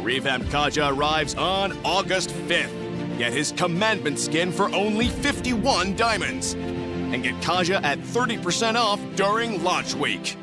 Revamped Kaja arrives on August 5th. Get his Commandment skin for only 51 diamonds. And get Kaja at 30% off during launch week.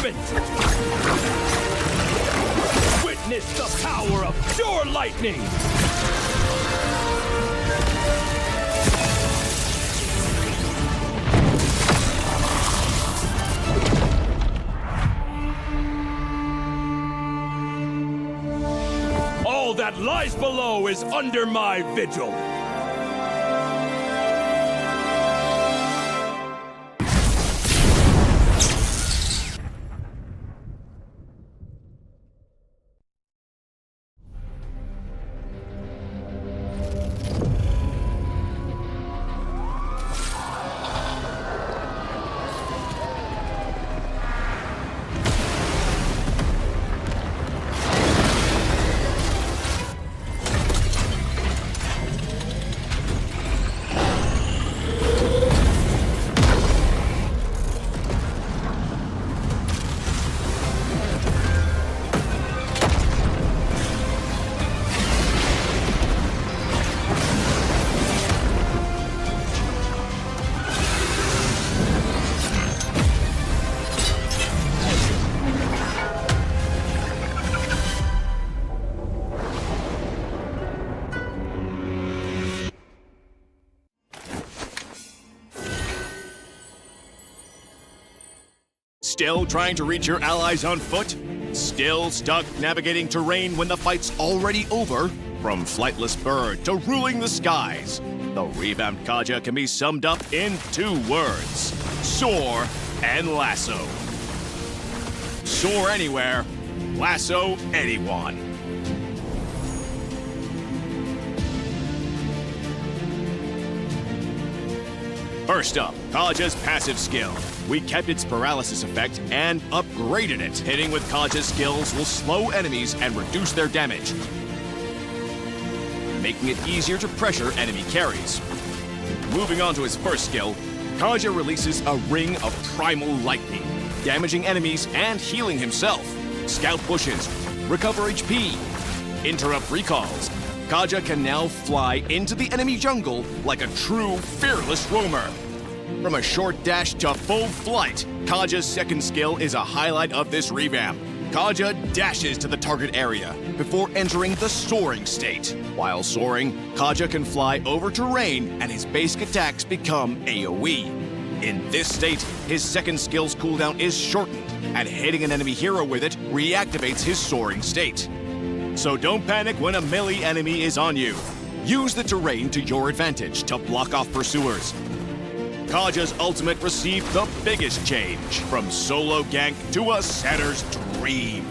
judgment! Witness the power of pure lightning! All that lies below is under my vigil! Still trying to reach your allies on foot? Still stuck navigating terrain when the fight's already over? From flightless bird to ruling the skies, the revamped Kaja can be summed up in 2 words: soar and lasso. Soar anywhere, lasso anyone. First up, Kaja's passive skill. We kept its paralysis effect and upgraded it. Hitting with Kaja's skills will slow enemies and reduce their damage, making it easier to pressure enemy carries. Moving on to his first skill, Kaja releases a ring of primal lightning, damaging enemies and healing himself. Scout bushes, recover HP, interrupt recalls. Kaja can now fly into the enemy jungle like a true fearless roamer. From a short dash to full flight, Kaja's second skill is a highlight of this revamp. Kaja dashes to the target area before entering the soaring state. While soaring, Kaja can fly over terrain and his basic attacks become AoE. In this state, his second skill's cooldown is shortened, and hitting an enemy hero with it reactivates his soaring state. So don't panic when a melee enemy is on you. Use the terrain to your advantage to block off pursuers. Kaja's ultimate received the biggest change, from solo gank to a setter's dream.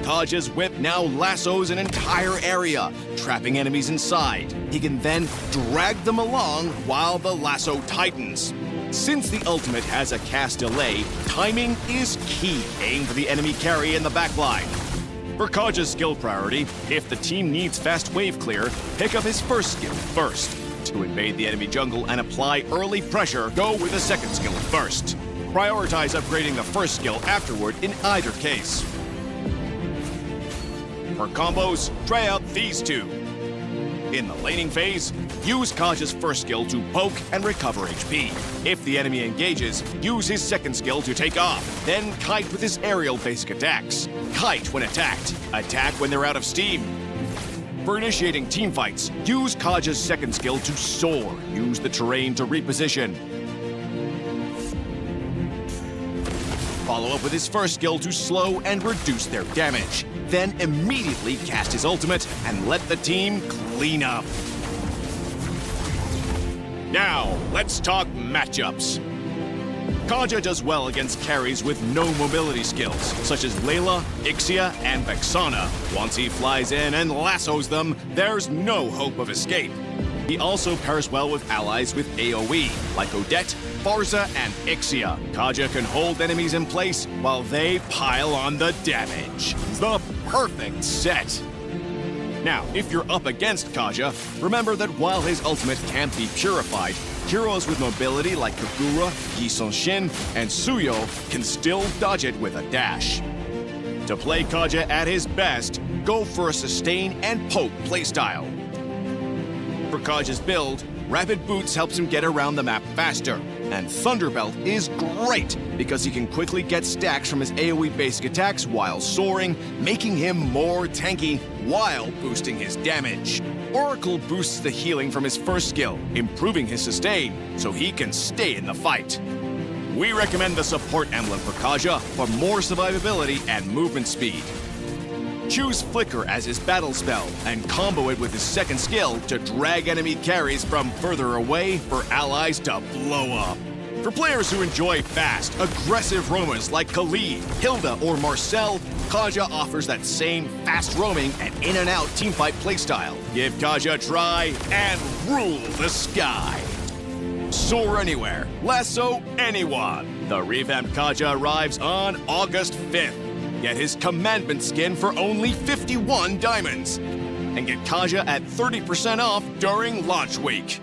Kaja's whip now lassos an entire area, trapping enemies inside. He can then drag them along while the lasso tightens. Since the ultimate has a cast delay, timing is key. Aim for the enemy carry in the backline. For Kaja's skill priority, if the team needs fast wave clear, pick up his first skill first. To invade the enemy jungle and apply early pressure, go with the second skill first. Prioritize upgrading the first skill afterward in either case. For combos, try out these 2. In the laning phase, use Kaja's first skill to poke and recover HP. If the enemy engages, use his second skill to take off. Then kite with his aerial basic attacks. Kite when attacked. Attack when they're out of steam. For initiating teamfights, use Kaja's second skill to soar. Use the terrain to reposition. Follow up with his first skill to slow and reduce their damage. Then immediately cast his ultimate and let the team clean up. Now, let's talk matchups. Kaja does well against carries with no mobility skills, such as Layla, Ixia, and Vexana. Once he flies in and lassos them, there's no hope of escape. He also pairs well with allies with AoE, like Odette, Farza, and Ixia. Kaja can hold enemies in place while they pile on the damage. The perfect set! Now, if you're up against Kaja, remember that while his ultimate can't be purified, heroes with mobility like Kagura, Yi Shin, and Suyo can still dodge it with a dash. To play Kaja at his best, go for a sustain and poke playstyle. For Kaja's build, Rapid Boots helps him get around the map faster, and Thunderbelt is great because he can quickly get stacks from his AoE basic attacks while soaring, making him more tanky while boosting his damage. Oracle boosts the healing from his first skill, improving his sustain so he can stay in the fight. We recommend the support emblem for Kaja for more survivability and movement speed. Choose Flicker as his battle spell and combo it with his second skill to drag enemy carries from further away for allies to blow up. For players who enjoy fast, aggressive roamers like Khalid, Hilda, or Marcel, Kaja offers that same fast roaming and in-and-out teamfight playstyle. Give Kaja a try and rule the sky. Soar anywhere, lasso anyone. The revamped Kaja arrives on August 5th. Get his commandment skin for only 51 diamonds. And get Kaja at 30% off during launch week.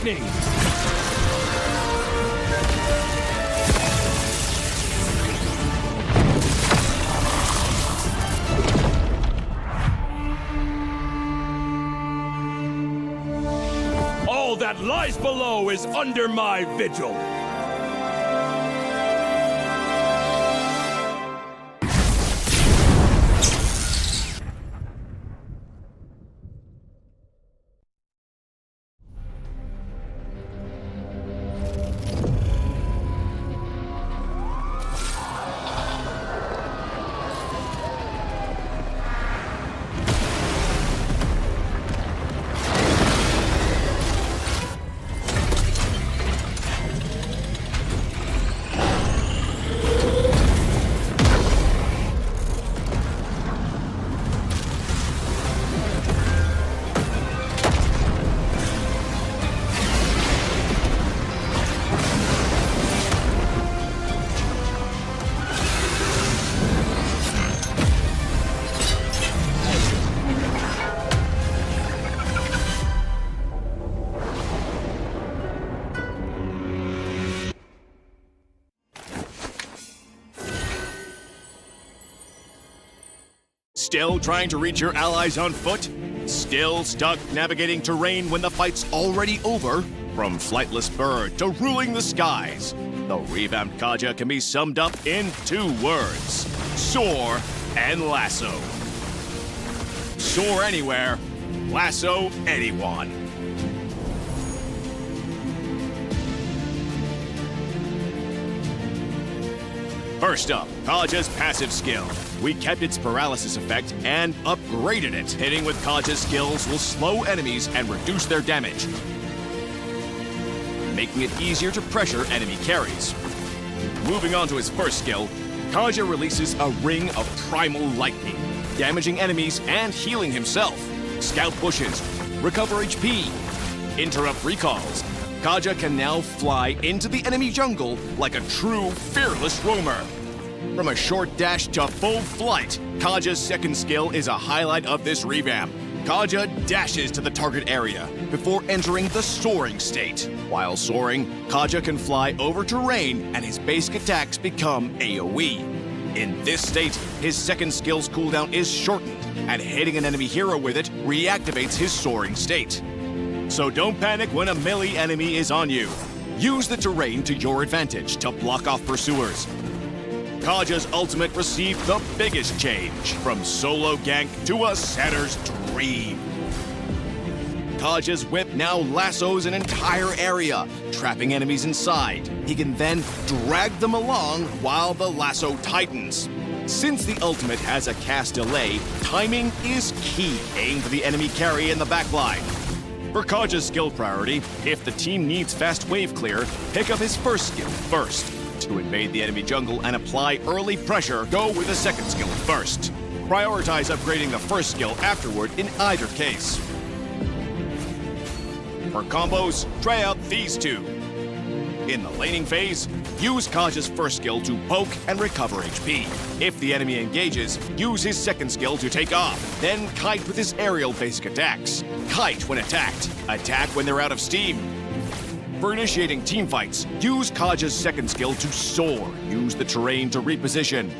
lightning! All that lies below is under my vigil! Still trying to reach your allies on foot? Still stuck navigating terrain when the fight's already over? From flightless bird to ruling the skies, the revamped Kaja can be summed up in 2 words: soar and lasso. Soar anywhere, lasso anyone. First up, Kaja's passive skill. We kept its paralysis effect and upgraded it. Hitting with Kaja's skills will slow enemies and reduce their damage, making it easier to pressure enemy carries. Moving on to his first skill, Kaja releases a ring of primal lightning, damaging enemies and healing himself. Scout bushes, recover HP, interrupt recalls. Kaja can now fly into the enemy jungle like a true fearless roamer. From a short dash to full flight, Kaja's second skill is a highlight of this revamp. Kaja dashes to the target area before entering the soaring state. While soaring, Kaja can fly over terrain and his basic attacks become AoE. In this state, his second skill's cooldown is shortened, and hitting an enemy hero with it reactivates his soaring state. So don't panic when a melee enemy is on you. Use the terrain to your advantage to block off pursuers. Kaja's ultimate received the biggest change, from solo gank to a setter's dream. Kaja's whip now lassos an entire area, trapping enemies inside. He can then drag them along while the lasso tightens. Since the ultimate has a cast delay, timing is key. Aim for the enemy carry in the backline. For Kaja's skill priority, if the team needs fast wave clear, pick up his first skill first. To invade the enemy jungle and apply early pressure, go with the second skill first. Prioritize upgrading the first skill afterward in either case. For combos, try out these 2. In the laning phase, use Kaja's first skill to poke and recover HP. If the enemy engages, use his second skill to take off. Then kite with his aerial basic attacks. Kite when attacked. Attack when they're out of steam. For initiating teamfights, use Kaja's second skill to soar. Use the terrain to reposition.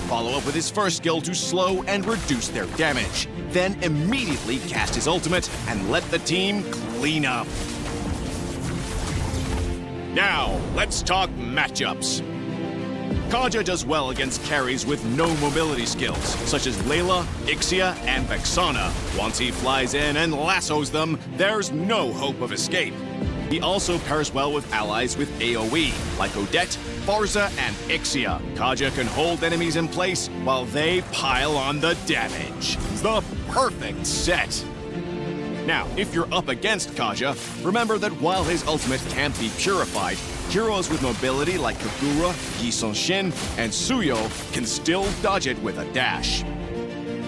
Follow up with his first skill to slow and reduce their damage. Then immediately cast his ultimate and let the team clean up. Now, let's talk matchups. Kaja does well against carries with no mobility skills, such as Layla, Ixia, and Vexana. Once he flies in and lassos them, there's no hope of escape. He also pairs well with allies with AoE, like Odette, Farza, and Ixia. Kaja can hold enemies in place while they pile on the damage. The perfect set! Now, if you're up against Kaja, remember that while his ultimate can't be purified, heroes with mobility like Kagura, Yi Shin, and Suyo can still dodge it with a dash.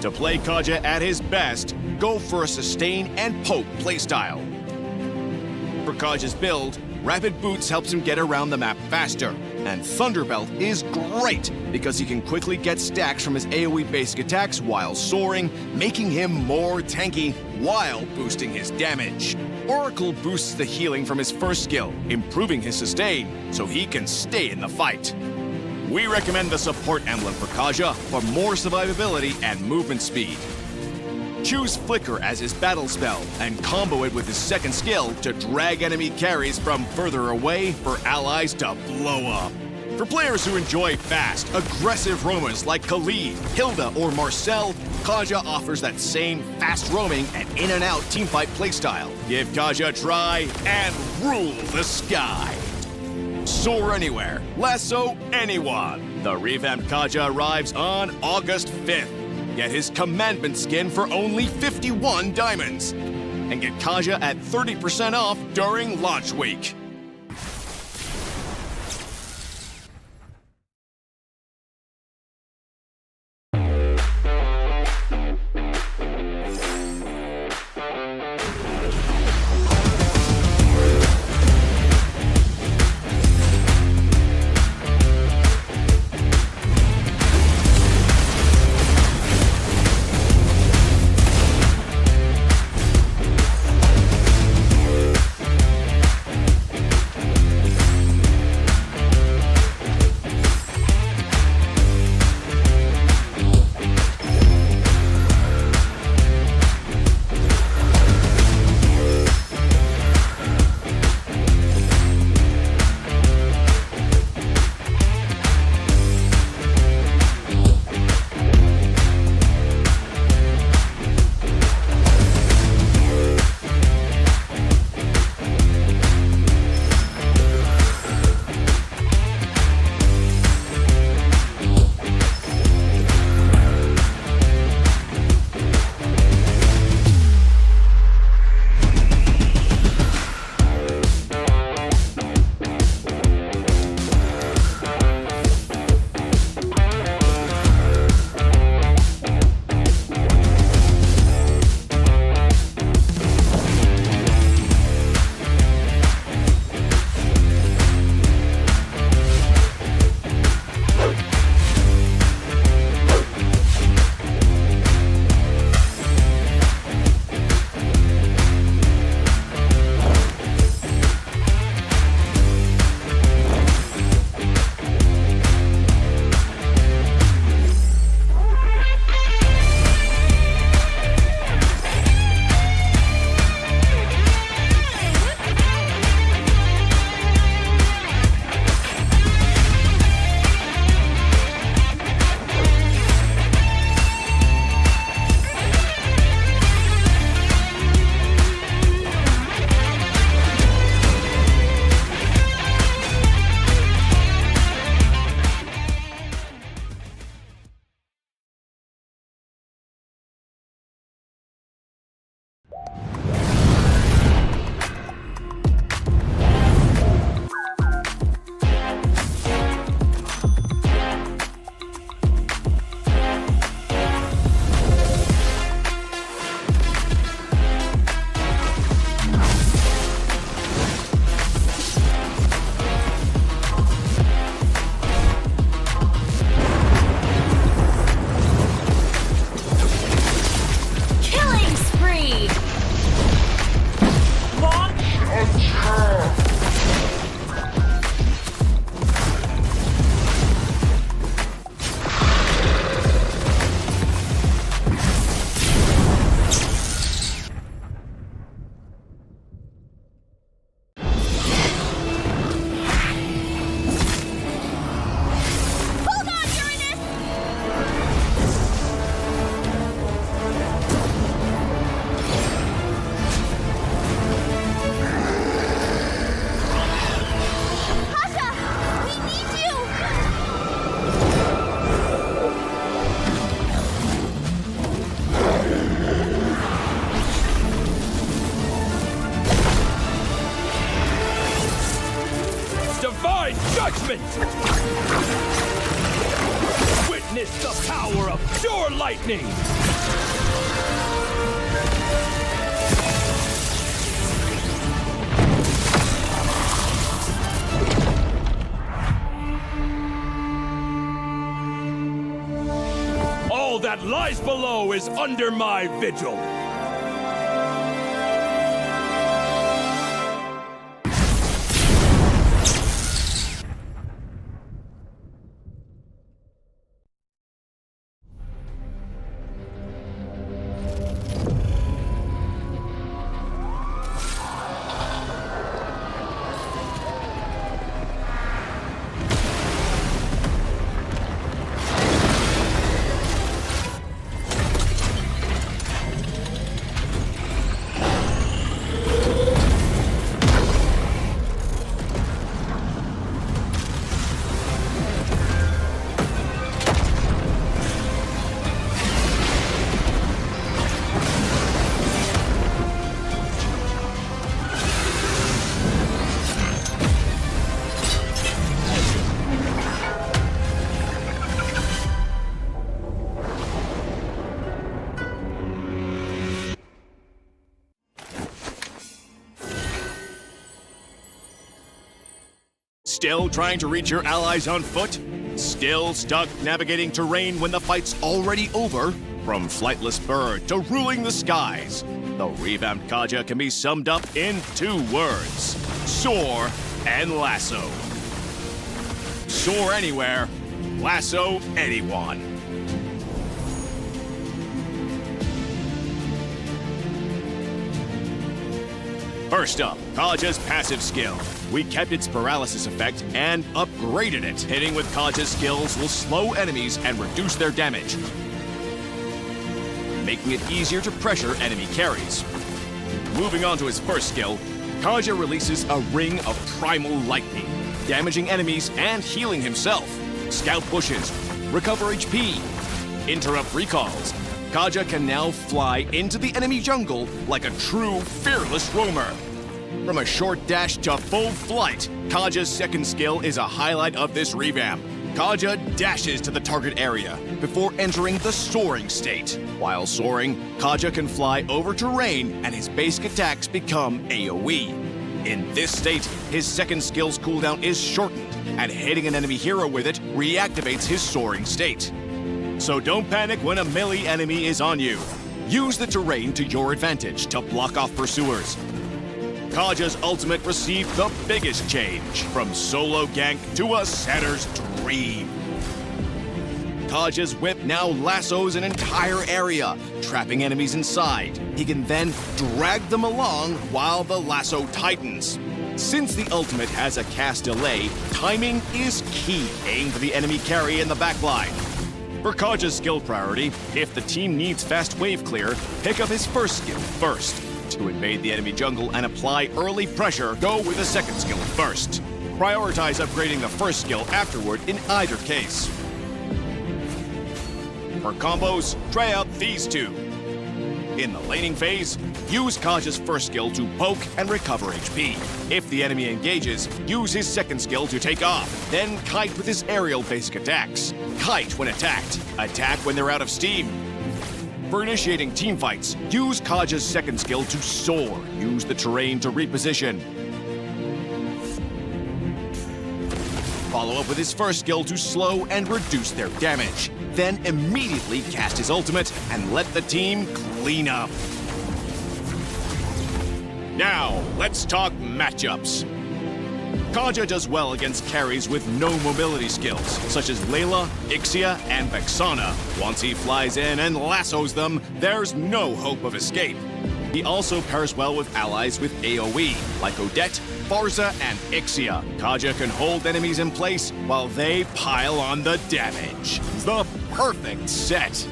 To play Kaja at his best, go for a sustain and poke playstyle. For Kaja's build, Rapid Boots helps him get around the map faster. And Thunderbelt is great because he can quickly get stacks from his AoE basic attacks while soaring, making him more tanky while boosting his damage. Oracle boosts the healing from his first skill, improving his sustain so he can stay in the fight. We recommend the support emblem for Kaja for more survivability and movement speed. Choose Flicker as his battle spell and combo it with his second skill to drag enemy carries from further away for allies to blow up. For players who enjoy fast, aggressive roamers like Khalid, Hilda, or Marcel, Kaja offers that same fast roaming and in-and-out teamfight playstyle. Give Kaja a try and rule the sky. Soar anywhere, lasso anyone. The revamped Kaja arrives on August 5th. Get his Commandment skin for only 51 diamonds. And get Kaja at 30% off during launch week. judgment! Witness the power of pure lightning! lies below is under my vigil. Still trying to reach your allies on foot? Still stuck navigating terrain when the fight's already over? From flightless bird to ruling the skies, the revamped Kaja can be summed up in 2 words: soar and lasso. Soar anywhere, lasso anyone. First up, Kaja's passive skill. We kept its paralysis effect and upgraded it. Hitting with Kaja's skills will slow enemies and reduce their damage, making it easier to pressure enemy carries. Moving on to his first skill, Kaja releases a ring of primal lightning, damaging enemies and healing himself. Scout pushes, recover HP, interrupt recalls. Kaja can now fly into the enemy jungle like a true fearless roamer. From a short dash to full flight, Kaja's second skill is a highlight of this revamp. Kaja dashes to the target area before entering the soaring state. While soaring, Kaja can fly over terrain and his basic attacks become AoE. In this state, his second skill's cooldown is shortened, and hitting an enemy hero with it reactivates his soaring state. So don't panic when a melee enemy is on you. Use the terrain to your advantage to block off pursuers. Kaja's ultimate received the biggest change, from solo gank to a setter's dream. Kaja's whip now lassos an entire area, trapping enemies inside. He can then drag them along while the lasso tightens. Since the ultimate has a cast delay, timing is key. Aim for the enemy carry in the backline. For Kaja's skill priority, if the team needs fast wave clear, pick up his first skill first. To invade the enemy jungle and apply early pressure, go with the second skill first. Prioritize upgrading the first skill afterward in either case. For combos, try out these 2. In the laning phase, use Kaja's first skill to poke and recover HP. If the enemy engages, use his second skill to take off. Then kite with his aerial basic attacks. Kite when attacked. Attack when they're out of steam. For initiating teamfights, use Kaja's second skill to soar. Use the terrain to reposition. Follow up with his first skill to slow and reduce their damage. Then immediately cast his ultimate and let the team clean up. Now, let's talk matchups. Kaja does well against carries with no mobility skills, such as Layla, Ixia, and Vexana. Once he flies in and lassos them, there's no hope of escape. He also pairs well with allies with AoE, like Odette, Barza, and Ixia. Kaja can hold enemies in place while they pile on the damage. The perfect set!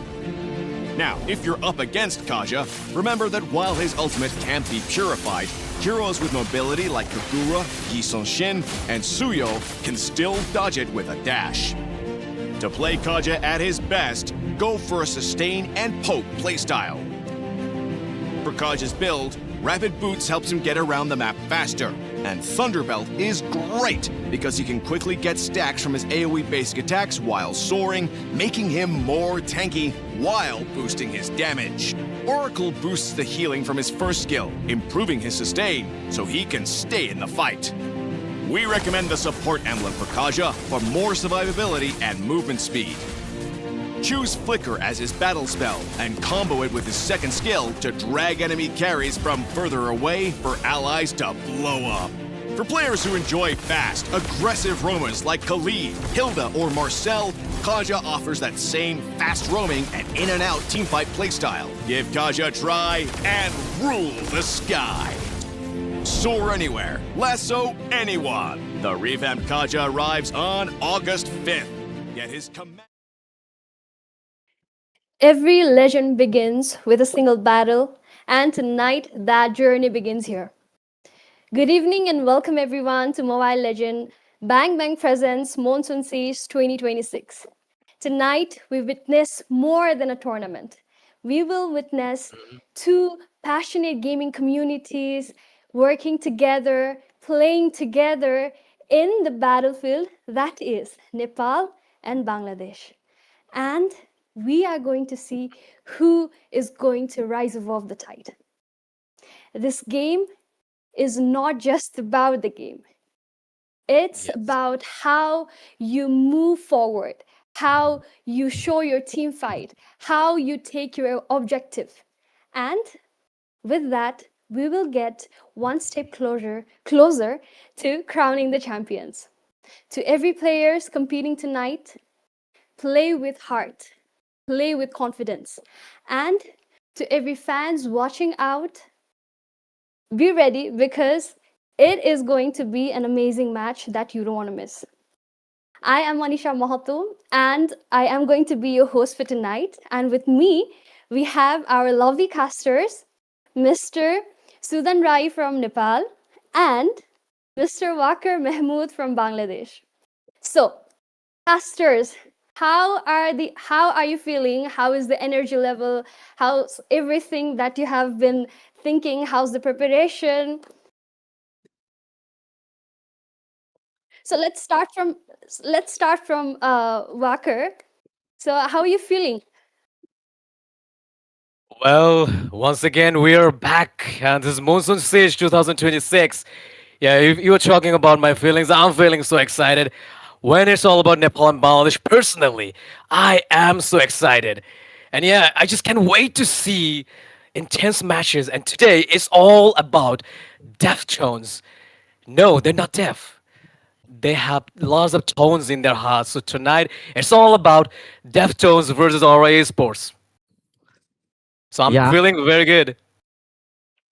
Now, if you're up against Kaja, remember that while his ultimate can't be purified, heroes with mobility like Kagura, Yi Shin, and Suyo can still dodge it with a dash. To play Kaja at his best, go for a sustain and poke playstyle. For Kaja's build, Rapid Boots helps him get around the map faster, and Thunderbelt is great because he can quickly get stacks from his AoE basic attacks while soaring, making him more tanky while boosting his damage. Oracle boosts the healing from his first skill, improving his sustain so he can stay in the fight. We recommend the support emblem for Kaja for more survivability and movement speed. Choose Flicker as his battle spell and combo it with his second skill to drag enemy carries from further away for allies to blow up. For players who enjoy fast, aggressive roamers like Khalid, Hilda, or Marcel, Kaja offers that same fast roaming and in and out teamfight playstyle. Give Kaja a try and rule the sky. Soar anywhere, lasso anyone. The revamped Kaja arrives on August 5th. Get his command. Every legend begins with a single battle, and tonight that journey begins here. Good evening and welcome everyone to Mobile Legend Bang Bang Presents Monsoon Siege 2026. Tonight we witness more than a tournament. We will witness two passionate gaming communities working together, playing together in the battlefield that is Nepal and Bangladesh. And we are going to see who is going to rise above the tide. This game is not just about the game. It's Yes. about how you move forward, how you show your team fight, how you take your objective. And with that, we will get one step closer to crowning the champions. To every players competing tonight, play with heart, play with confidence. And to every fans watching out, be ready because it is going to be an amazing match that you don't want to miss. I am Manisha Mahato and I am going to be your host for tonight. And with me, we have our lovely casters, Mr. Sudan Rai from Nepal and Mr. Wakar Mahmood from Bangladesh. So, casters, how are you feeling? How is the energy level? How's everything that you have been thinking? How's the preparation? So let's start from Walker. So how are you feeling? Well, once again, we are back, and this is Moonson Siege 2026. Yeah, if you were talking about my feelings, I'm feeling so excited. When it's all about Nepal and Bangladesh, personally, I am so excited. And yeah, I just can't wait to see intense matches. And today, it's all about Deftones. No, they're not deaf. They have lots of tones in their hearts. So tonight, it's all about Deftones versus RA Esports. So I'm Yeah, feeling very good.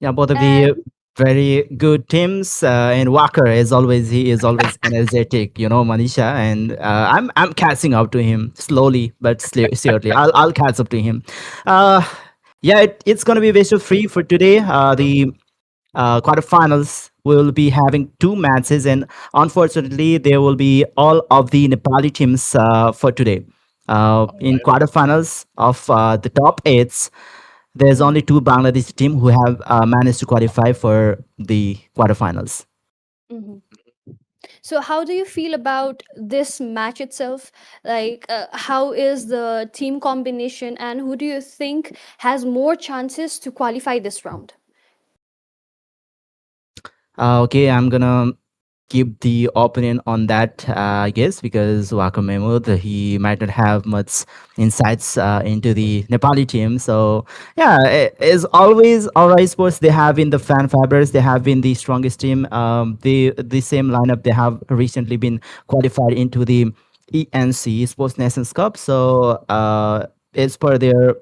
yeah, both of the And very good teams. And Walker, as always, he is always energetic, Manisha. And I'm catching up to him slowly but surely. I'll catch up to him. Uh, yeah, it's gonna be best of three for today. The quarterfinals will be having two matches, and unfortunately, there will be all of the Nepali teams for today. In quarterfinals of the top eights, there's only two Bangladeshi team who have managed to qualify for the quarterfinals. mhm. So how do you feel about this match itself? Like, how is the team combination, and who do you think has more chances to qualify this round? Okay, I'm gonna keep the opinion on that, I guess, because Waka Mahmood, he might not have much insights into the Nepali team. So, yeah, as always, our sports, they have been the fan fabrics, they have been the strongest team. The same lineup, they have recently been qualified into the ENC Sports Nations Cup. So, as per their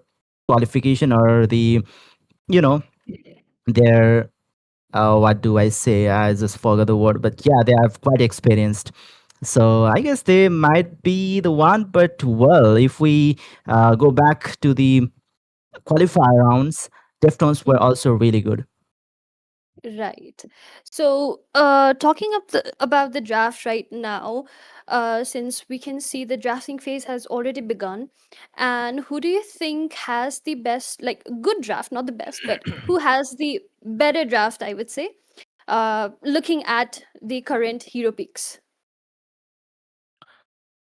qualification or you know, their what do I say? I just forgot the word, but yeah, they are quite experienced. So I guess they might be the one. But well, if we go back to the qualifier rounds, Deftones were also really good. Right. So, talking about the draft right now, since we can see the drafting phase has already begun, and who do you think has the best, like, good draft, not the best, but who has the better draft, I would say, looking at the current hero picks?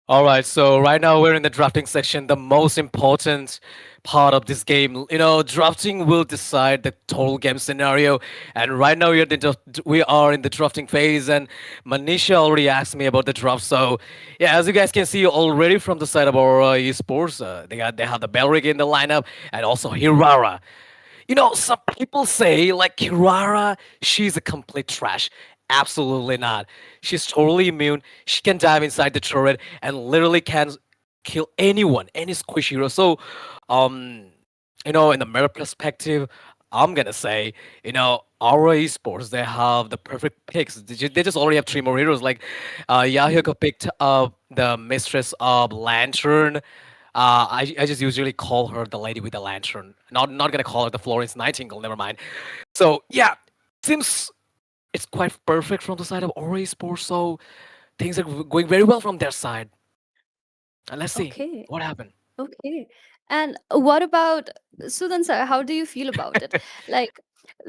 All right, so right now we're in the drafting section, the most important part of this game. You know, drafting will decide the total game scenario, and right now we are in the drafting phase. And Manisha already asked me about the draft, so yeah, as you guys can see already from the side of our esports, they have the Belric in the lineup and also Hirara. You know, some people say like Kirara, she's a complete trash. Absolutely not. She's totally immune. She can dive inside the turret and literally can kill anyone, any squish hero. So, um, you know, in the mirror perspective, I'm gonna say, you know, our esports they have the perfect picks. They just already have three more heroes. Like, Yahyuko picked up the Mistress of Lantern. I just usually call her the lady with the lantern. Not gonna call her the Florence Nightingale. Never mind. So yeah, seems it's quite perfect from the side of Ori Sports. So things are going very well from their side. And let's see Okay. what happened. Okay. And what about Sudan sir? How do you feel about it? Like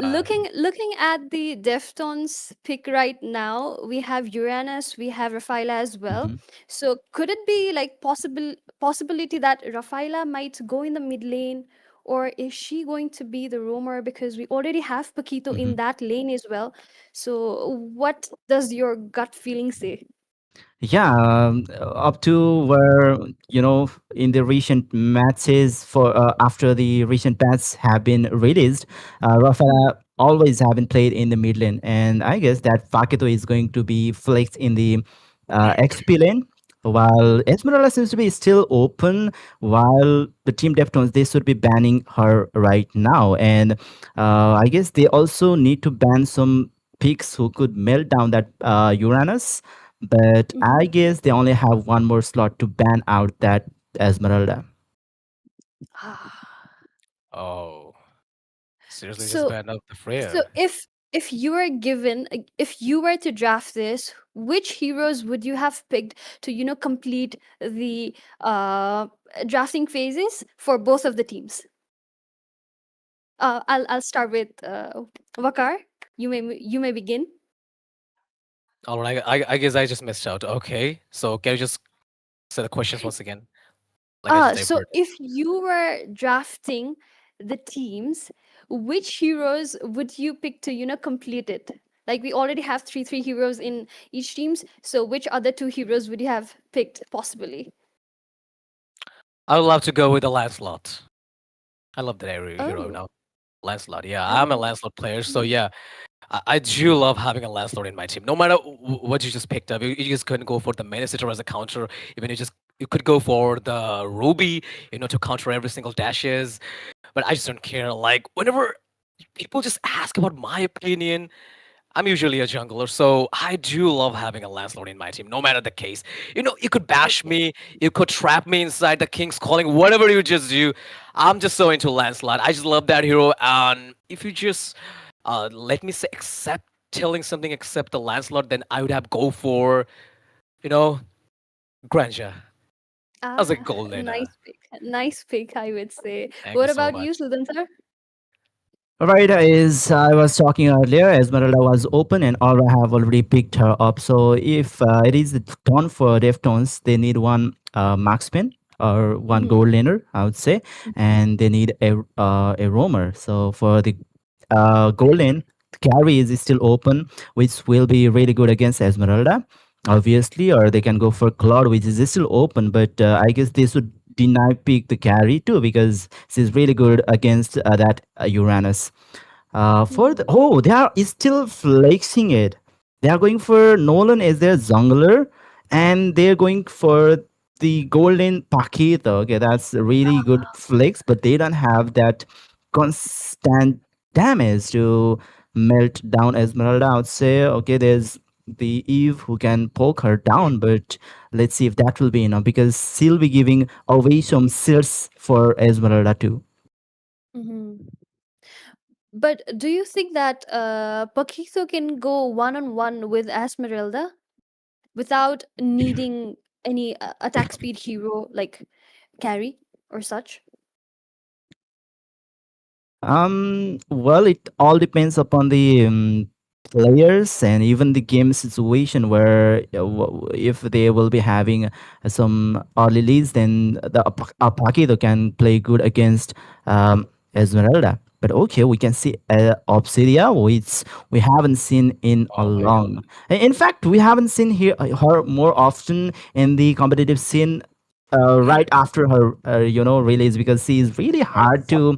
Uh, looking at the Deftones pick right now, we have Uranus, we have Rafaela as well. Mhm. So could it be like possibility that Rafaela might go in the mid lane, or is she going to be the roamer because we already have Paquito in Mhm. that lane as well? So what does your gut feeling say? Yeah, up to where in the recent matches for after the recent patches have been released, Mhm. Rafaela always haven't played in the mid lane, and I guess that Paquito is going to be flexed in the XP lane. While Esmeralda seems to be still open, while the team Deftones they should be banning her right now, and I guess they also need to ban some picks who could melt down that Uranus, but I Mhm. guess they only have one more slot to ban out that Esmeralda. Ah. oh, seriously, just So banned out the So Freya. if you were given if you were to draft this, which heroes would you have picked to complete the drafting phases for both of the teams? I'll start with Vakar. You may begin. All right, I guess I just missed out. Okay, so can you just say the questions once again? Like I just So diverted. if you were drafting the teams, which heroes would you pick to complete it? Like we already have three heroes in each teams, so which other two heroes would you have picked possibly? I would love to go with the Lancelot. I love that hero Oh, now. Lancelot. Yeah, I'm a oh. Lancelot player, so Mhm. yeah, I do love having a Lancelot in my team. No matter what you just picked up, you just couldn't go for the Minister as a counter. Even you could go for the Ruby, to counter every single dashes. But I just don't care. Like whenever people just ask about my opinion, I'm usually a jungler, so I do love having a Lancelot in my team, no matter the case. You could bash Okay. me, you could trap me inside the King's Calling, whatever you just do. I'm just so into Lancelot. I just love that hero. And if you just let me say, accept telling something except the Lancelot, then I would have go for, you know, Granger as a Ah, gold laner. nice pick. Nice pick, I would say. Thank you What so about you, much. Sudan sir? Right, as I was talking earlier, Esmeralda was open and Aura have already picked her up. So if it is the turn for Deftones, they need one marksman or one Mm-hmm. gold laner, I would say, and they need a roamer. So for the gold lane, carry is still open, which will be really good against Esmeralda, obviously, or they can go for Cloud, which is still open, but I guess they should deny pick the carry too because she's really good against that Uranus. For the Mm-hmm. oh, they are still flexing it. They are going for Nolan as their jungler, and they're going for the golden Paquito. Okay, that's a really good flex, but they don't have that constant damage to melt down Esmeralda. I would say, okay, there's the Eve who can poke her down, but let's see if that will be enough because she'll be giving away some seals for Esmeralda too. Mm-hmm. But do you think that Paquito can go one-on-one with Esmeralda without needing any attack speed hero like carry or such? Well, it all depends upon the players and even the game situation where if they will be having some early leads, then the Apakido can play good against Esmeralda. But okay, we can see Obsidia, which we haven't seen in a Oh yeah. long. In fact, we haven't seen her more often in the competitive scene right after her release, because she is really hard to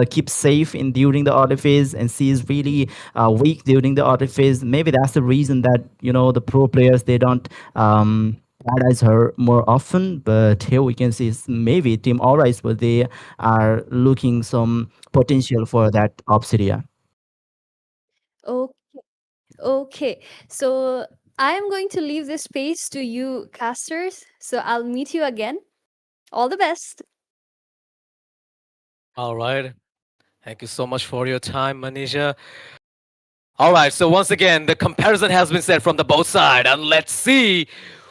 keep safe in during the early phase, and she is really weak during the early phase. Maybe that's the reason that the pro players, they don't prioritize her more often. But here we can see maybe Team Alright, but they are looking some potential for that Obsidia. Okay. Okay. So I am going to leave this space to you casters. So I'll meet you again. All the best. All right. Thank you so much for your time, Manisha. All right, so once again, the comparison has been set from the both side, and let's see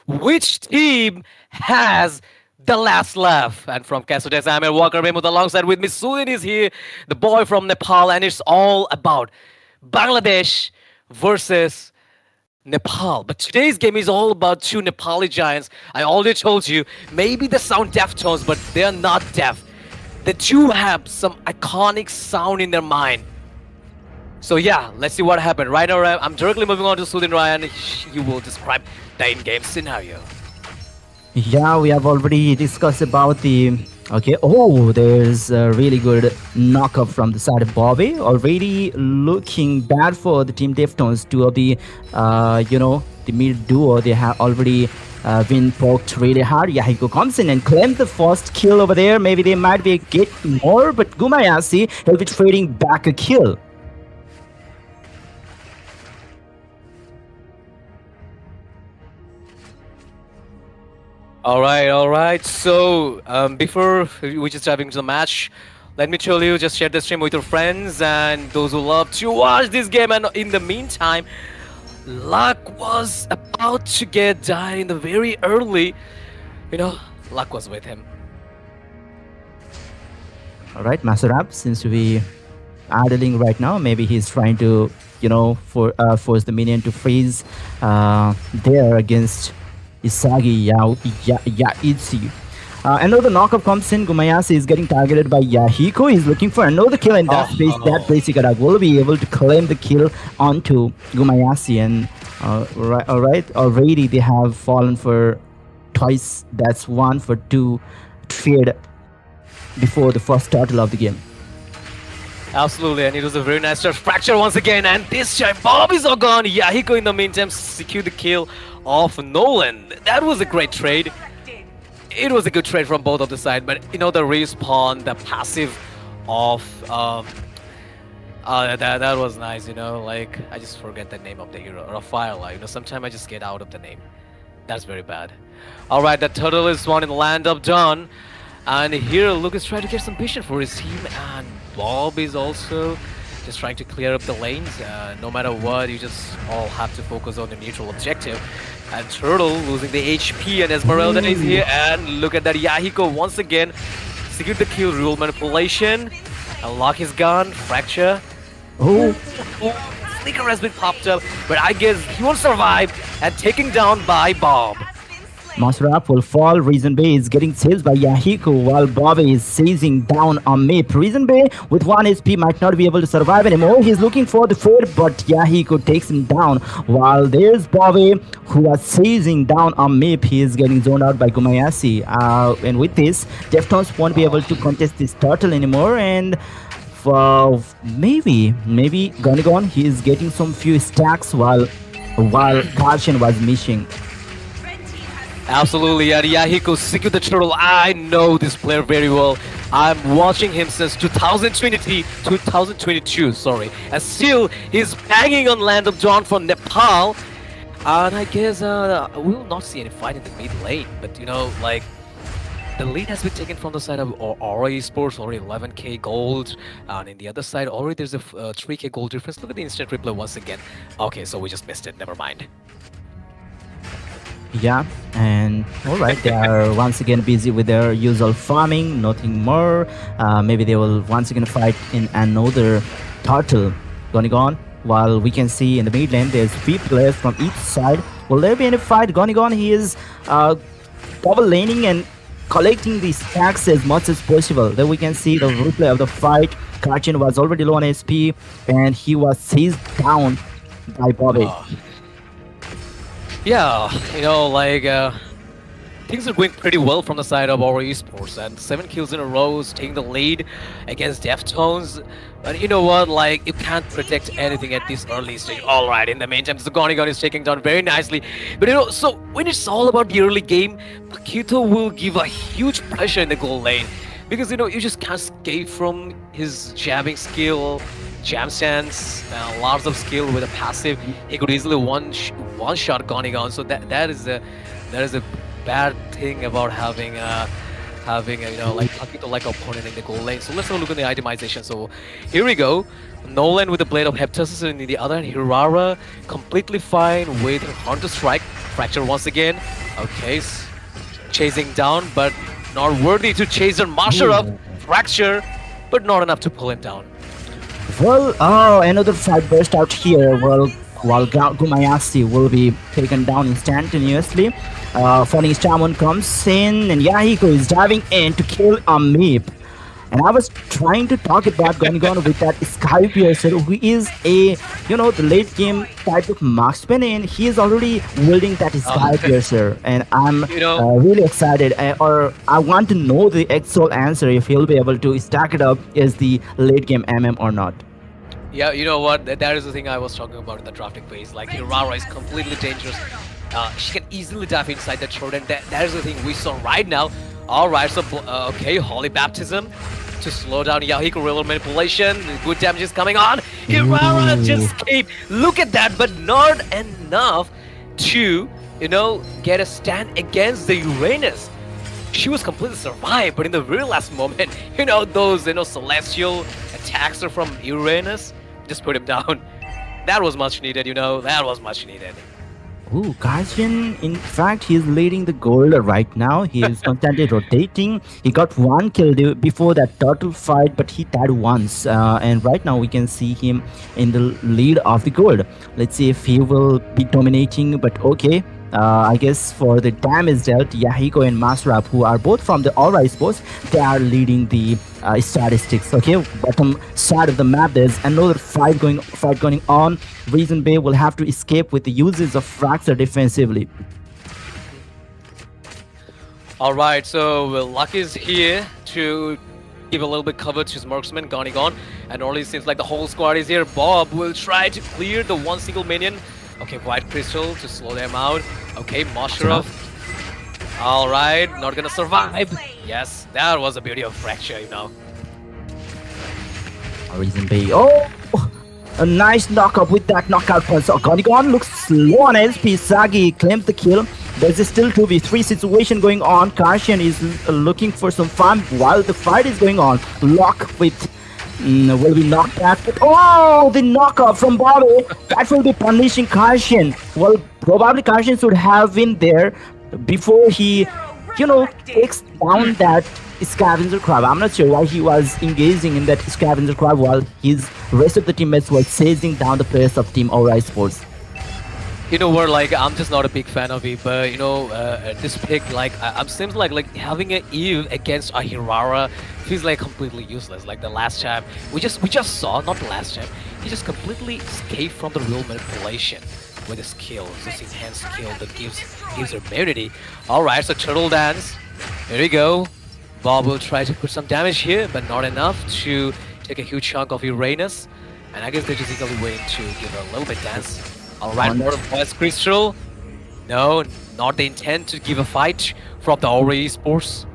which team has the last laugh. And from Casudes, I'm Walker Mahmood alongside with me. Sudin is here, the boy from Nepal, and it's all about Bangladesh versus Nepal. But today's game is all about two Nepali giants. I already told you, maybe they sound Deftones, but they are not deaf. The two have some iconic sound in their mind. So yeah, let's see what happened. Right now, I'm directly moving on to Sudin Ryan. He will describe the in-game scenario. Yeah, we have already discussed about the. Okay, oh, there's a really good knockup from the side of Bobby. Already looking bad for the team Deftones. Two of the, the mid duo, they have already been poked really hard. Yahiko comes in and claims the first kill over there. Maybe they might be get more, but Gumayasi will be trading back a kill. All right, all right. So before we just dive into the match, let me tell you, just share the stream with your friends and those who love to watch this game. And in the meantime, Luck was about to get died in the very early. Luck was with him. All right, Masurab, since we idling right now, maybe he's trying to, force the minion to freeze there against Isagi Yaitsu. Another knockup comes in. Gumayasi is getting targeted by Yahiko. He's looking for another kill in that space. That Bracikadak will be able to claim the kill onto Gumayasi. And alright, already they have fallen for twice. That's 1 for 2 feared before the first turtle of the game. Absolutely, and it was a very nice start. Fracture once again, and this time Bob is all gone. Yahiko in the meantime secured the kill of Nolan. That was a great trade. It was a good trade from both of the side, but the respawn, the passive of that was nice. Like I just forget the name of the hero, Rafaela. Sometimes I just get out of the name. That's very bad. All right, the turtle is one in the land of Dawn, and here Luke is trying to get some vision for his team, and Bob is also just trying to clear up the lanes. No matter what, you just all have to focus on the neutral objective. And Turtle losing the HP, and Esmeralda is here, and look at that, Yahiko once again secured the kill. Rule manipulation, unlock his gun, fracture. Oh, Sneaker has been popped up, but I guess he won't survive and taken down by Bob. Masurab will fall. Reason Bay is getting saved by Yahiko while Bobby is seizing down on Mip. Reason Bay with 1 HP might not be able to survive anymore. He's looking for the fade, but Yahiko takes him down. While there's Bobby who is seizing down on Mip. He is getting zoned out by Gumayasi. And with this, Deftones won't be able to contest this turtle anymore. And maybe Gonigon, he is getting some few stacks while Karshan was missing. Absolutely, and Yahiko secured the turtle. I know this player very well. I'm watching him since 2022, sorry. And still, he's banging on Land of Dawn from Nepal. And I guess we will not see any fight in the mid lane. But the lead has been taken from the side of Aura Esports, already 11k gold. And in the other side, already there's a 3k gold difference. Look at the instant replay once again. Okay, so we just missed it, never mind. Yeah, and alright, they are once again busy with their usual farming, nothing more. Maybe they will once again fight in another turtle. Gonigon while we can see in the mid lane there's 3 players from each side. Will there be any fight going on? He is double laning and collecting the stacks as much as possible. Then we can see the replay of the fight. Karchin was already low on SP and he was seized down by Bobby. Yeah, you know, like things are going pretty well from the side of our esports, and 7 kills in a row is taking the lead against Deftones. But you know what, like, you can't predict anything at this early stage. Alright, in the meantime, Zagonigon is taking down very nicely. But you know, so when it's all about the early game, Pakito will give a huge pressure in the goal lane. Because you know, you just can't escape from his jabbing skill, jam stance, lots of skill with a passive. He could easily one shot Gonigon. So that is a bad thing about having you know, like Pakito like opponent in the goal lane. So let's have a look at the itemization. So here we go. Nolan with the Blade of Heptasis, and in the other hand, Hirara completely fine with Hunter Strike. Fracture once again. Okay, chasing down, but not worthy to chase their Master up. Fracture, but not enough to pull him down. Well, oh, another fight burst out here. Well, while Gumayasi will be taken down instantaneously. Falling Stamon comes in and Yahiko is diving in to kill a Meep. And I was trying to talk about Gonigon with that Sky Piercer, who is a, you know, the late game type of marksman, and he is already wielding that Sky Piercer. And I'm really excited, or I want to know the actual answer if he'll be able to stack it up as the late game MM or not. Yeah, you know what? That is the thing I was talking about in the drafting phase. Like, Hirara is completely dangerous. She can easily dive inside the throat, and that is the thing we saw right now. Alright, so, okay, Holy Baptism to slow down Yahiko River manipulation. Good damage is coming on. Hirara just escaped. Look at that, but not enough to, you know, get a stand against the Uranus. She was completely survived, but in the very last moment, you know, those, you know, celestial attacks are from Uranus just put him down. That was much needed, you know, that was much needed. Ooh, Gaijin, in fact, he's leading the gold right now. He is constantly rotating. He got 1 kill before that turtle fight, but he died once. And right now we can see him in the lead of the gold. Let's see if he will be dominating, but okay. I guess for the damage dealt, Yahiko and Masrap, who are both from the Aura Esports, they are leading the statistics. Okay, bottom side of the map, there's another fight going on. Reason Bay will have to escape with the uses of Fracture defensively. Alright, so Luck is here to give a little bit cover to his marksman, Gonigon. And only seems like the whole squad is here. Bob will try to clear the one single minion. Okay, White Crystal to slow them out. Okay, Mosherov. Alright, not gonna survive. Yes, that was the beauty of Fracture, you know. Reason Bay. Oh! A nice knockup with that knockout punch. So Gonigon looks slow on SP. Sagi claims the kill. There's a still 2v3 situation going on. Karshian is looking for some fun while the fight is going on. Lock with will be knocked back. Oh, the knockup from Bobby. That will be punishing Karshian. Well, probably Karshian should have been there before he, you know, takes down that scavenger crab. I'm not sure why he was engaging in that scavenger crab while his rest of the teammates were chasing down the players of Team Aura Esports. You know what, like, I'm just not a big fan of it, but you know, this pick, like, I'm seems like having an Eve against a Hirara feels like completely useless. Like the last time we just saw, not the last time, he just completely escaped from the real manipulation with his skill, this enhanced skill that gives her immunity. Alright, so Turtle Dance, here we go. Bob will try to put some damage here, but not enough to take a huge chunk of Uranus. And I guess they're just eagerly waiting to give her a little bit dance. Alright, more of Voice Crystal. No, not the intent to give a fight from the Aura Esports.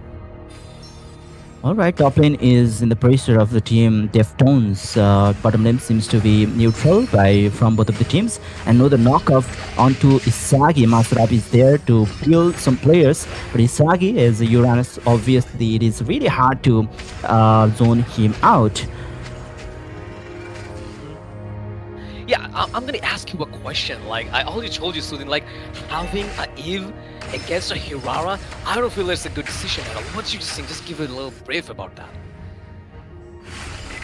Alright, top lane is in the pressure of the team Deftones. Bottom lane seems to be neutral from both of the teams. And no, the knockoff onto Isagi. Masterab is there to peel some players. But Isagi, as Uranus, obviously it is really hard to zone him out. Yeah, I'm gonna ask you a question. Like, I already told you, Sudin, like, having a Eve against a Hirara, I don't feel it's a good decision at all. What do you just think? Just give it a little brief about that.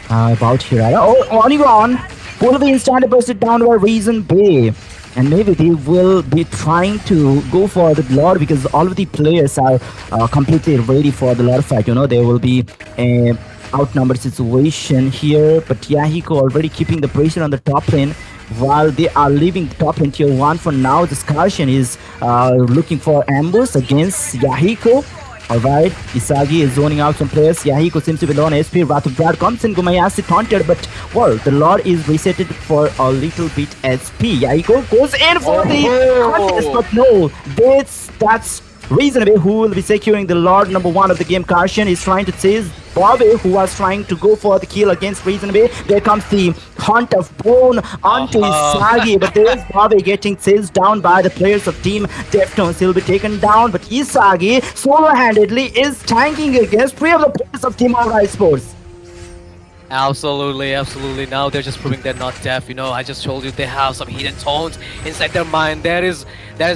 About Hirara. Oh, Onigon! will be instantly bursted down by Reason Bay. And maybe they will be trying to go for the Lord because all of the players are completely ready for the Lord fight. You know, there will be a outnumbered situation here, but Yahiko already keeping the pressure on the top lane while they are leaving the top lane tier 1 for now. The Scarshan is looking for ambush against Yahiko. Alright, Isagi is zoning out some players. Yahiko seems to be low on SP. Wrath of God comes in. Gumayasi taunted, but well, the Lord is resetted for a little bit SP. Yahiko goes in for the contest, but no, that's reasonable. Who will be securing the Lord number 1 of the game? Karshan is trying to chase Bobby, who was trying to go for the kill against Reasonable. There comes the hunt of bone onto Isagi, but there is Bobby getting chased down by the players of Team Deftones. He'll be taken down, but Isagi solo-handedly is tanking against 3 of the players of Team Esports. Absolutely, absolutely. Now they're just proving they're not deaf. You know, I just told you they have some hidden tones inside their mind. That is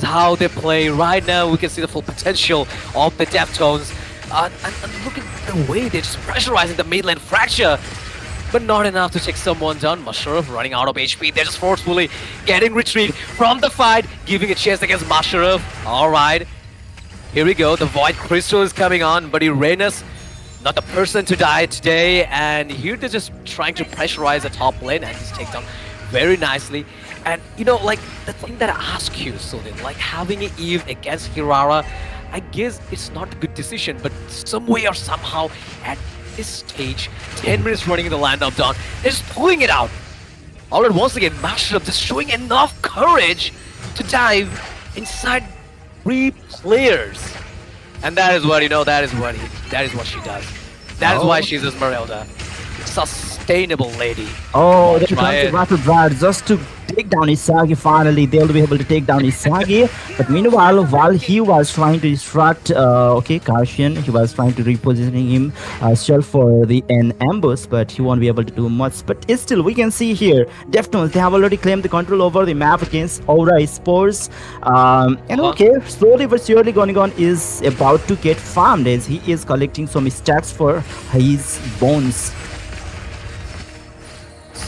how they play. Right now, we can see the full potential of the Deftones. And look at the way they're just pressurizing the mid lane Fracture, but not enough to take someone down. Masharov running out of HP. They're just forcefully getting retreat from the fight, giving a chance against Masharov. All right, here we go. The Void Crystal is coming on, but Uranus, not the person to die today. And here they're just trying to pressurize the top lane and just take down very nicely. And you know, like the thing that I ask you, Sodin, like having an Eve against Hirara, I guess it's not a good decision, but some way or somehow at this stage, 10 minutes running in the Land of Dawn, they're just pulling it out. Alright, once again, Mashup just showing enough courage to dive inside 3 players. And that is what, you know, that is what she does. That is why she's Esmeralda. Sustainable lady. Oh, they comes to Rapid Rad just to take down Isagi. Finally, they'll be able to take down Isagi. But meanwhile, while he was trying to distract, Karshan, he was trying to repositioning himself for an ambush, but he won't be able to do much. But still, we can see here, Deftones, they have already claimed the control over the map against Aura Esports. And okay, slowly but surely, Gonigon is about to get farmed as he is collecting some stacks for his bones.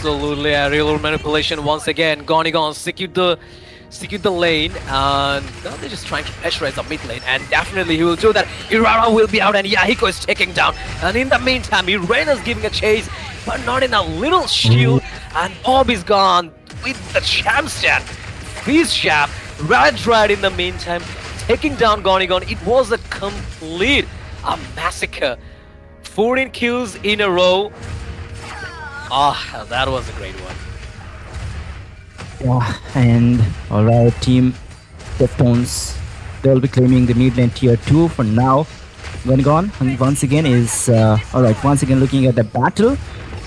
Absolutely, a real manipulation once again. Gonigon secured the lane, and now they're just trying to pressurize the mid lane, and definitely he will do that. Irara will be out, and Yahiko is taking down. And in the meantime, Irena's giving a chase, but not in a little shield. And Bob is gone with the champ stand. Freeze Shap, right in the meantime, taking down Gonigon. It was a complete massacre. 14 kills in a row. Ah, that was a great one. Yeah, and alright, Team Deftones, they'll be claiming the mid lane tier 2 for now. Gonigon, and once again is, once again looking at the battle.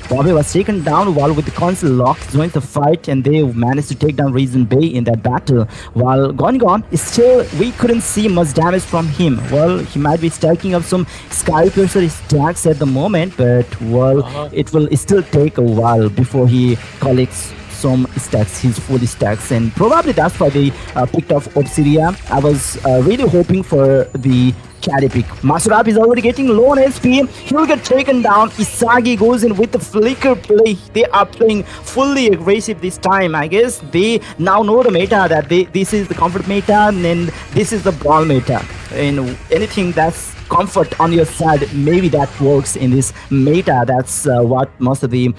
Bobby was taken down while with the console lock joined the fight, and they managed to take down Reason Bay in that battle. While Gonigon, still we couldn't see much damage from him. Well, he might be stacking up some Sky Piercer stacks at the moment, but well, it will still take a while before he collects some stacks, his full stacks, and probably that's why they picked off Obsidia. I was really hoping for the carry pick. Masurab is already getting low on SP. He will get taken down. Isagi goes in with the flicker play. They are playing fully aggressive this time. I guess they now know the meta, that this is the comfort meta and then this is the brawl meta. And anything that's comfort on your side, maybe that works in this meta. That's what most of the,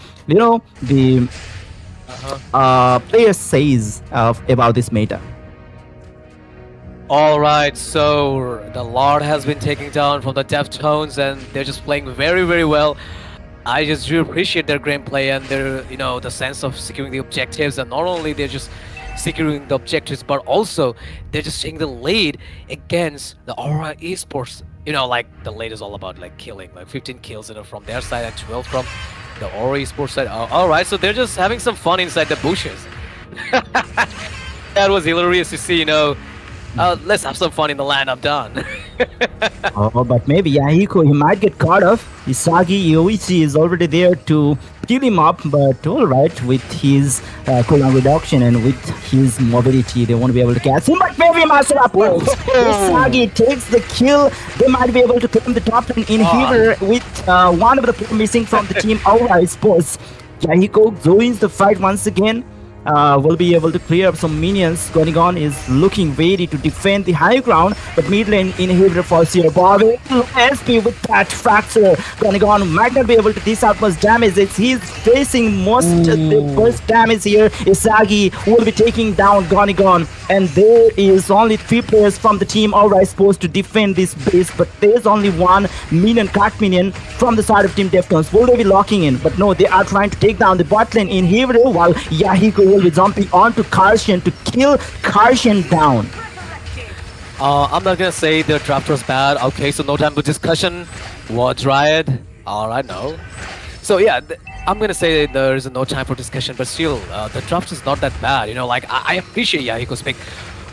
players says about this meta. Alright, so the Lord has been taken down from the Deftones, and they're just playing very well. I just do appreciate their gameplay and their, the sense of securing the objectives, and not only they're just securing the objectives, but also they're just taking the lead against the Aura Esports. Like the lead is all about like killing, like 15 kills from their side and 12 from the Aura Esports side. Alright, so they're just having some fun inside the bushes. That was hilarious to see, let's have some fun in the Land of Dawn. But maybe Yahiko, he might get caught off. Isagi Yoichi is already there to kill him up, but alright, with his cooldown reduction and with his mobility, they won't be able to catch him, but maybe Master Up works. Isagi takes the kill. They might be able to claim the top lane inhibitor with one of the people missing from the team Aura Esports. Yahiko joins the fight once again. Will be able to clear up some minions. Going on is looking ready to defend the high ground, but mid lane inhibitor falls here. Bobby SP with that fracture. Going on might not be able to dish out much damage. He's facing most the worst damage here. Isagi will be taking down Gonigon, and there is only 3 players from the team alright supposed to defend this base, but there's only one minion, cut minion from the side of Team Deftones. Will they be locking in? But no, they are trying to take down the bot lane inhibitor while Yahiko will be jumping onto Karshan to kill Karshan down. I'm not gonna say the draft was bad. Okay, so no time for discussion. What Riot? Alright, no. So yeah, I'm gonna say there is no time for discussion, but still, the draft is not that bad. You know, like I appreciate Yahiko's pick.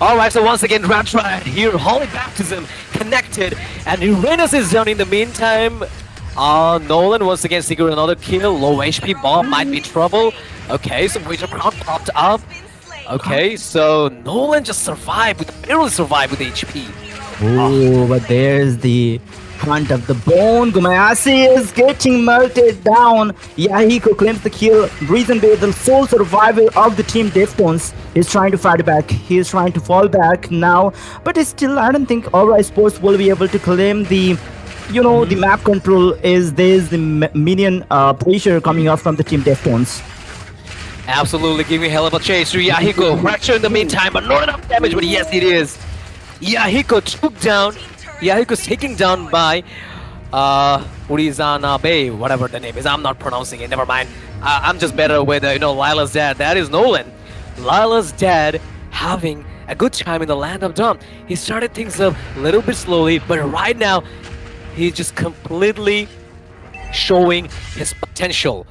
Alright, so once again, draft Riot here, Holy Baptism connected, and Uranus is down in the meantime. Nolan once again secured another kill. Low HP bomb might be trouble. Okay, so Witcher Crown popped up. Okay, so Nolan just survived, barely survived with HP. Oh, but there's the hunt of the bone. Gumayasi is getting melted down. Yahiko claims the kill. Reason being the sole survivor of the Team Deftones is trying to fight back. He is trying to fall back now, but still, I don't think Aura Esports will be able to claim the the map control. There's the minion pressure coming up from the Team Deftones. Absolutely giving a hell of a chase to Yahiko. Fracture in the meantime, but not enough damage, but yes, it is. Yahiko took down. Yahiko's taken down by Urizana Bay, whatever the name is. I'm not pronouncing it, never mind. I'm just better with, Lila's dad. That is Nolan. Lila's dad having a good time in the land of Dawn. He started things up a little bit slowly, but right now, he's just completely showing his potential.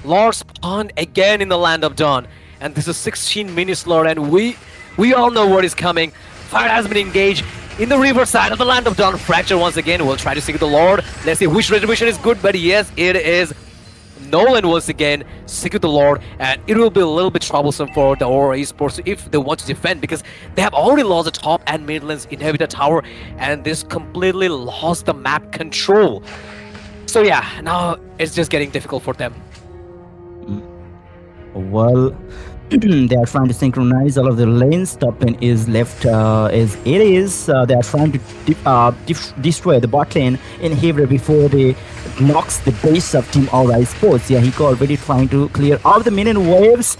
Lord spawned again in the land of Dawn, and this is 16 minutes Lord, and we all know what is coming. Fire has been engaged in the river side of the land of Dawn. Fracture once again. We'll try to secure the Lord. Let's see which retribution is good, but yes, it is Nolan once again secure the Lord, and it will be a little bit troublesome for the Aura Esports if they want to defend, because they have already lost the top and mid lanes inhibitor tower, and this completely lost the map control. So yeah, now it's just getting difficult for them. Well, they are trying to synchronize all of the lanes. Top lane is left as it is. They are trying to destroy the bot lane inhibitor before they knocks the base of Team Aura Sports. Yahiko already trying to clear all the minion waves.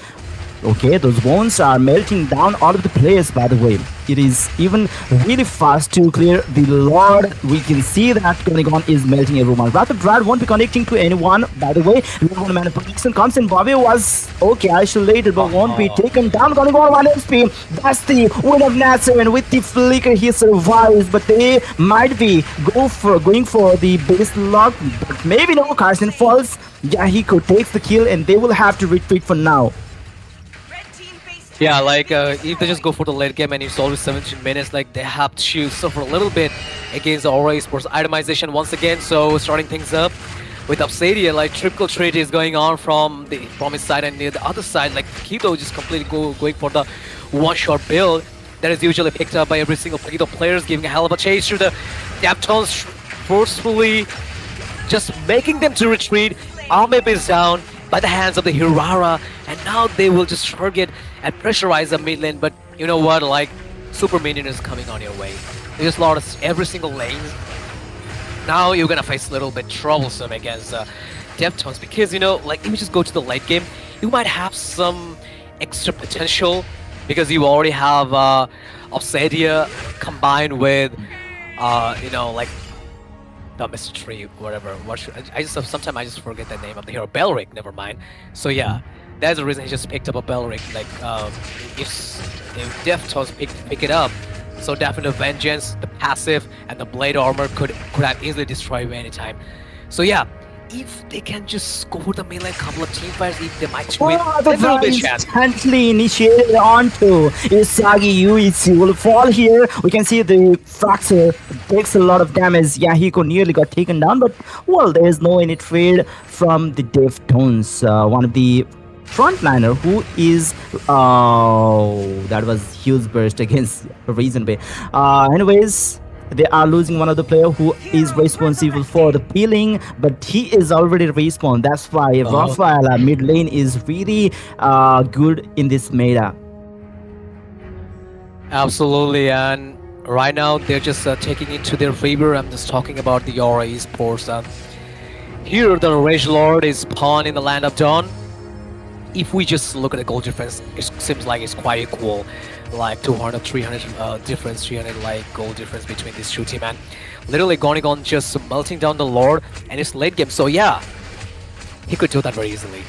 Okay, those bones are melting down all of the players, by the way. It is even really fast to clear the Lord. We can see that Gonigon is melting everyone. Rather, Brad won't be connecting to anyone, by the way. One man protection comes in. Bobby was okay, isolated, but won't be taken down. Gonigon 1 HP. That's the win of Nasser, and with the flicker, he survives. But they might be going for the base lock. But maybe no. Carson falls. Yahiko takes the kill, and they will have to retreat for now. Yeah, like if they just go for the late game and it's always 17 minutes, like they have to suffer a little bit against the Aura Esports itemization once again. So starting things up with Obsidian, like triple trade is going on from his side, and near the other side, like Kido just completely going for the one-shot build that is usually picked up by every single Kido players, giving a hell of a chase to the Deftones, forcefully just making them to retreat. Almep is down by the hands of the Hirara, and now they will just target and pressurize the mid lane. But you know what, like super minion is coming on your way. They just lost every single lane. Now you're gonna face a little bit troublesome against Deftones, because like if you just go to the late game, you might have some extra potential because you already have Obsidia combined with like the mystery, whatever. Sometimes I just forget the name of the hero. Belric, never mind. So yeah, that's the reason he just picked up a Belric. Like if Deftones pick it up, so definite vengeance, the passive, and the blade armor could have easily destroyed you anytime. So yeah, if they can just score the melee couple of team fights, if they might win, there's a little bit chance. Instantly initiated onto Isagi UEC will fall here. We can see the fracture takes a lot of damage. Yahiko nearly got taken down, but well, there is no any trade from the Deftones. One of the frontliner who is that was huge burst against Reason Bay. Anyways, They are losing one of the player who is responsible for the peeling, but he is already respawned. That's why Uh-huh. Rafaela mid lane is really good in this meta. Absolutely, and right now they're just taking into their favor. I'm just talking about the Aura Esports. Here, the Rage Lord is pawn in the land of Dawn. If we just look at the gold difference, it seems like it's quite equal, like 200, 300 difference, 300 like gold difference between these two teams. And literally Gonigon just melting down the Lord, and it's late game. So yeah, he could do that very easily.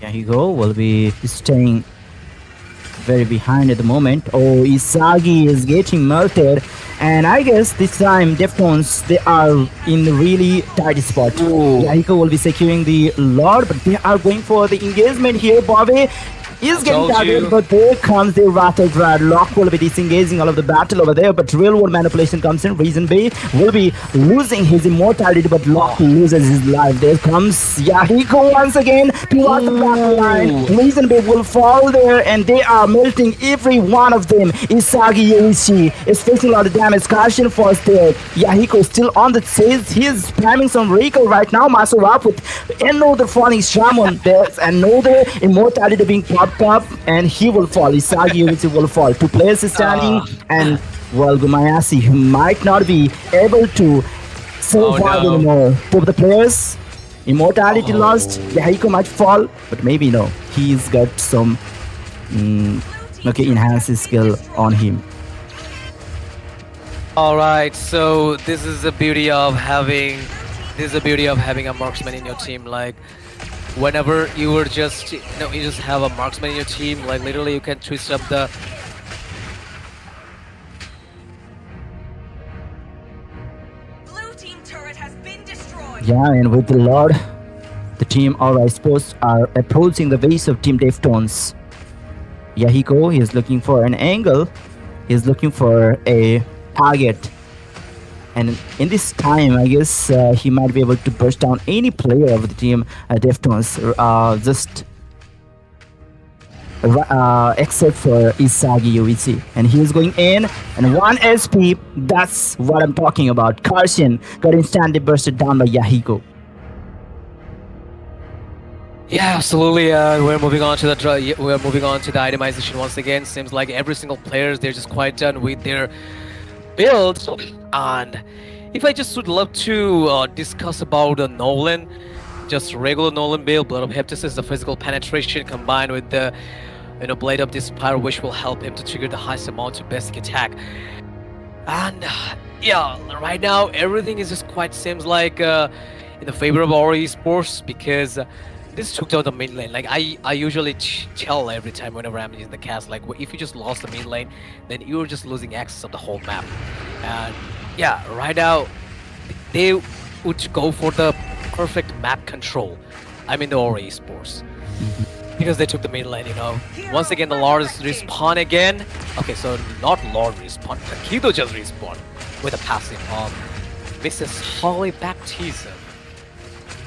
Here you go. Will be staying very behind at the moment. Oh, Isagi is getting melted, and I guess this time Deftones, they are in a really tight spot. Yahiko will be securing the Lord, but they are going for the engagement here. Bobby is getting Told targeted, you. but there comes the Rattle Drad. Lock will be disengaging all of the battle over there, but real world manipulation comes in. Reason B will be losing his immortality, but Lock loses his life. There comes Yahiko once again towards the battle line. Reason B will fall there, and they are melting every one of them. Isagi Yoichi is facing a lot of damage. Caution force there. Yahiko still on the chase. He is spamming some Reiko right now. Master up with another falling Shaman. There's another immortality being popped up, and he will fall. Isagi Yoichi will fall. Two players standing, and well, Gumayasi might not be able to survive no. anymore. Two of the players, immortality lost. Yahiko might fall, but maybe no. He's got some enhanced skill on him. All right, so this is the beauty of having a marksman in your team. Like whenever you were just you just have a marksman in your team, like literally you can twist up the Blue team turret has been destroyed. Yeah, and with the Lord, the team Aura Sports are approaching the base of Team Deftones. Yahiko, he is looking for an angle. He's looking for a target. And in this time, I guess he might be able to burst down any player of the team Deftones, except for Isagi Yoichi. And he is going in, and 1 SP, that's what I'm talking about. Karshin got instantly bursted down by Yahiko. Yeah, absolutely. We're moving on to the itemization once again. Seems like every single player they're just quite done with their builds. And if I just would love to discuss about Nolan, just regular Nolan build, Blood of Heptasis, the physical penetration combined with the Blade of Despair, which will help him to trigger the highest amount of basic attack. And yeah, right now everything is just quite seems like in the favor of our esports, because this took down the mid lane. Like I usually tell every time whenever I'm in the cast, like if you just lost the mid lane, then you're just losing access of the whole map. And yeah, right now they would go for the perfect map control. I mean the Aura Esports. Because they took the mid lane, Once again the Lord is respawn again. Okay, so not Lord respawn, Takido just respawn with a passive of Mrs. Holly Baptism.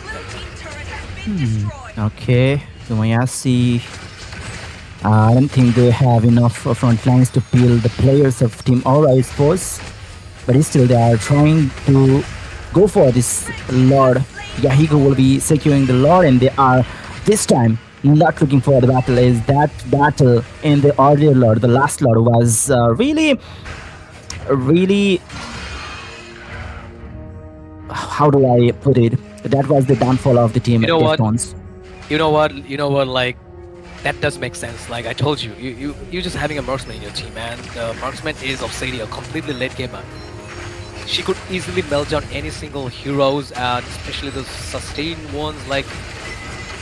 Blue team turret has been destroyed. Okay, Gumayasi. I don't think they have enough front lines to peel the players of Team Aura Sports, but still they are trying to go for this Lord. Yahiko will be securing the Lord, and they are this time not looking for the battle. Is that battle in the earlier Lord, the last Lord, was really, how do I put it? That was the downfall of the team. You know what? Deftones. You know what, like, that does make sense. Like I told you, you're just having a marksman in your team, and the marksman is of Seige, a completely late gamer. She could easily melt down any single heroes, and especially those sustained ones, like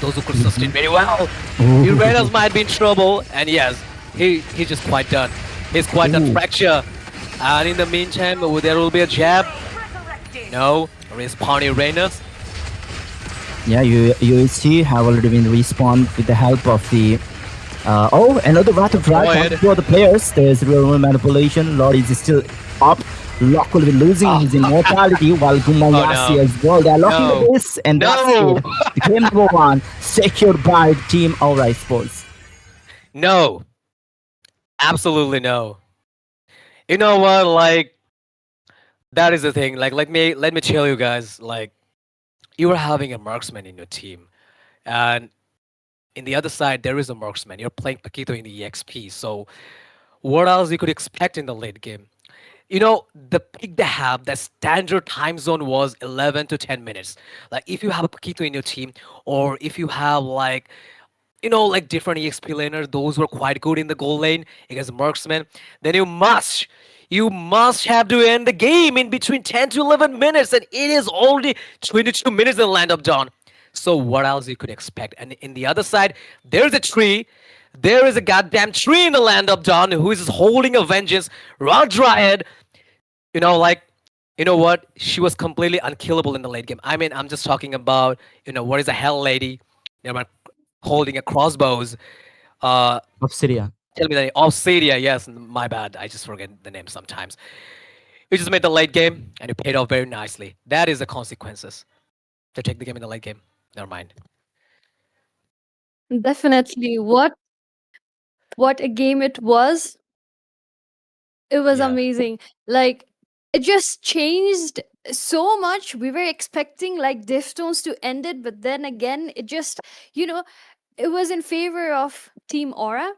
those who could sustain very well. Uranus might be in trouble, and yes, he's just quite done. He's quite done fracture. And in the meantime, there will be a jab. No, respawn Uranus. Yeah, UHC have already been respawned with the help of the... another Wrath of Drive for the players. There's real manipulation. Lord is still up. Lock will be losing his immortality while Gumayasi as well. They're locking the base, and that's it. Game number 1 secured by Team Aura Sports. No. Absolutely no. You know what? Like that is the thing. Like let me tell you guys. Like you are having a marksman in your team, and in the other side there is a marksman. You're playing Paquito in the EXP. So what else you could expect in the late game? You know, the peak they have, the standard time zone was 11 to 10 minutes. Like if you have a Paquito in your team, or if you have like like different EXP laners, those were quite good in the goal lane against marksman, then you must have to end the game in between 10 to 11 minutes, and it is already 22 minutes in the land of dawn. So what else you could expect? And in the other side, there's a tree. There is a goddamn tree in the land of dawn who is holding a vengeance. Rod Dryad, like, you know what? She was completely unkillable in the late game. I mean, I'm just talking about, what is a hell lady? Holding a crossbows. Uh, Obsidian. Tell me the name. Oh, Sadia. Yes, my bad. I just forget the name sometimes. You just made the late game and you paid off very nicely. That is the consequences to take the game in the late game. Never mind. Definitely. What a game it was. It was Yeah. amazing. Like it just changed so much. We were expecting like Deftones to end it, but then again, it just, you know, it was in favor of Team Aura.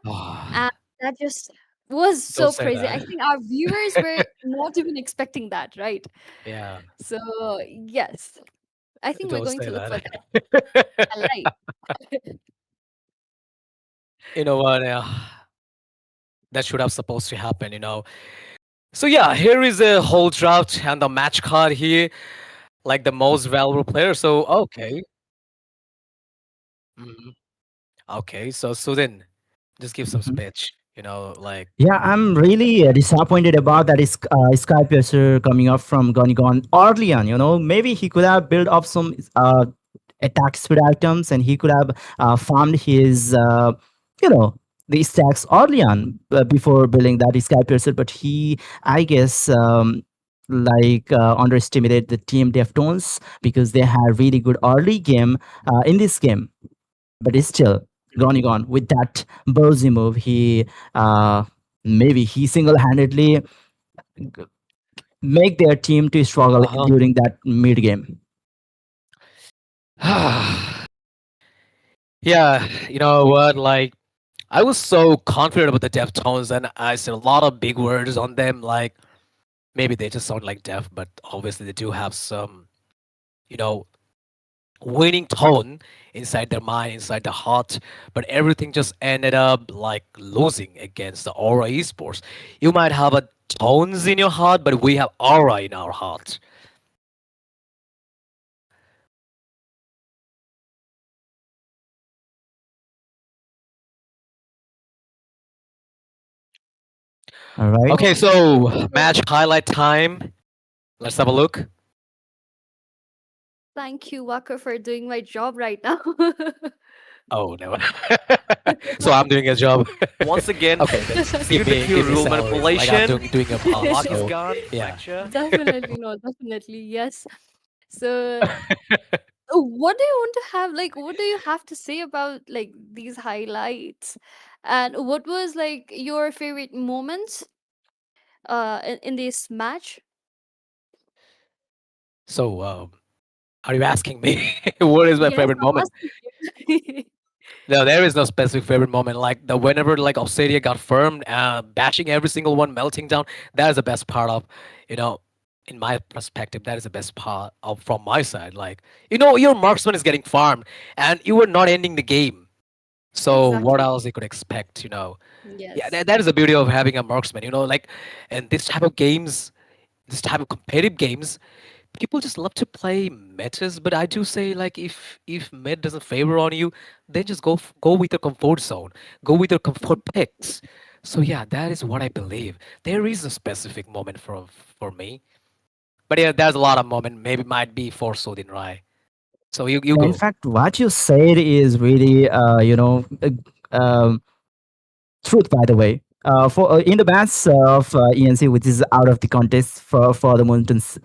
And that just was Don't so say crazy. I that. think our viewers were not even expecting that, right? Yeah. So yes, I think we're Don't going say to look for that. that highlight. You know what? That should have supposed to happen. So yeah, here is a whole draft and the match card here, like the most valuable player. So okay. Mhm. Okay. So then just give some Mhm. speech. Like Yeah, I'm really disappointed about that is Sky Piercer coming up from Gonigon early on. Maybe he could have built up some attack speed items, and he could have farmed his, you know, the stacks early on before building that Sky Piercer. But he, I guess, underestimated the team Deftones because they had really good early game in this game. But it's still Gonigon with that ballsy move. Uh, Maybe he single-handedly make their team to struggle uh during that mid game. huh. Yeah, you know what? Like, I was so confident about the Deftones, and I said a lot of big words on them. Like, maybe they just sound like Def, but obviously they do have some, you know, winning tone inside their mind, inside the heart. But everything just ended up like losing against the Aura Esports. You might have a tones in your heart, but we have Aura in our heart. All right. Okay, Oh, so match highlight time. Let's have a look. thank you, Walker, for doing my job right now. Oh no. So I'm doing a job. Once again, Okay, then due to pure give me rule salary. Like I'm manipulation, doing a part. luck is So gone. yeah. Lecture. Definitely, no, definitely, yes. So, what do you want to have? Like, what do you have to say about like these highlights? And what was like your favorite moments in this match? So are you asking me what is my Yes, favorite I'm moment? asking you. No, there is no specific favorite moment. Like the whenever like Obsidia got firmed, bashing every single one, melting down. That is the best part of, you know, in my perspective, that is the best part of from my side. Like your marksman is getting farmed, and you were not ending the game. So what Exactly. else you could expect? Yeah, Yes. that is the beauty of having a marksman. Like, and this type of games, this type of competitive games, people just love to play metas. But I do say like if meta doesn't favor on you, then just go with your comfort zone, go with your comfort picks. So yeah, that is what I believe. There is a specific moment for me, but yeah, there's a lot of moment. Maybe might be for Sodin Rai. So you In go. fact, what you said is really, truth, by the way. for in the match of ENC, which is out of the contest for the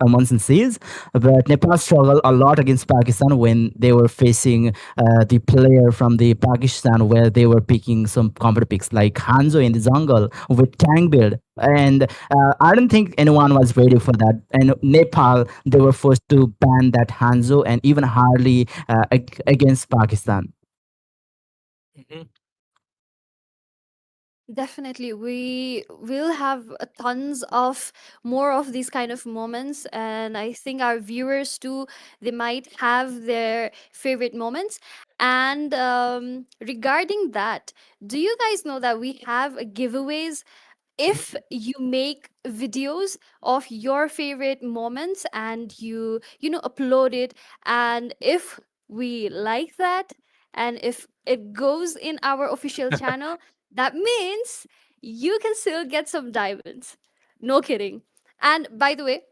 Monsoon Siege, but Nepal struggled a lot against Pakistan when they were facing the player from the Pakistan, where they were picking some computer picks like Hanzo in the jungle with tank build. And I don't think anyone was ready for that. And Nepal, they were forced to ban that Hanzo and even Harley against Pakistan. Mhm. Definitely, we will have tons of more of these kind of moments, and I think our viewers too, they might have their favorite moments. And regarding that, do you guys know that we have giveaways if you make videos of your favorite moments and you upload it, and if we like that and if it goes in our official channel, that means you can still get some diamonds. No kidding. And by the way,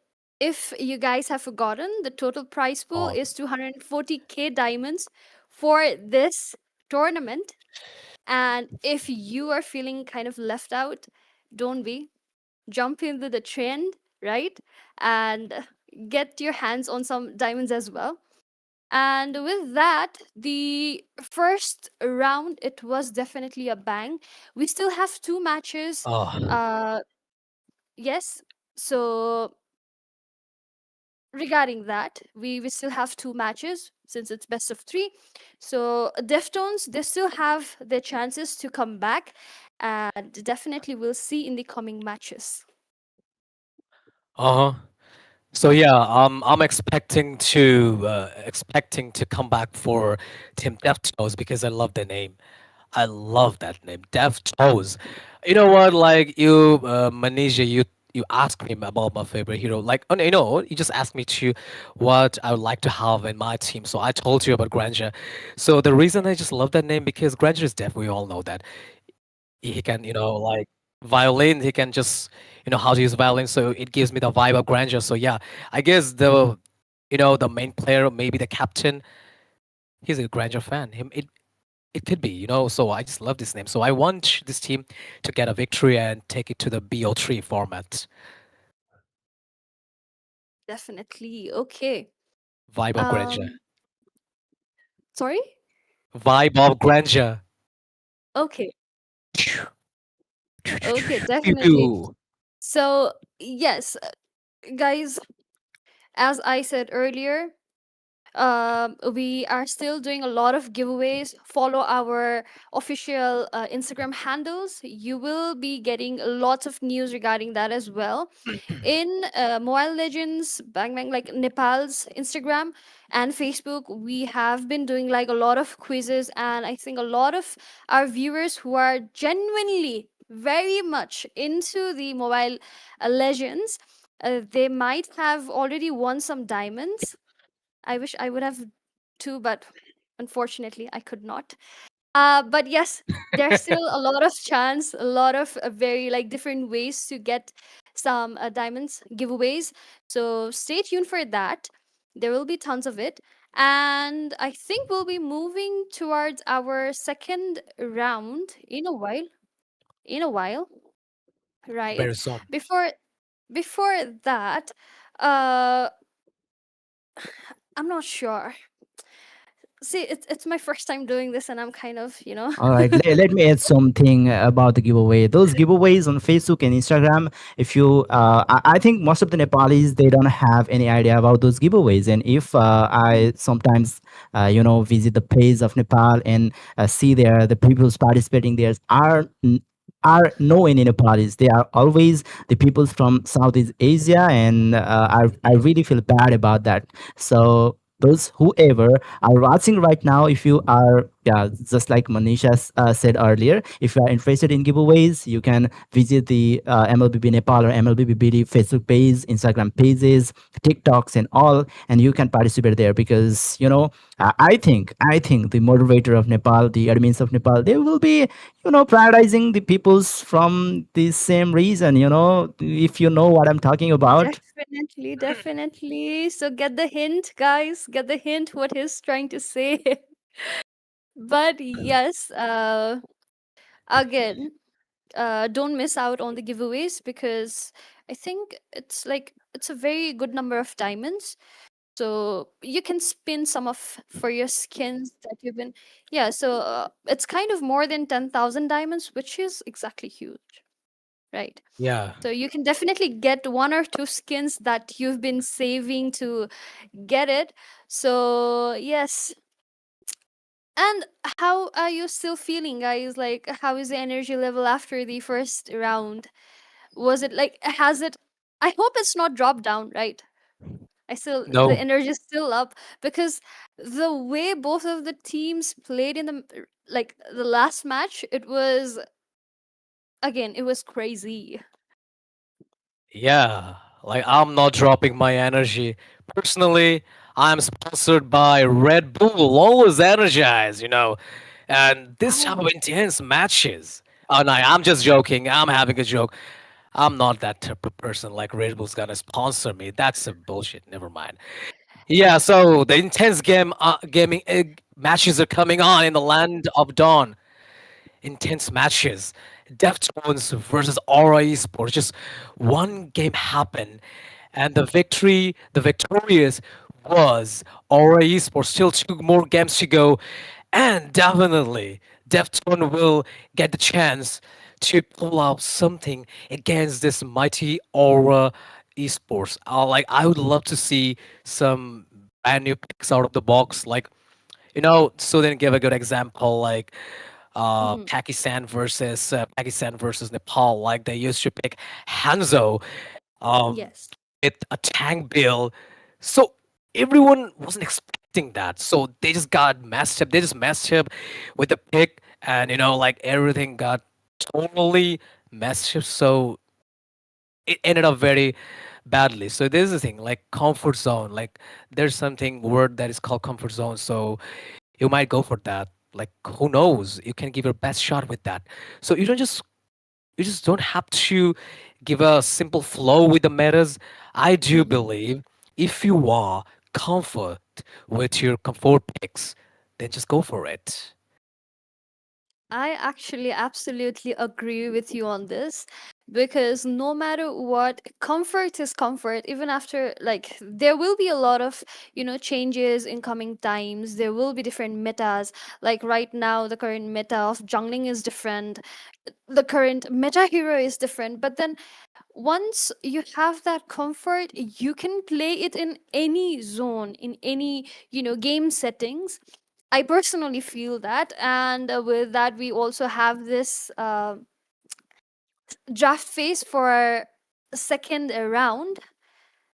if you guys have forgotten, the total prize pool Awesome. is 240k diamonds for this tournament. and if you are feeling kind of left out, don't be. Jump into the trend, right? And get your hands on some diamonds as well. And with that, the first round, it was definitely a bang. We still have two matches. Oh, Uh, yes. So regarding that, we still have two matches since it's best of three. So Deftones, they still have their chances to come back, and definitely we'll see in the coming matches. uh-huh. So yeah, I'm expecting to come back for Team Deftones because I love the name. I love that name, Deftones. You know what? Like you, Manisha, you asked me about my favorite hero. Like, oh, no, you just asked me to what I would like to have in my team. So I told you about Granger. So the reason I just love that name because Granger is deaf. We all know that he can, like violin. He can just, how to use violin. So it gives me the vibe of Granger. So yeah, I guess the main player, maybe the captain, he's a Granger fan. It could be, so I just love this name. So I want this team to get a victory and take it to the BO3 format. Definitely. Okay. Vibe of grandeur. Um, sorry? Vibe of grandeur. Okay. Okay, Pew definitely. pew. So, yes, guys, as I said earlier, we are still doing a lot of giveaways. Follow our official Instagram handles. You will be getting lots of news regarding that as well. In Mobile Legends, Bang Bang, like Nepal's Instagram and Facebook, we have been doing like a lot of quizzes, and I think a lot of our viewers who are genuinely very much into the Mobile Legends, they might have already won some diamonds. I wish I would have too, but unfortunately, I could not. But yes, there's still a lot of chance, a lot of very like different ways to get some diamonds giveaways. So stay tuned for that. There will be tons of it. And I think we'll be moving towards our second round in a while. In a while, right? Very soon. Before before that, uh I'm not sure. See, it's my first time doing this, and I'm kind of. All right, let me add something about the giveaway. Those giveaways on Facebook and Instagram, if you, I think most of the Nepalis, they don't have any idea about those giveaways. And if I sometimes, visit the page of Nepal and see there the people who's participating there are no any Nepalis. They are always the people from Southeast Asia, and I really feel bad about that. So those whoever are watching right now, if you are, yeah, just like Manisha said earlier, if you are interested in giveaways, you can visit the MLBB Nepal or MLBB BD Facebook page, Instagram pages, TikToks, and all, and you can participate there because I think the moderator of Nepal, the admins of Nepal, they will be prioritizing the peoples from the same region. If you know what I'm talking about. Definitely, definitely. So get the hint, guys. Get the hint what he's trying to say. But yes, again. don't miss out on the giveaways, because I think it's a very good number of diamonds. So you can spin some of for your skins that you've been. Yeah, so it's kind of more than 10,000 diamonds, which is exactly huge, right? Yeah. So you can definitely get one or two skins that you've been saving to get it. So yes. And how are you still feeling, guys? Like, how is the energy level after the first round? Was it like, has it? I hope it's not dropped down, right? The No. energy is still up, because the way both of the teams played in like the last match, it was, again, it was crazy. Yeah, like I'm not dropping my energy. Personally, I'm sponsored by Red Bull, always energized. And this type of Oh, intense matches. Oh no, I'm just joking. I'm having a joke. I'm not that type of person like Red Bull's gonna sponsor me. That's a bullshit. Never mind. Yeah, so the intense gaming matches are coming on in the land of dawn. Intense matches. Deftones versus Aura Esports. Just one game happened, and the victorious was Aura Esports. Still two more games to go, and definitely Deftone will get the chance to pull out something against this mighty Aura Esports. I would love to see some brand new picks out of the box, so then give a good example like mhm. Pakistan versus Nepal. Like they used to pick Hanzo um, Yes. with a tank bill. So everyone wasn't expecting that. So they just got messed up. They just messed up with the pick, and like everything got totally messed up. So it ended up very badly. So this is the thing, like comfort zone. Like there's something word that is called comfort zone. So you might go for that. Like who knows? You can give your best shot with that. So you just don't have to give a simple flow with the metas. I do Mhm. believe if you are comfort with your comfort picks, then just go for it. I actually absolutely agree with you on this, because no matter what, comfort is comfort. Even after, like, there will be a lot of, changes in coming times. There will be different metas. Like right now, the current meta of jungling is different. The current meta hero is different. But then once you have that comfort, you can play it in any zone, in any, game settings. I personally feel that. And with that, we also have this draft phase for second round.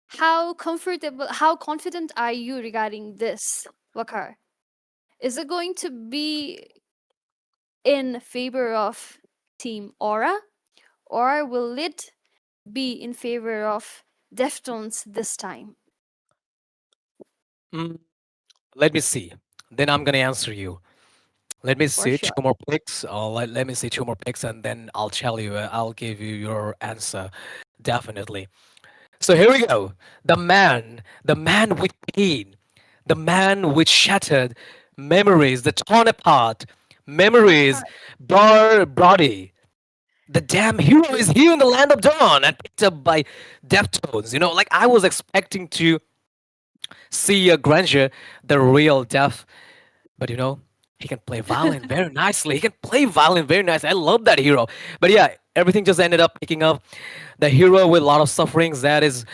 How confident are you regarding this, Wakar? Is it going to be in favor of Team Aura, or will it be in favor of Deftones this time? Mm, let me see. Then I'm gonna answer you. Let me For see two sure. more picks. Let me see two more picks, and then I'll tell you. I'll give you your answer. Definitely. So here we go. The man with pain, the man with shattered memories, the torn apart memories, Wakar. Brody. The damn hero is here in the land of dawn and picked up by Deftones. Like I was expecting to see a Granger, the real Def, but he can play violin very nicely. He can play violin very nicely. I love that hero. But yeah, everything just ended up picking up the hero with a lot of sufferings. That is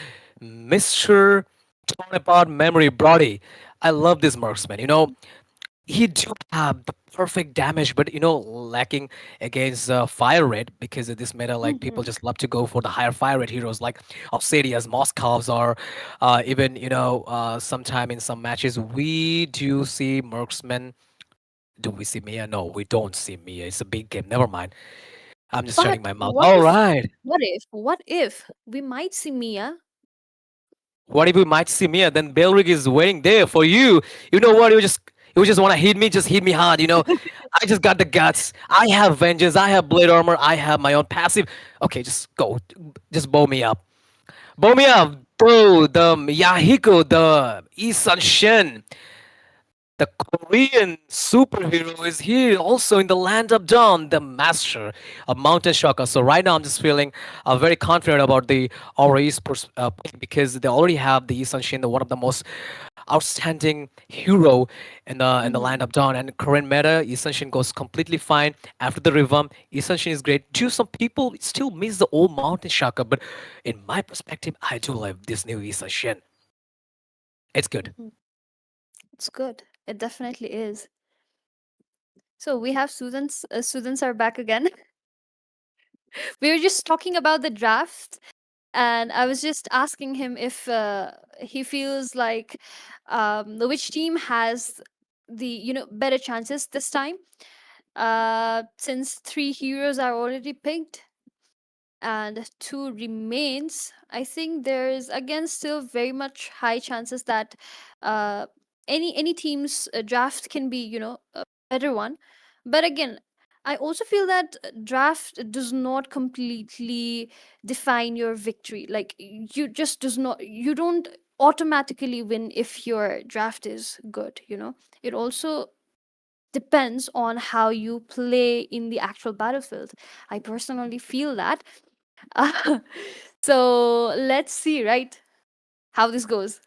Mr. Torn Apart Memory Brody. I love this marksman. He do have the perfect damage, but lacking against fire rate because of this meta. Like people Mhm. just love to go for the higher fire rate heroes like Obsidians, Moscovs, or even sometime in some matches we do see marksmen. Do we see Mia? No, we don't see Mia. It's a big game. Never mind. I'm just shutting But my mouth. All right. what if we might see Mia? What if we might see Mia? Then Belric is waiting there for you. You know what? You just want to hit me. Just hit me hard. I just got the guts. I have vengeance. I have blade armor. I have my own passive. Okay, just go. Just bow me up. Bow me up. Bro, the Yahiko, the Isan Shen. the Korean superhero is here also in the land of dawn, the master of Mountain Shaka. So right now I'm just feeling very confident about the Aura Esports pick because they already have the Isan Shin, the one of the most outstanding hero in the land of dawn. And current meta, Isan Shin goes completely fine. After the revamp, Isan Shin is great. Do some people still miss the old Mountain Shaka, but in my perspective, I do love this new Isan Shin. It's good. Mhm. It's good. It definitely is. So we have Susan's. Susan's are back again. We were just talking about the draft, and I was just asking him if he feels like which team has the better chances this time. Since three heroes are already picked and two remains, I think there's again still very much high chances that uh, any team's draft can be a better one. But again, I also feel that draft does not completely define your victory. Like you just does not you don't automatically win if your draft is good. It also depends on how you play in the actual battlefield. I personally feel that. So let's see, right? How this goes.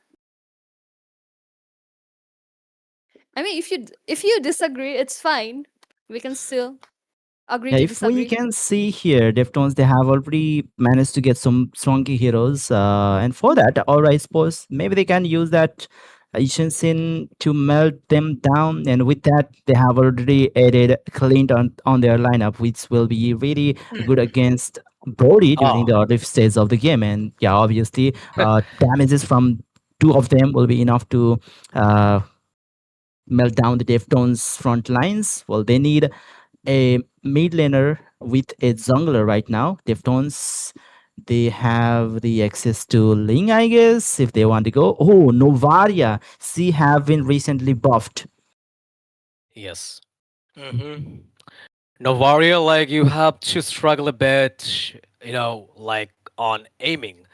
I mean, if you disagree, it's fine. We can still agree Yeah, to if we disagree. can see here, Deftones, they have already managed to get some strong heroes. And for that, alright, suppose maybe they can use that Ishin to melt them down. And with that, they have already added Clint on their lineup, which will be really good against Brody during the Oh, early stage of the game. And yeah, obviously, damages from two of them will be enough to uh, melt down the Deftones front lines. Well, they need a mid laner with a jungler right now. Deftones, they have the access to Ling, I guess, if they want to go. Oh, Novaria. She have been recently buffed. yes. Mm-hmm. Novaria, like you have to struggle a bit, like on aiming.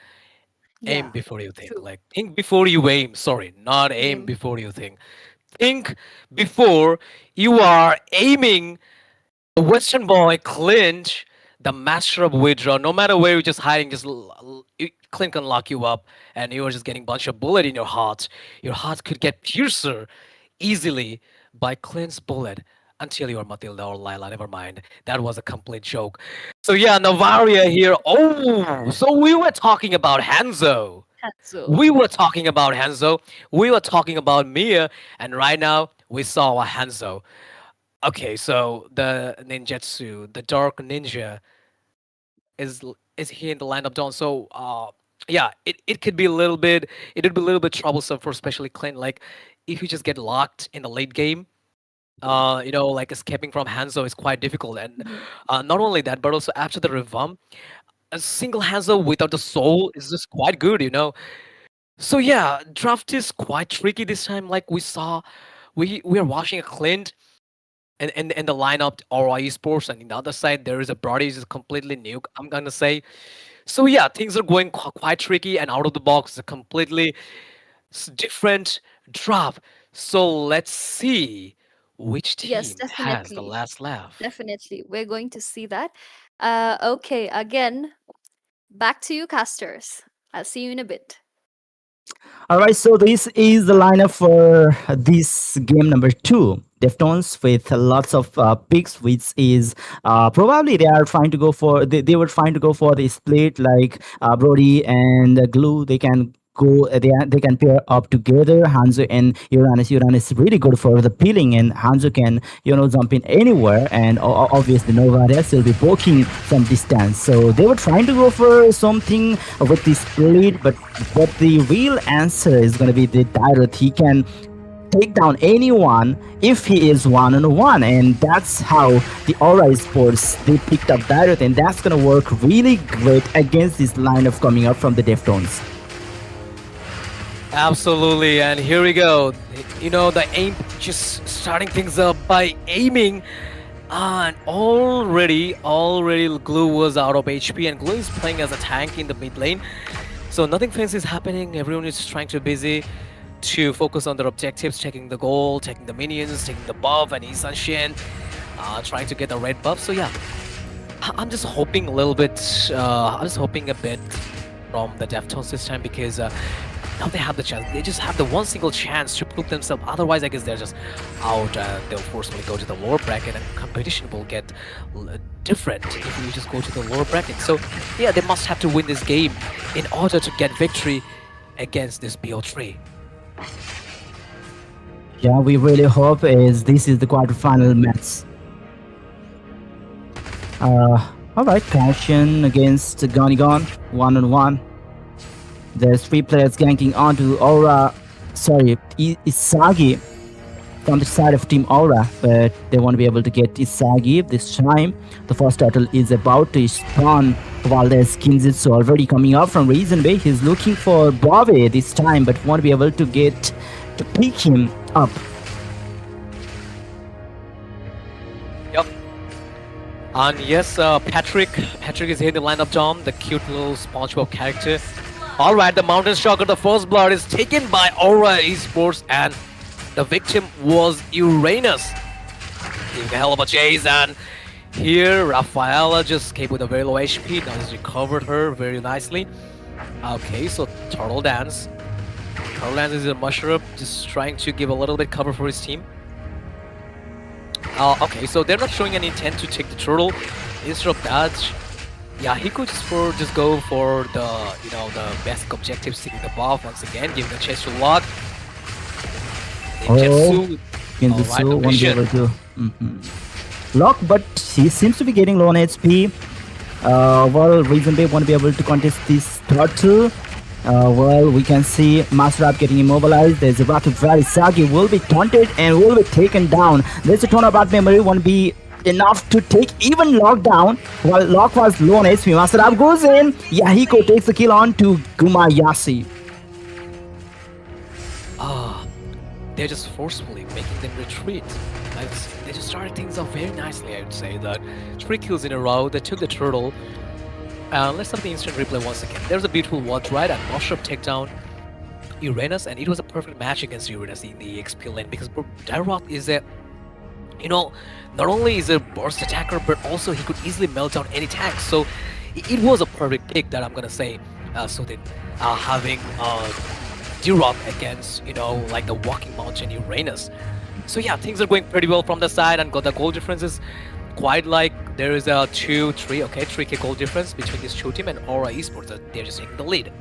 Aim Yeah, before you think. true. Like think before you aim. Sorry, not aim Aim. before you think. Think before you are aiming. The Western boy clinch, the master of withdraw. No matter where you're just hiding, Clint can lock you up, and you are just getting bunch of bullet in your heart. Your heart could get piercer easily by Clint's bullet until you are Matilda or Lila. Never mind, that was a complete joke. So yeah, Navaria here. Oh, so we were talking about Hanzo. So We were talking about Hanzo. We were talking about Mia, and right now we saw a Hanzo. Okay, so the ninjutsu, the dark ninja, is here in the land of dawn. So yeah, it could be a little bit it would be a little bit troublesome for especially Clint. Like if you just get locked in the late game, like escaping from Hanzo is quite difficult. And mhm. not only that, but also after the revamp, a single Hanzo without the soul is just quite good. So yeah, draft is quite tricky this time. Like we saw, we are watching a Clint and the lineup or esports, and in the other side there is a Brody is completely new, I'm gonna say. So yeah, things are going quite tricky, and out of the box is a completely different drop. So let's see which Yes, team has the definitely. last laugh. Definitely. We're going to see that. Okay, again, back to you, casters. I'll see you in a bit. All right, so this is the lineup for this game number two. Deftones with lots of picks, which is probably they are trying to go for they were trying to go for the split like Brody and Glue. They can go they can pair up together. Hanzo and Uranus. Uranus is really good for the peeling, and Hanzo can jump in anywhere. And obviously Novares will be poking some distance. So they were trying to go for something with the split, but what the real answer is going to be the Direct. He can take down anyone if he is one-on-one, and that's how the Aura Sports they picked up Direct, and that's gonna work really great against this lineup coming up from the Deftones. Absolutely, and here we go. The aim, just starting things up by aiming. And already Glue was out of HP, and Glue is playing as a tank in the mid lane. So nothing fancy is happening. Everyone is trying to busy. to focus on their objectives, checking the gold, checking the minions, taking the buff, and Isan Shin trying to get the red buff. So yeah, I'm just hoping a little bit. I'm just hoping a bit from the Deftones this time because now they have the chance. They just have the one single chance to prove themselves. Otherwise, I guess they're just out and they'll forcefully go to the lower bracket, and competition will get different if we just go to the lower bracket. So yeah, they must have to win this game in order to get victory against this BO3. Yeah, we really hope this is the quarterfinal match. Alright, Passion against Gonigon, 1-on-1. There's 3 players ganking onto Aura, Seige from the side of Team Aura, but they won't be able to get Seige this time. The first turtle is about to spawn while there's Kinzitsu already coming up from Reason Bay. He's looking for Bove this time, but won't be able to get to pick him up. Yep. And yes, Patrick is here in the lineup, Tom, the cute little SpongeBob character. Alright, the Mountain Shocker, the first blood is taken by Aura Esports, and the victim was Uranus. Giving a hell of a chase, and here Rafaela just came with a very low HP. Now he's recovered her very nicely. Okay, so Turtle Dance. Turtle Dance is a mushroom, just trying to give a little bit cover for his team. Okay, so they're not showing any intent to take the turtle. Instead of that, yeah, he could just go for the the basic objectives, taking the buff once again, giving a chase to Lot. Kinzitsu won't be able to lock, but he seems to be getting low on HP. Well, Reason Bay won't be able to contest this turtle. Well, we can see Master getting immobilized. There's a Wrath of Valley. Seige will be taunted and will be taken down. There's a ton of bad memory, won't be enough to take even Lock down. While Lock was low on HP, Master goes in. Yahiko takes the kill on to Gumayasi. They're just forcefully making them retreat. They just started things off very nicely, I would say. That 3 kills in a row, they took the turtle. Let's have the instant replay once again. There's a beautiful watch right and Mushroom take down Uranus, and it was a perfect match against Uranus in the XP lane because Dairoth is a, not only is a burst attacker, but also he could easily melt down any tank. So it was a perfect pick that I'm gonna say. So then having Dairoth against like the Walking Mountain Uranus. So yeah, things are going pretty well from the side, and got the goal difference is quite like there is a 3K goal difference between these two teams, and Aura Esports, they're just taking the lead.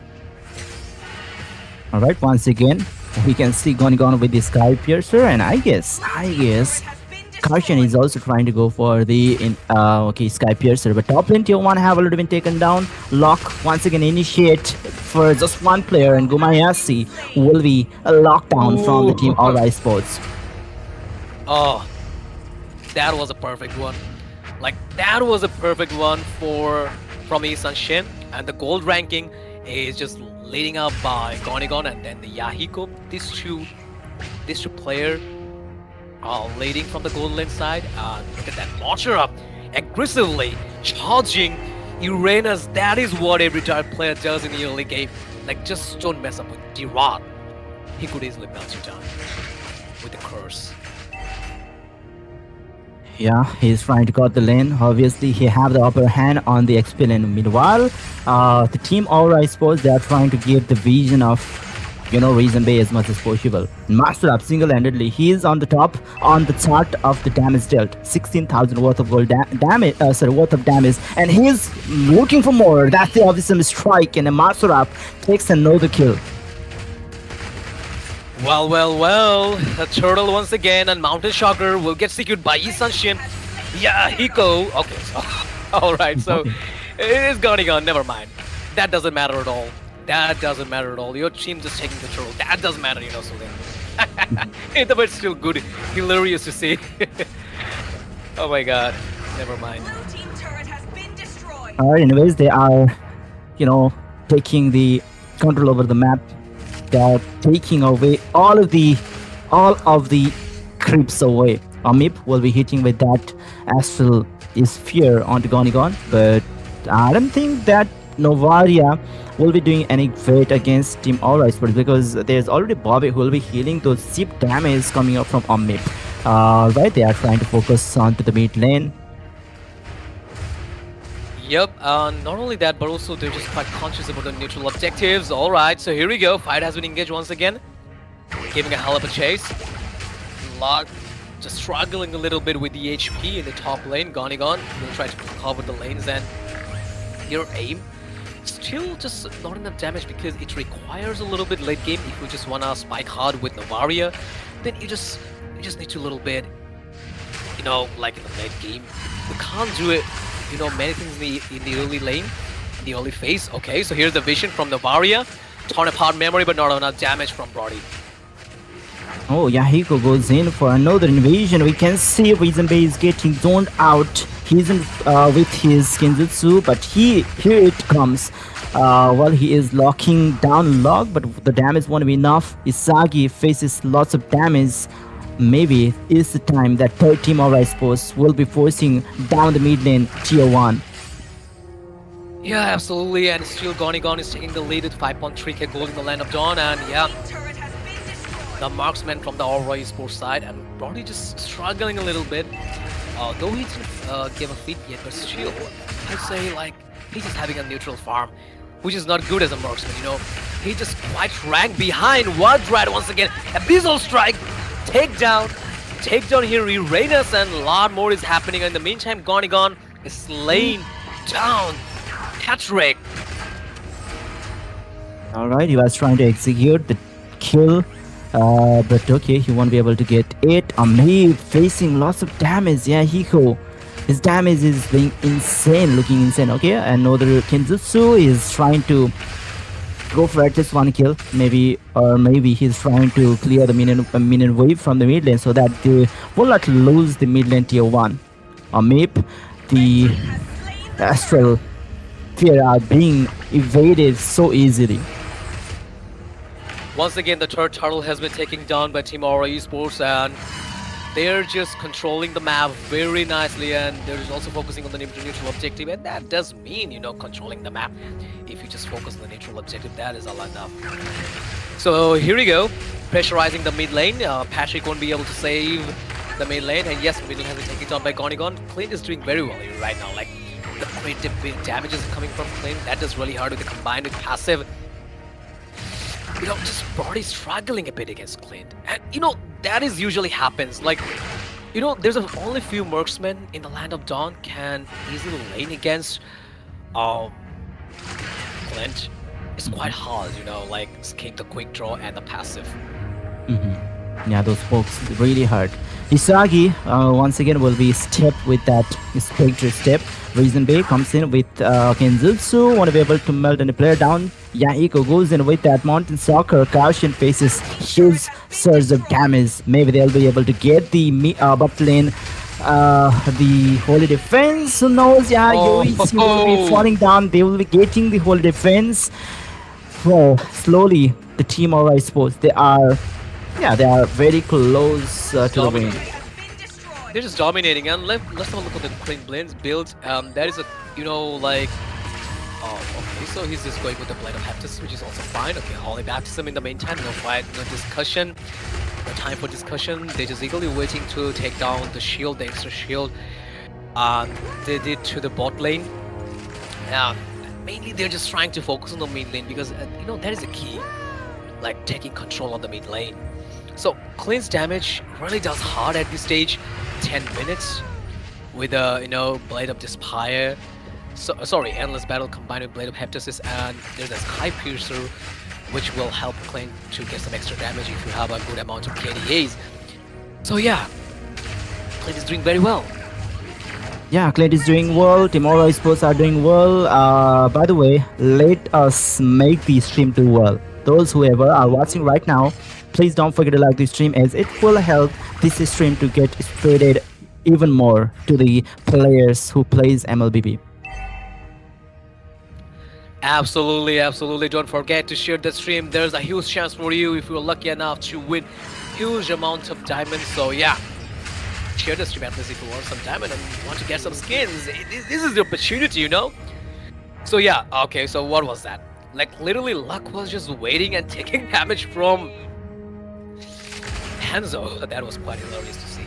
Alright, once again we can see Gonigon with the Sky Piercer, and I guess Karshan is also trying to go for the Sky Piercer, but top lane tier 1 have already been taken down. Lock once again initiate for just one player, and Gumayasi will be a lockdown from the team Aura Esports. Oh, that was a perfect one. Like, that was a perfect one from Isan Shin, and the gold ranking is just leading up by Gonigon and then the Yahiko. These two players are leading from the gold lane side. Look at that launcher up, aggressively charging Uranus. That is what every Dart player does in the early game. Like, just don't mess up with Dairoth. He could easily melt you down with the curse. Yeah, he's trying to cut the lane. Obviously, he have the upper hand on the XP lane. Meanwhile, the team Aura Esports, they are trying to give the vision of, Reason Bay as much as possible. Master up single-handedly. He is on the top on the chart of the damage dealt. 16,000 worth of gold damage, worth of damage, and he's looking for more. That's the obvious strike, and a Master up takes another kill. Well, the turtle once again, and Mountain Shocker will get secured by Isan Shin. Yahiko. Okay, so alright, so it is going on, never mind. That doesn't matter at all. That doesn't matter at all. Your team just taking the turtle. That doesn't matter, so then. But it's still good, hilarious to see. Oh my god, never mind. Blue team turret has been destroyed. Alright, anyways, they are, taking the control over the map. They are taking away all of the creeps away. Amip will be hitting with that Astral Sphere onto Gonigon, but I don't think that Novaria will be doing any great against Team Aura Esports, because there's already Bobby who will be healing those zip damage coming up from Omnip. Right, they are trying to focus onto the mid lane. Yep, not only that, but also they're just quite conscious about the neutral objectives. Alright, so here we go. Fight has been engaged once again. Giving a hell of a chase. Log just struggling a little bit with the HP in the top lane. Gonigon will try to cover the lanes, and your aim still just not enough damage because it requires a little bit late game. If you just wanna spike hard with Novaria, then you just need to a little bit, you know, like in the late game. You can't do it, you know, many things in the early lane, in the early phase. Okay, so here's the vision from Novaria. Torn apart memory, but not enough damage from Brody. Oh, Yahiko goes in for another invasion. We can see Reason Bay is getting zoned out. He's in with his Genjutsu, but here it comes. Well, he is locking down Log, but the damage won't be enough. Isagi faces lots of damage. Maybe it's the time that third team Aura Esports will be forcing down the mid lane tier 1. Yeah, absolutely, and still Gonigon is taking the lead with 5.3k gold in the Land of Dawn, and yeah, Turret has been destroyed. the marksman from the Aura Esports side, and Brody just struggling a little bit. Though he didn't give a feat yet, but still, I'd say like he's just having a neutral farm, which is not good as a marksman, you know. He just quite ranked behind Wadrat once again. Abyssal Strike, takedown here, Uranus, and a lot more is happening. In the meantime, Gonigon is slain down Patrick. Alright, he was trying to execute the kill, but okay, he won't be able to get it. Amib facing lots of damage. Yeah, Hiko, his damage is being insane, looking insane. Okay, another Kenjutsu is trying to go for at least one kill, maybe, or maybe he's trying to clear the minion wave from the mid lane so that they will not lose the mid lane tier 1. Amib, the Astral Fear are being evaded so easily. Once again, the third turtle has been taken down by Team Aura Esports, and they're just controlling the map very nicely, and they're just also focusing on the neutral objective, and that does mean, you know, controlling the map. If you just focus on the neutral objective, that is all enough. So here we go, pressurizing the mid lane. Patrick won't be able to save the mid lane, and yes, mid lane has been taken down by Gonigon. Clint is doing very well here right now, like the great damages coming from Clint, that does really hard with the combined with passive. You know, just Brody struggling a bit against Clint. And, you know, that is usually happens. Like, you know, there's only few marksmen in the Land of Dawn can easily lane against Clint. It's quite hard, you know, like, escape the quick draw and the passive. Yeah, those folks really hurt. Isagi once again will be stepped with that spectre step. Reason Bay comes in with Kenjutsu, want to be able to melt any player down. Yahiko goes in with that Mountain Soccer. Caution faces huge surge of damage. Maybe they'll be able to get the bot lane, the Holy Defense. Who knows? Yeah, Yui will be falling down. They will be getting the Holy Defense. Well, slowly the team Aura Esports, they are very close to the win. They're just dominating, and let's have a look at the Clint Blends build. That is a, you know, like, okay, so he's just going with the Blade of Heptus, which is also fine. Okay, Holy Baptism in the meantime, no fight, no discussion, no time for discussion. They're just eagerly waiting to take down the shield, the extra shield. They did to the bot lane. Mainly they're just trying to focus on the mid lane because, you know, that is the key, like taking control of the mid lane. So Clint's damage really does hard at this stage. 10 minutes with a, you know, Blade of Despair. So, sorry, Endless Battle combined with Blade of Heptasis, and there's a Sky Piercer, which will help Clint to get some extra damage if you have a good amount of KDAs. So yeah, Clint is doing very well. Yeah, Clint is doing well. Team Aura Esports are doing well. By the way, let us make the stream do well. Those whoever are watching right now, please don't forget to like the stream, as it will help this stream to get spreaded even more to the players who plays MLBB. Absolutely, absolutely. Don't forget to share the stream. There's a huge chance for you if you're lucky enough to win huge amount of diamonds. So yeah, share the stream at least if you want some diamond and want to get some skins. This is the opportunity, you know. So yeah, okay. So what was that? Like literally, Luck was just waiting and taking damage from Hanzo. That was quite hilarious to see.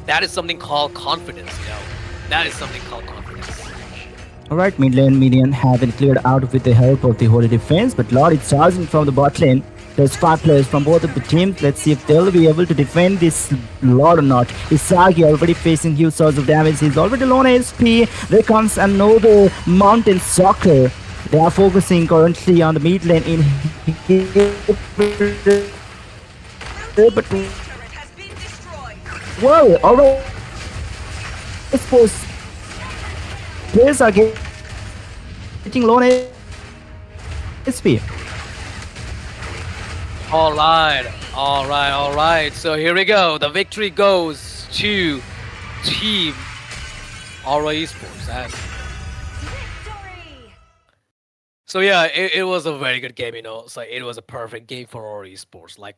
That is something called confidence, you know. That is something called confidence. Alright, mid lane minion have been cleared out with the help of the holy defense, but Lord is charging from the bot lane. There's 5 players from both of the teams. Let's see if they'll be able to defend this Lord or not. Is Seige already facing huge source of damage? He's already low on SP. There comes another Mountain Soccer. They are focusing currently on the mid lane in but Blue team's turret has been destroyed. well, alright. Esports players are getting low on SP. All right. So here we go. The victory goes to Team Aura Esports. And Victory! so yeah, it was a very good game, you know. So it was a perfect game for Aura Esports. Like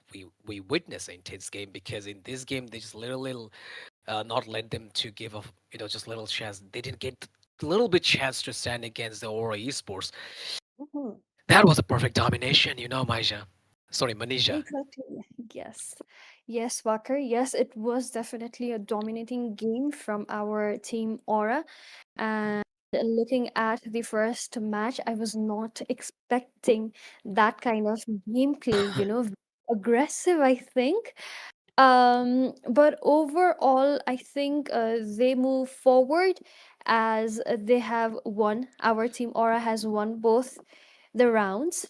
we witnessed an intense game because in this game they just literally not let them to give a just little chance. They didn't get a little bit chance to stand against the Aura Esports. Mhm. That was a perfect domination, you know, Maisha. Sorry, Manisha. Exactly. Yes. Yes, Walker. Yes, it was definitely a dominating game from our team Aura. And looking at the first match, I was not expecting that kind of gameplay, aggressive, I think. But overall, I think they move forward as they have won. Our team Aura has won both the rounds,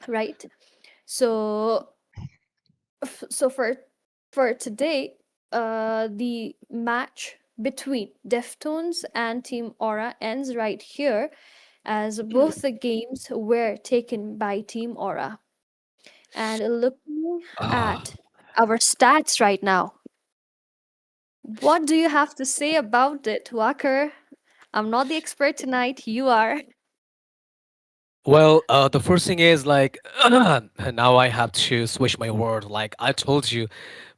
right? So so for today, the match between Deftones and Team Aura ends right here, as both the games were taken by Team Aura. And looking at our stats right now, what do you have to say about it, Walker? I'm not the expert tonight. You are. Well, the first thing is like now I have to switch my word. Like I told you,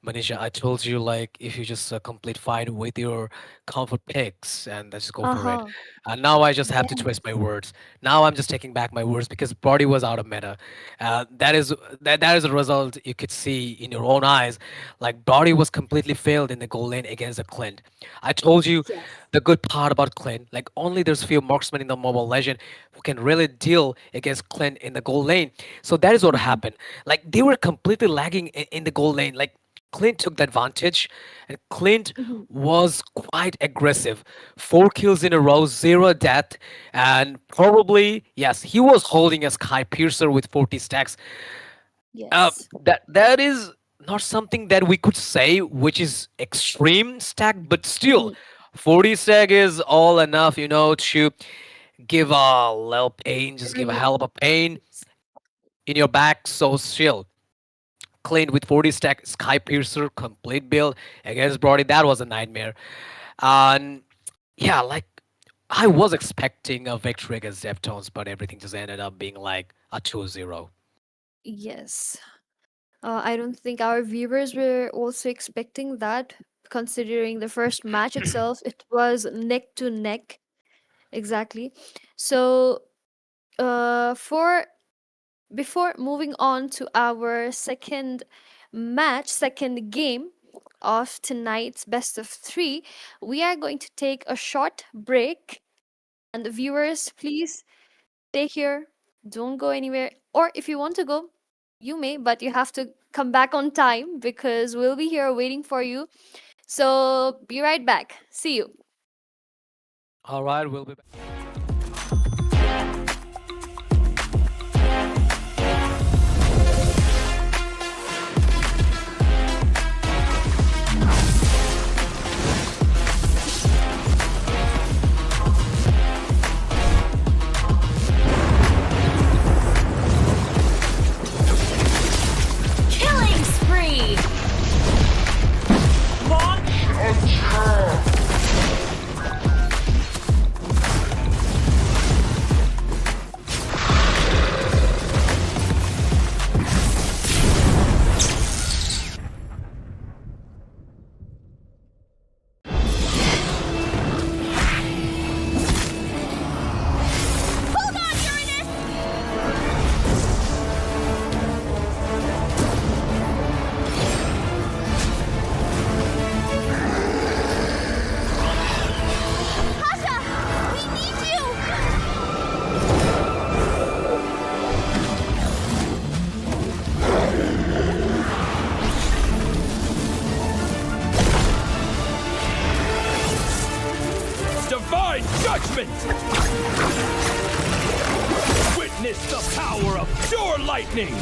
Manisha, I told you like if you just complete fine with your comfort picks and let's just go Uh for it. huh. And now I just have to Yeah. twist my words. Now I'm just taking back my words because Brody was out of meta. That is a result you could see in your own eyes. Like Brody was completely failed in the goal lane against the Clint. I told you Yes. the good part about Clint. Like only there's few marksmen in the Mobile Legend who can really deal against Clint in the goal lane. So that is what Mhm. happened. Like they were completely lagging in the goal lane. Like Clint took the advantage, and Clint Mhm. was quite aggressive. 4 kills in a row, zero death, and probably yes, he was holding a Sky Piercer with 40 stacks. Yes. That is not something that we could say which is extreme stack, but still, Mhm. 40 stack is all enough, you know, to give a little pain, just give a Really. hell of a pain in your back. So still, cleaned with 40 stack Sky Piercer, complete build against Brody. That was a nightmare. And yeah, like I was expecting a victory against Deftones, but everything just ended up being like a 2-0. Yes. I don't think our viewers were also expecting that, considering the first match itself, it was neck to neck. Exactly. So, for before moving on to our second game of tonight's best of three, we are going to take a short break. And the viewers, please stay here. Don't go anywhere. Or if you want to go, you may, but you have to come back on time because we'll be here waiting for you. So be right back. See you. All right, we'll be back. Killing spree! Witness the power of pure lightning!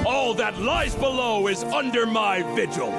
All that lies below is under my vigil.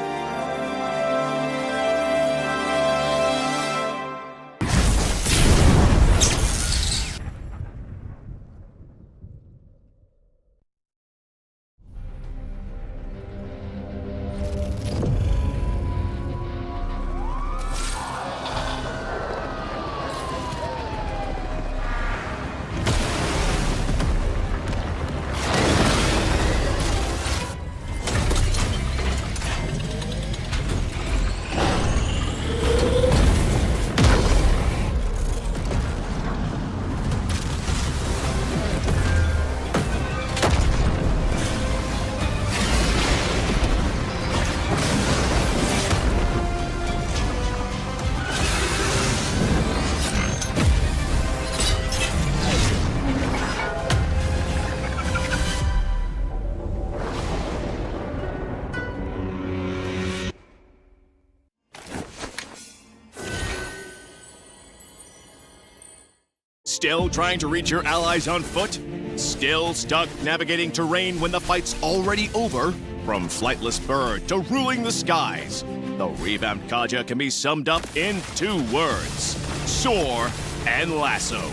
Still trying to reach your allies on foot? Still stuck navigating terrain when the fight's already over? From flightless bird to ruling the skies, the revamped Kaja can be summed up in 2 words: soar and lasso.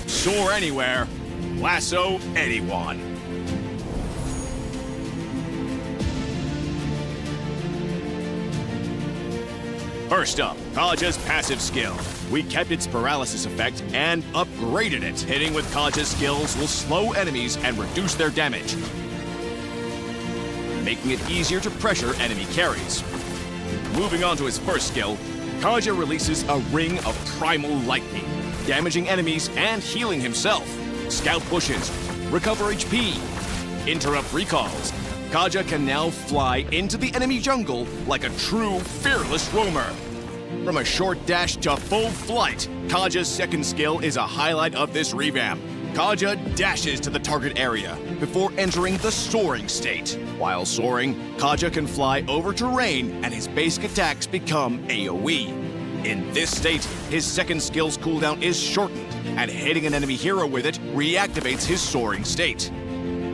Soar anywhere, lasso anyone. First up, Kaja's passive skill. We kept its paralysis effect and upgraded it. Hitting with Kaja's skills will slow enemies and reduce their damage, making it easier to pressure enemy carries. Moving on to his first skill, Kaja releases a ring of primal lightning, damaging enemies and healing himself. Scout bushes, recover HP, interrupt recalls. Kaja can now fly into the enemy jungle like a true fearless roamer. From a short dash to full flight, Kaja's second skill is a highlight of this revamp. Kaja dashes to the target area before entering the soaring state. While soaring, Kaja can fly over terrain and his basic attacks become AoE. In this state, his second skill's cooldown is shortened, and hitting an enemy hero with it reactivates his soaring state.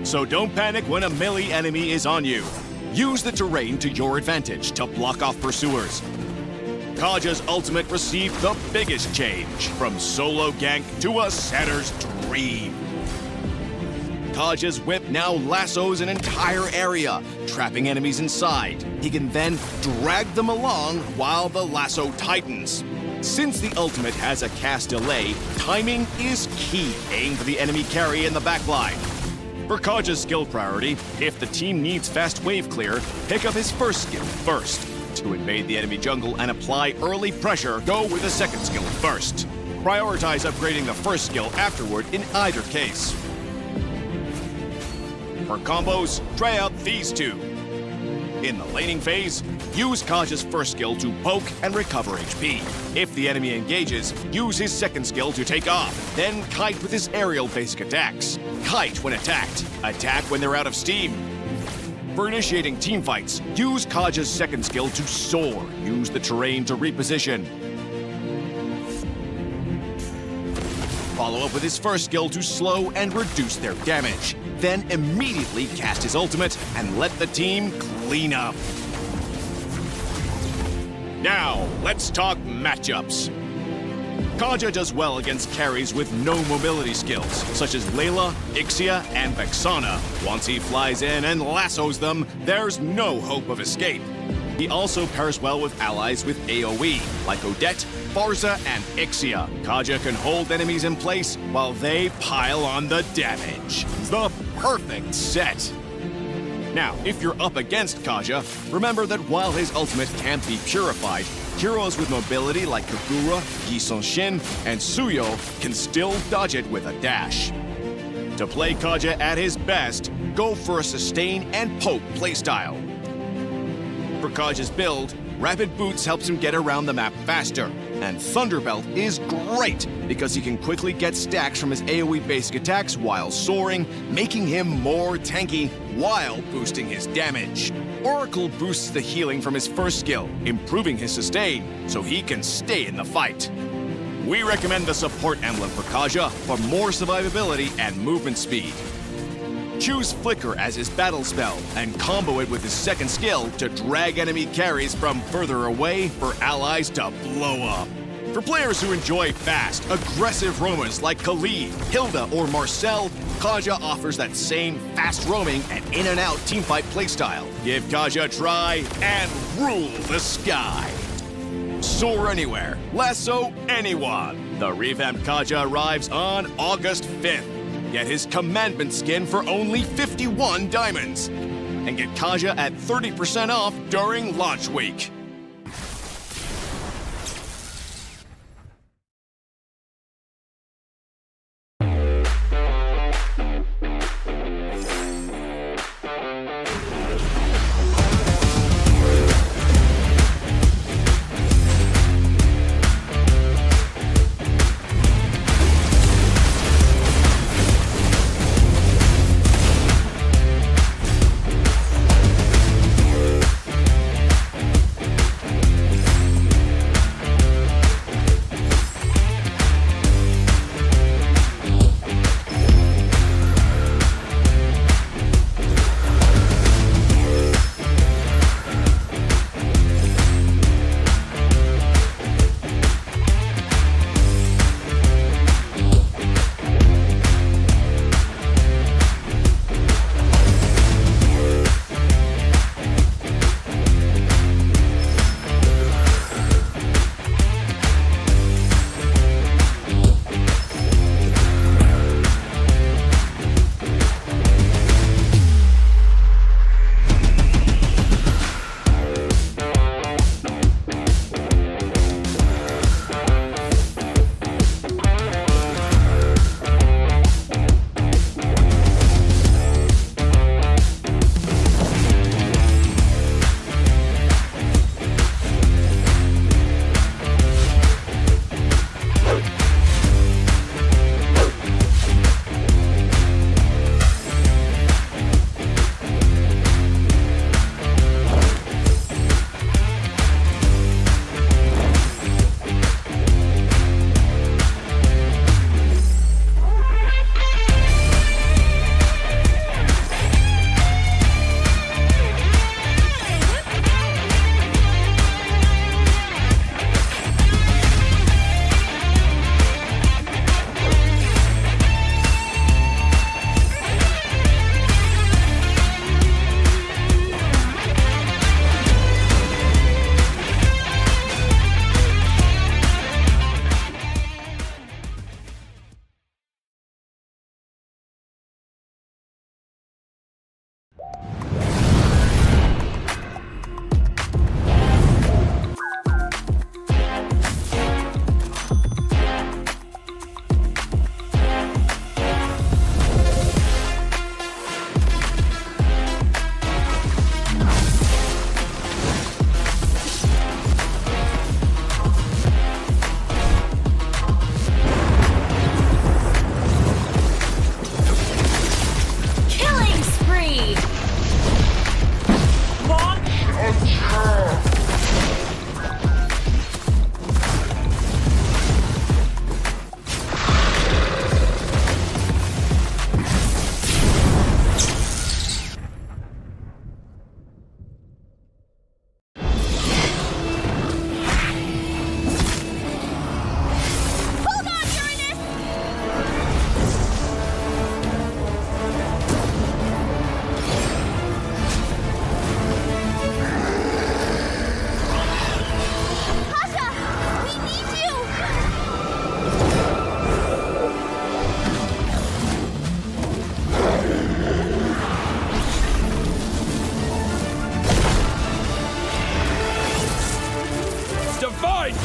So don't panic when a melee enemy is on you. Use the terrain to your advantage to block off pursuers. Kaja's ultimate received the biggest change, from solo gank to a setter's dream. Kaja's whip now lassos an entire area, trapping enemies inside. He can then drag them along while the lasso tightens. Since the ultimate has a cast delay, timing is key. Aim for the enemy carry in the backline. For Kaja's skill priority, if the team needs fast wave clear, pick up his first skill first. To invade the enemy jungle and apply early pressure, go with the second skill first. Prioritize upgrading the first skill afterward in either case. For combos, try out these 2. In the laning phase, use Kaja's first skill to poke and recover HP. If the enemy engages, use his second skill to take off. Then kite with his aerial basic attacks. Kite when attacked. Attack when they're out of steam. For initiating teamfights, use Kaja's second skill to soar. Use the terrain to reposition. Follow up with his first skill to slow and reduce their damage. Then immediately cast his ultimate and let the team clean up. Now, let's talk matchups. Kaja does well against carries with no mobility skills, such as Layla, Ixia, and Vexana. Once he flies in and lassos them, there's no hope of escape. He also pairs well with allies with AoE, like Odette, Barza, and Ixia. Kaja can hold enemies in place while they pile on the damage. The perfect set! Now, if you're up against Kaja, remember that while his ultimate can't be purified, heroes with mobility like Kagura, Gisonshin, and Suyo can still dodge it with a dash. To play Kaja at his best, go for a sustain and poke playstyle. For Kaja's build, Rapid Boots helps him get around the map faster, And Thunderbelt is great because he can quickly get stacks from his AoE basic attacks while soaring, making him more tanky while boosting his damage. Oracle boosts the healing from his first skill, improving his sustain so he can stay in the fight. We recommend the support emblem for Kaja for more survivability and movement speed. Choose Flicker as his battle spell and combo it with his second skill to drag enemy carries from further away for allies to blow up. For players who enjoy fast, aggressive roamers like Khalid, Hilda, or Marcel, Kaja offers that same fast roaming and in-and-out teamfight playstyle. Give Kaja a try and rule the sky. Soar anywhere, lasso anyone. The revamped Kaja arrives on August 5th. Get his commandment skin for only 51 diamonds. And get Kaja at 30% off during launch week.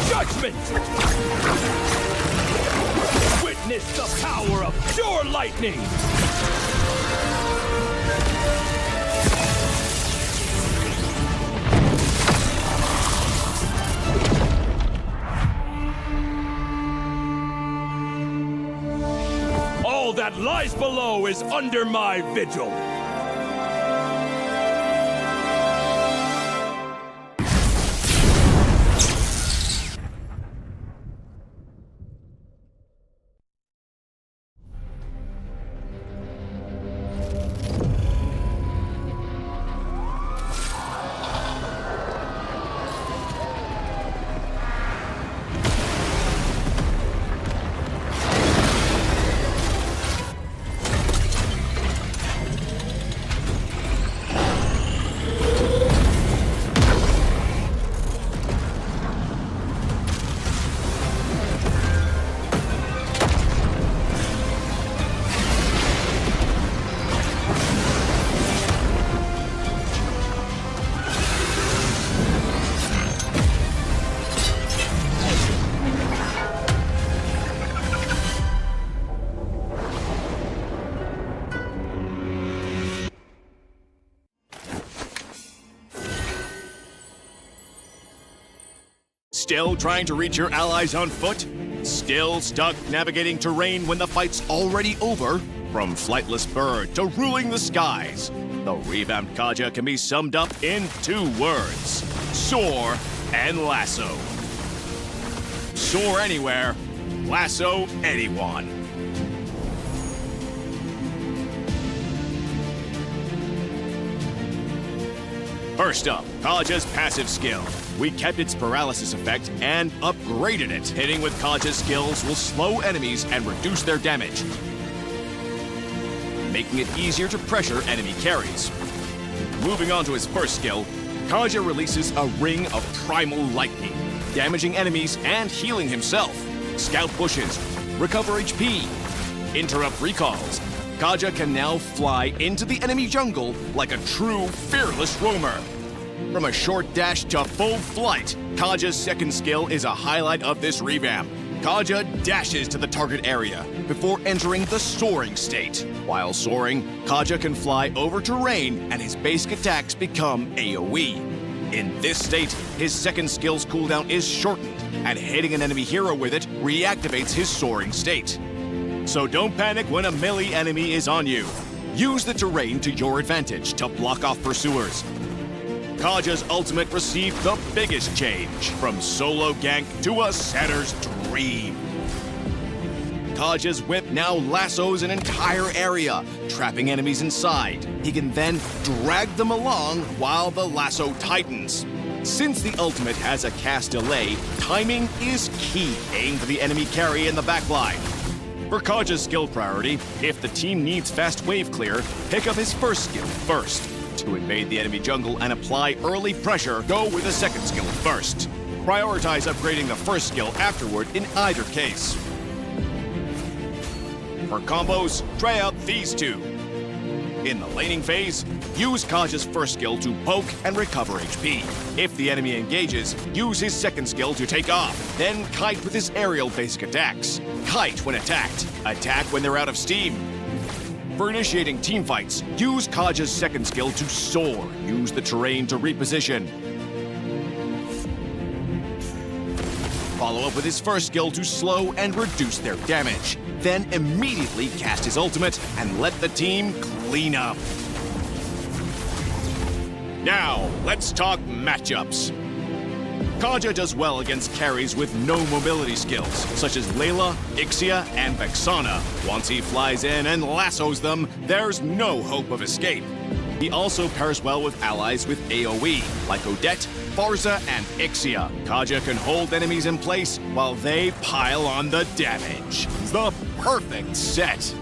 judgment! Witness the power of pure lightning! that lies below is under my vigil. Still trying to reach your allies on foot? Still stuck navigating terrain when the fight's already over? From flightless bird to ruling the skies, the revamped Kaja can be summed up in 2 words: soar and lasso. Soar anywhere, lasso anyone. First up, Kaja's passive skill. We kept its paralysis effect and upgraded it. Hitting with Kaja's skills will slow enemies and reduce their damage, making it easier to pressure enemy carries. Moving on to his first skill, Kaja releases a ring of primal lightning, damaging enemies and healing himself. Scout pushes, recover HP, interrupt recalls. Kaja can now fly into the enemy jungle like a true fearless roamer. From a short dash to full flight, Kaja's second skill is a highlight of this revamp. Kaja dashes to the target area before entering the soaring state. While soaring, Kaja can fly over terrain and his basic attacks become AoE. In this state, his second skill's cooldown is shortened, and hitting an enemy hero with it reactivates his soaring state. So don't panic when a melee enemy is on you. Use the terrain to your advantage to block off pursuers. Kaja's ultimate received the biggest change, from solo gank to a setter's dream. Kaja's whip now lassos an entire area, trapping enemies inside. He can then drag them along while the lasso tightens. Since the ultimate has a cast delay, timing is key. Aim for the enemy carry in the backline. For Kaja's skill priority, if the team needs fast wave clear, pick up his first skill first. To invade the enemy jungle and apply early pressure, go with the second skill first. Prioritize upgrading the first skill afterward in either case. For combos, try out these 2. In the laning phase, use Kaja's first skill to poke and recover HP. If the enemy engages, use his second skill to take off. Then kite with his aerial basic attacks. Kite when attacked. Attack when they're out of steam. For initiating teamfights, use Kaja's second skill to soar. Use the terrain to reposition. Follow up with his first skill to slow and reduce their damage. Then immediately cast his ultimate and let the team clean up. Now, let's talk matchups. Kaja does well against carries with no mobility skills, such as Layla, Ixia, and Vexana. Once he flies in and lassos them, there's no hope of escape. He also pairs well with allies with AoE, like Odette, Farza, and Ixia. Kaja can hold enemies in place while they pile on the damage. The perfect set!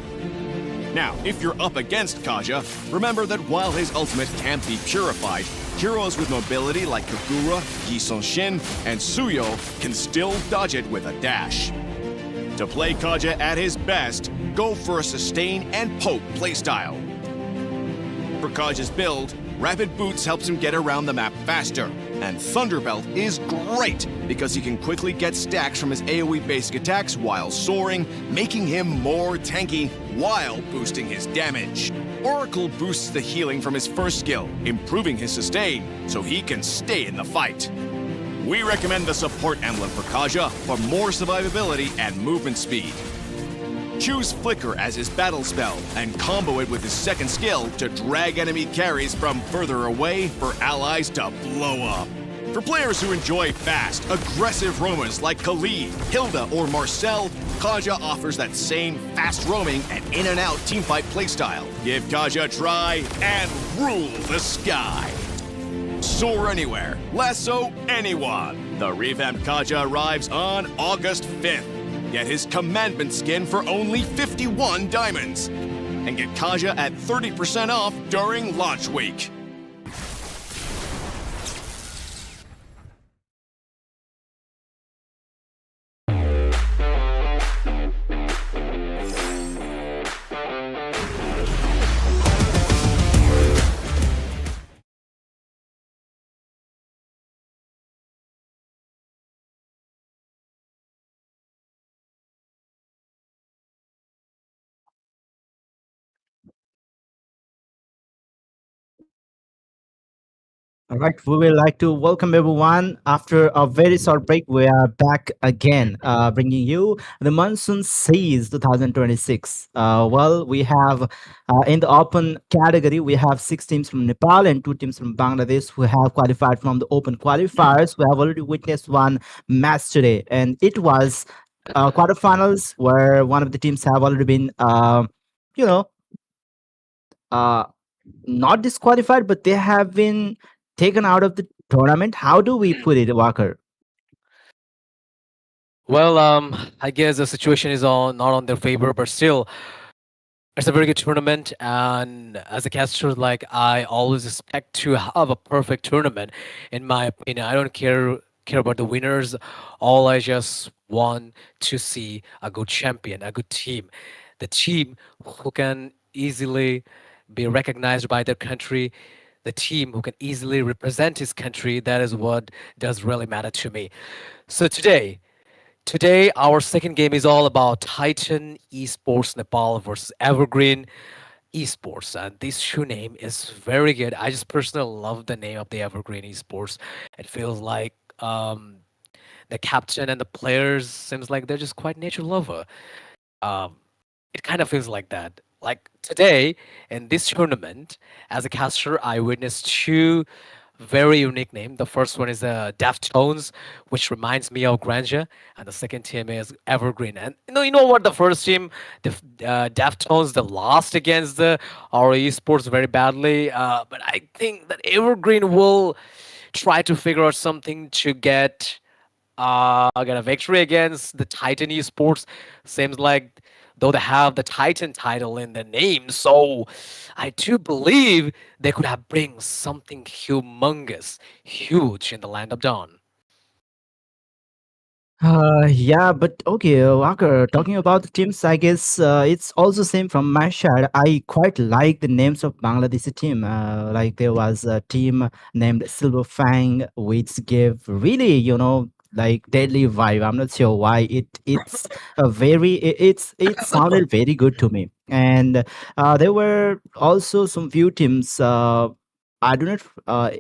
Now, if you're up against Kaja, remember that while his ultimate can't be purified, heroes with mobility like Kagura, Yi Shin, and Suyo can still dodge it with a dash. To play Kaja at his best, go for a sustain and poke playstyle. For Kaja's build, Rapid Boots helps him get around the map faster, and Thunderbelt is great because he can quickly get stacks from his AoE basic attacks while soaring, making him more tanky while boosting his damage. Oracle boosts the healing from his first skill, improving his sustain so he can stay in the fight. We recommend the support emblem for Kaja for more survivability and movement speed. Choose Flicker as his battle spell and combo it with his second skill to drag enemy carries from further away for allies to blow up. For players who enjoy fast, aggressive roamers like Khalid, Hilda, or Marcel, Kaja offers that same fast roaming and in-and-out teamfight playstyle. Give Kaja a try and rule the sky. Soar anywhere, lasso anyone. The revamped Kaja arrives on August 5th. Get his commandment skin for only 51 diamonds. And get Kaja at 30% off during launch week. All right, we would like to welcome everyone. After a very short break, we are back again, bringing you the Monsoon Siege 2026. Well, we have in the open category, we have 6 teams from Nepal and 2 teams from Bangladesh who have qualified from the open qualifiers. We have already witnessed one match today, and it was quarterfinals where one of the teams have already been, you know, uh, not disqualified, but they have been taken out of the tournament. How do we put it, Walker? Well, I guess the situation is on not on their favor, but still, it's a very good tournament. And as a caster, like I always expect to have a perfect tournament. In my opinion, I don't care about the winners. All I just want to see a good champion, a good team, the team who can easily be recognized by their country, the team who can easily represent his country. That is what does really matter to me. So today, our second game is all about Titan Esports Nepal versus Evergreen Esports. And this shoe name is very good. I just personally love the name of the Evergreen Esports. It feels like the captain and the players seems like they're just quite nature lover. Um, it kind of feels like that. Like today in this tournament, as a caster, I witnessed two very unique names. The first one is Deftones, which reminds me of Granja, and the second team is Evergreen. And you know what? The first team, Deftones, they lost against the our esports very badly. But I think that Evergreen will try to figure out something to get a victory against the Titan Esports. Seems like though they have the Titan title in the name, so I do believe they could have bring something humongous, huge in the land of Dawn. Yeah, but okay, Walker, talking about the teams, I guess it's also same from my side. I quite like the names of Bangladeshi team. Like there was a team named Silver Fang, which gave really, like deadly vibe. I'm not sure why. It's a very it sounded very good to me. And there were also some few teams. I do not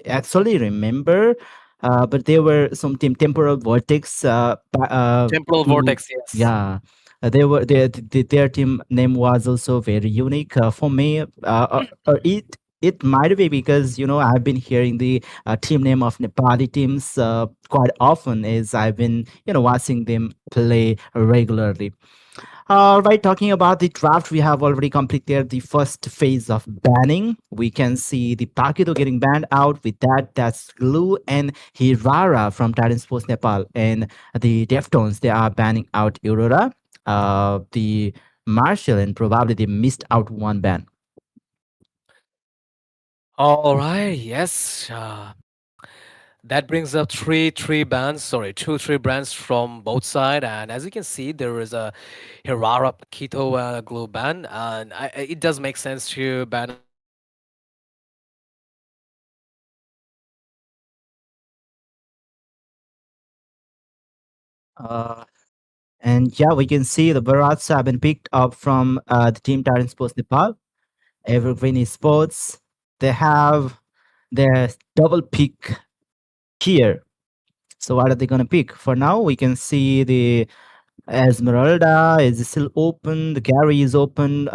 actually remember, but there were some temporal vortex. Temporal To Vortex, yes. yeah, their team name was also very unique for me. It might be because I've been hearing the team name of Nepali teams quite often as I've been watching them play regularly. All right, talking about the draft, we have already completed the first phase of banning. We can see the Pakido getting banned out. With that, that's Glue and Hirara from Titan Sports Nepal. And the Deftones, they are banning out Aurora, the Marshall, and probably they missed out one ban. All right, yes. That brings up three bands, sorry, three brands from both side, and as you can see, there is a Hirara Keto glue band, and it does make sense to ban out Aurora because Uh, and yeah, we can see the Barats have been picked up from the team Titan Sports Nepal, Evergreen Esports. They have their double pick here. So what are they going to pick? For now, we can see the Esmeralda is still open. The carry is open.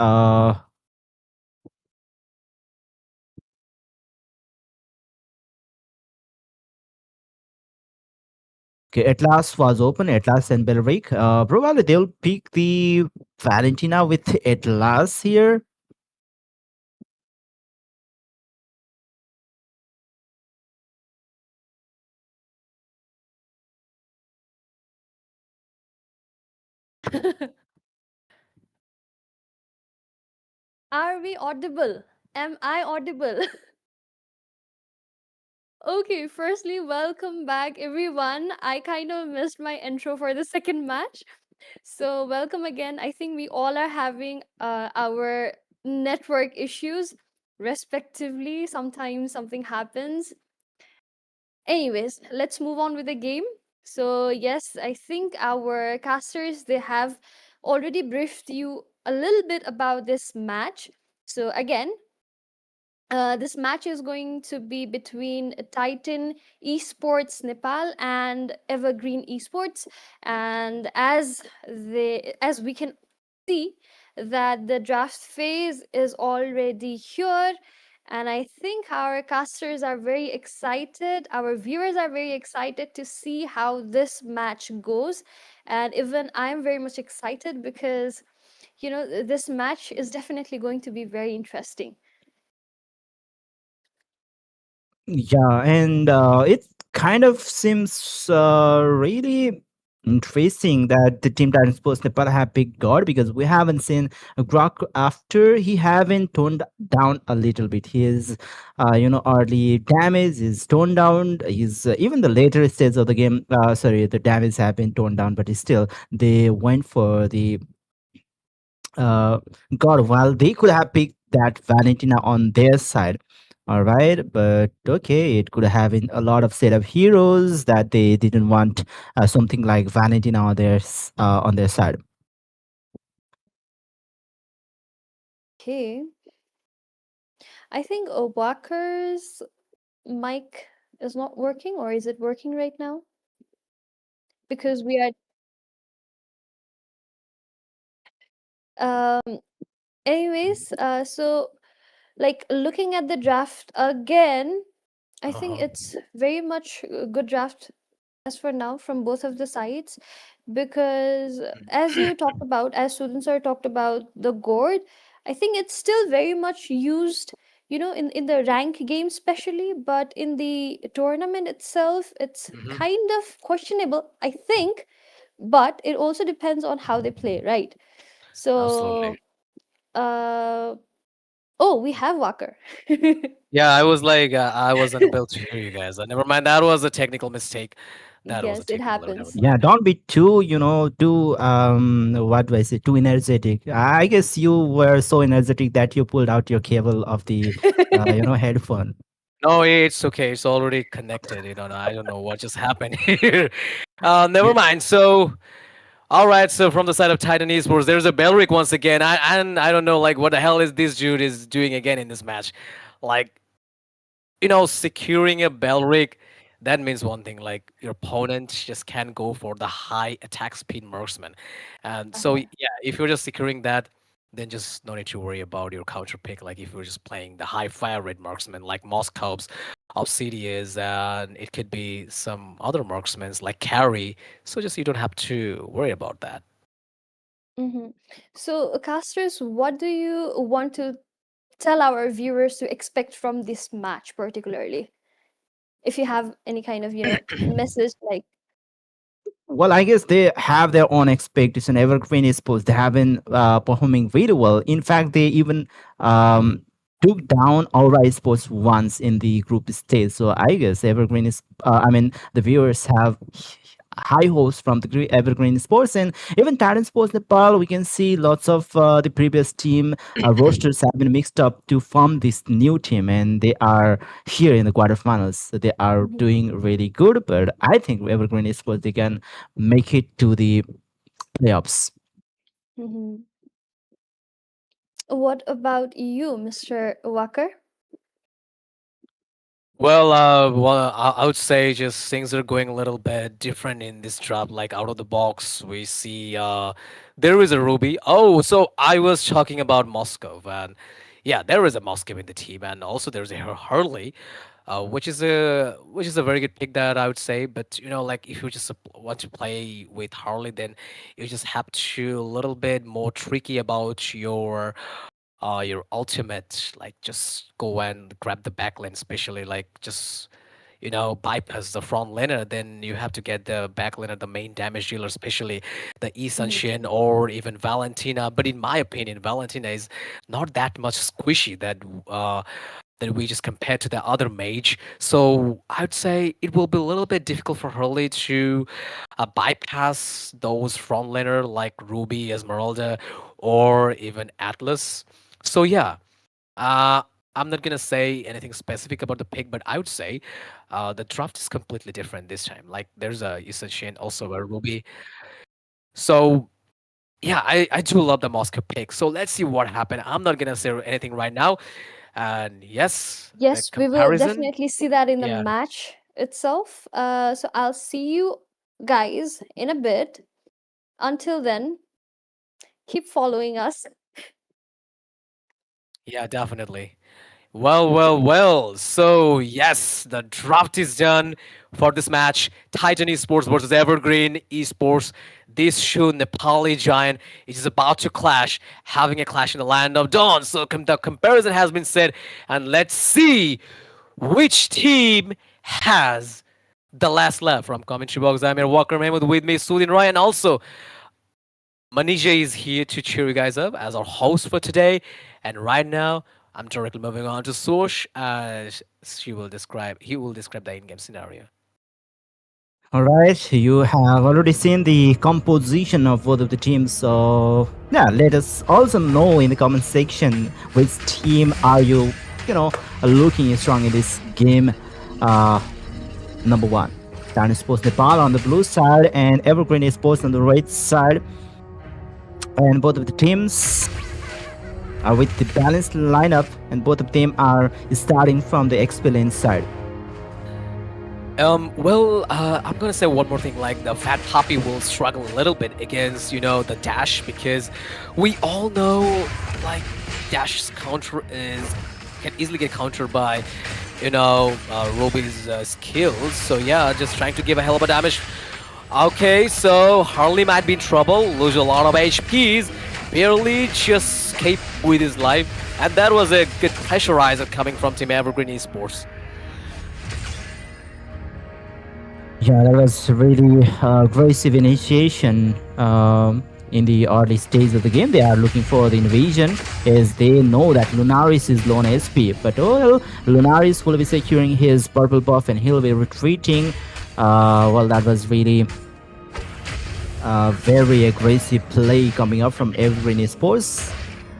Okay, Atlas was open. Atlas and Belric. Probably they'll pick the Valentina with Atlas here. Are we audible? Am I audible? Okay, firstly, welcome back, everyone. I kind of missed my intro for the second match. So, welcome again. I think we all are having our network issues, respectively. Sometimes something happens. Anyways, let's move on with the game. So, yes, I think our casters they have already briefed you a little bit about this match. So, again, this match is going to be between Titan Esports Nepal and Evergreen Esports, and as we can see that the draft phase is already here, and I think our casters are very excited. Our viewers are very excited to see how this match goes, and even I'm very much excited because this match is definitely going to be very interesting. Yeah, and it kind of seems really interesting that the Team Titan Sports Nepal have picked God because we haven't seen Grok after he haven't toned down a little bit. His, early damage is toned down. His even the later stage of the game, sorry, the damage have been toned down, but still they went for the God, well, they could have picked that Valentina on their side. All right, but okay, it could have been a lot of set of heroes that they didn't want something like Valentina on their side. Okay. I think Walker's mic is not working, or is it working right now? Because we are, anyways, so like looking at the draft again, I think Uh-huh. it's very much a good draft as for now from both of the sides because as you talked about, as students are talked about the gourd, I think it's still very much used, in the rank game especially, but in the tournament itself, it's Hmm. kind of questionable, I think, but it also depends on how they play, right? Absolutely. So, uh, oh, we have Walker. Yeah, I was like, I was unable to hear you guys. Never mind, that was a technical mistake. That was a Yes, it technical error. Never happens. Yeah, mind. don't be too, too what do I say, too energetic. I guess you were so energetic that you pulled out your cable of the headphone. No, it's okay. It's already connected. I don't know what just happened here. Never mind. So, all right. So from the side of Titan Esports, there's a Belric once again. And I don't know, like, what the hell is this dude is doing again in this match? Like, securing a Belric, that means one thing. Like, your opponent just can't go for the high attack speed marksman. And so, Uh-huh. yeah, if you're just securing that, then just no need to worry about your counter pick. Like, if you're just playing the high fire rate marksman, like Moscow's Obsidians, and it could be some other marksmen like Carry. So, just you don't have to worry about that. Mm-hmm. So, casters, what do you want to tell our viewers to expect from this match, particularly? If you have any kind of, message like, Well, I guess they have their own expectation. Evergreen is supposed they have been performing very well. In fact, they even took down Aura Sports once in the group stage. So I guess Evergreen is. I mean, the viewers have high hopes from the Evergreen Sports and even Titan Sports Nepal. We can see lots of the previous team rosters have been mixed up to form this new team, and they are here in the quarterfinals. So they are Mhm, doing really good. But I think Evergreen Sports they can make it to the playoffs. mhm. What about you, Mr. Walker? I would say just things are going a little bit different in this drop. Like out of the box, we see there is a Ruby. Oh, so I was talking about Moscow, and yeah, there is a Moscow in the team, and also there's a Hurley, which is a very good pick that I would say. But like if you just want to play with Harley, then you just have to a little bit more tricky about your ultimate, like just go and grab the backlane, especially like just bypass the front laner. Then you have to get the back laner, the main damage dealer, especially the Shin or even Valentina. But in my opinion, Valentina is not that much squishy that we just compare to the other mage. So I'd say it will be a little bit difficult for Hurley to bypass those front laner like Ruby, Esmeralda, or even Atlas. So yeah, uh, I'm not gonna say anything specific about the pick, but I would say the draft is completely different this time. Like there's a Yusa also a Ruby. So yeah, I do love the Moscow pick. So let's see what happened. I'm not gonna say anything right now. And yes, the Yes, we will comparison. definitely see that in the Yeah, match itself. So I'll see you guys in a bit. Until then, keep following us. yeah, definitely. Well. So, yes, the draft is done for this match. Titan Esports versus Evergreen Esports. This Shu Nepali giant is about to clash, having a clash in the land of dawn. So, the comparison has been said, and let's see which team has the last left. From commentary box, I'm here, Walker Mahmood, with me, Sudin Roy, and also Manija is here to cheer you guys up as our host for today. And right now, I'm directly moving on to Sosh as he will describe the in-game scenario. All right, you have already seen the composition of both of the teams. So yeah, let us also know in the comment section which team are looking strong in this game. Number one, Titan Sports Nepal on the blue side and Evergreen Sports on the red side. And both of the teams are with the balanced lineup, and both of them are starting from the XP lane side. I'm gonna say one more thing. Like the Fat Poppy will struggle a little bit against, the dash because we all know dash's counter can easily get countered by, Ruby's skills. So yeah, just trying to give a hell of a damage. Okay, so Harley might be in trouble, lose a lot of HPs, barely just escape with his life, and that was a good pressurizer coming from Team Evergreen Esports. Yeah, that was really aggressive initiation in the early stage of the game. They are looking for the invasion as they know that Lunaris is low on SP. But Lunaris will be securing his purple buff and he'll be retreating. That was really very aggressive play coming up from Evergreen Esports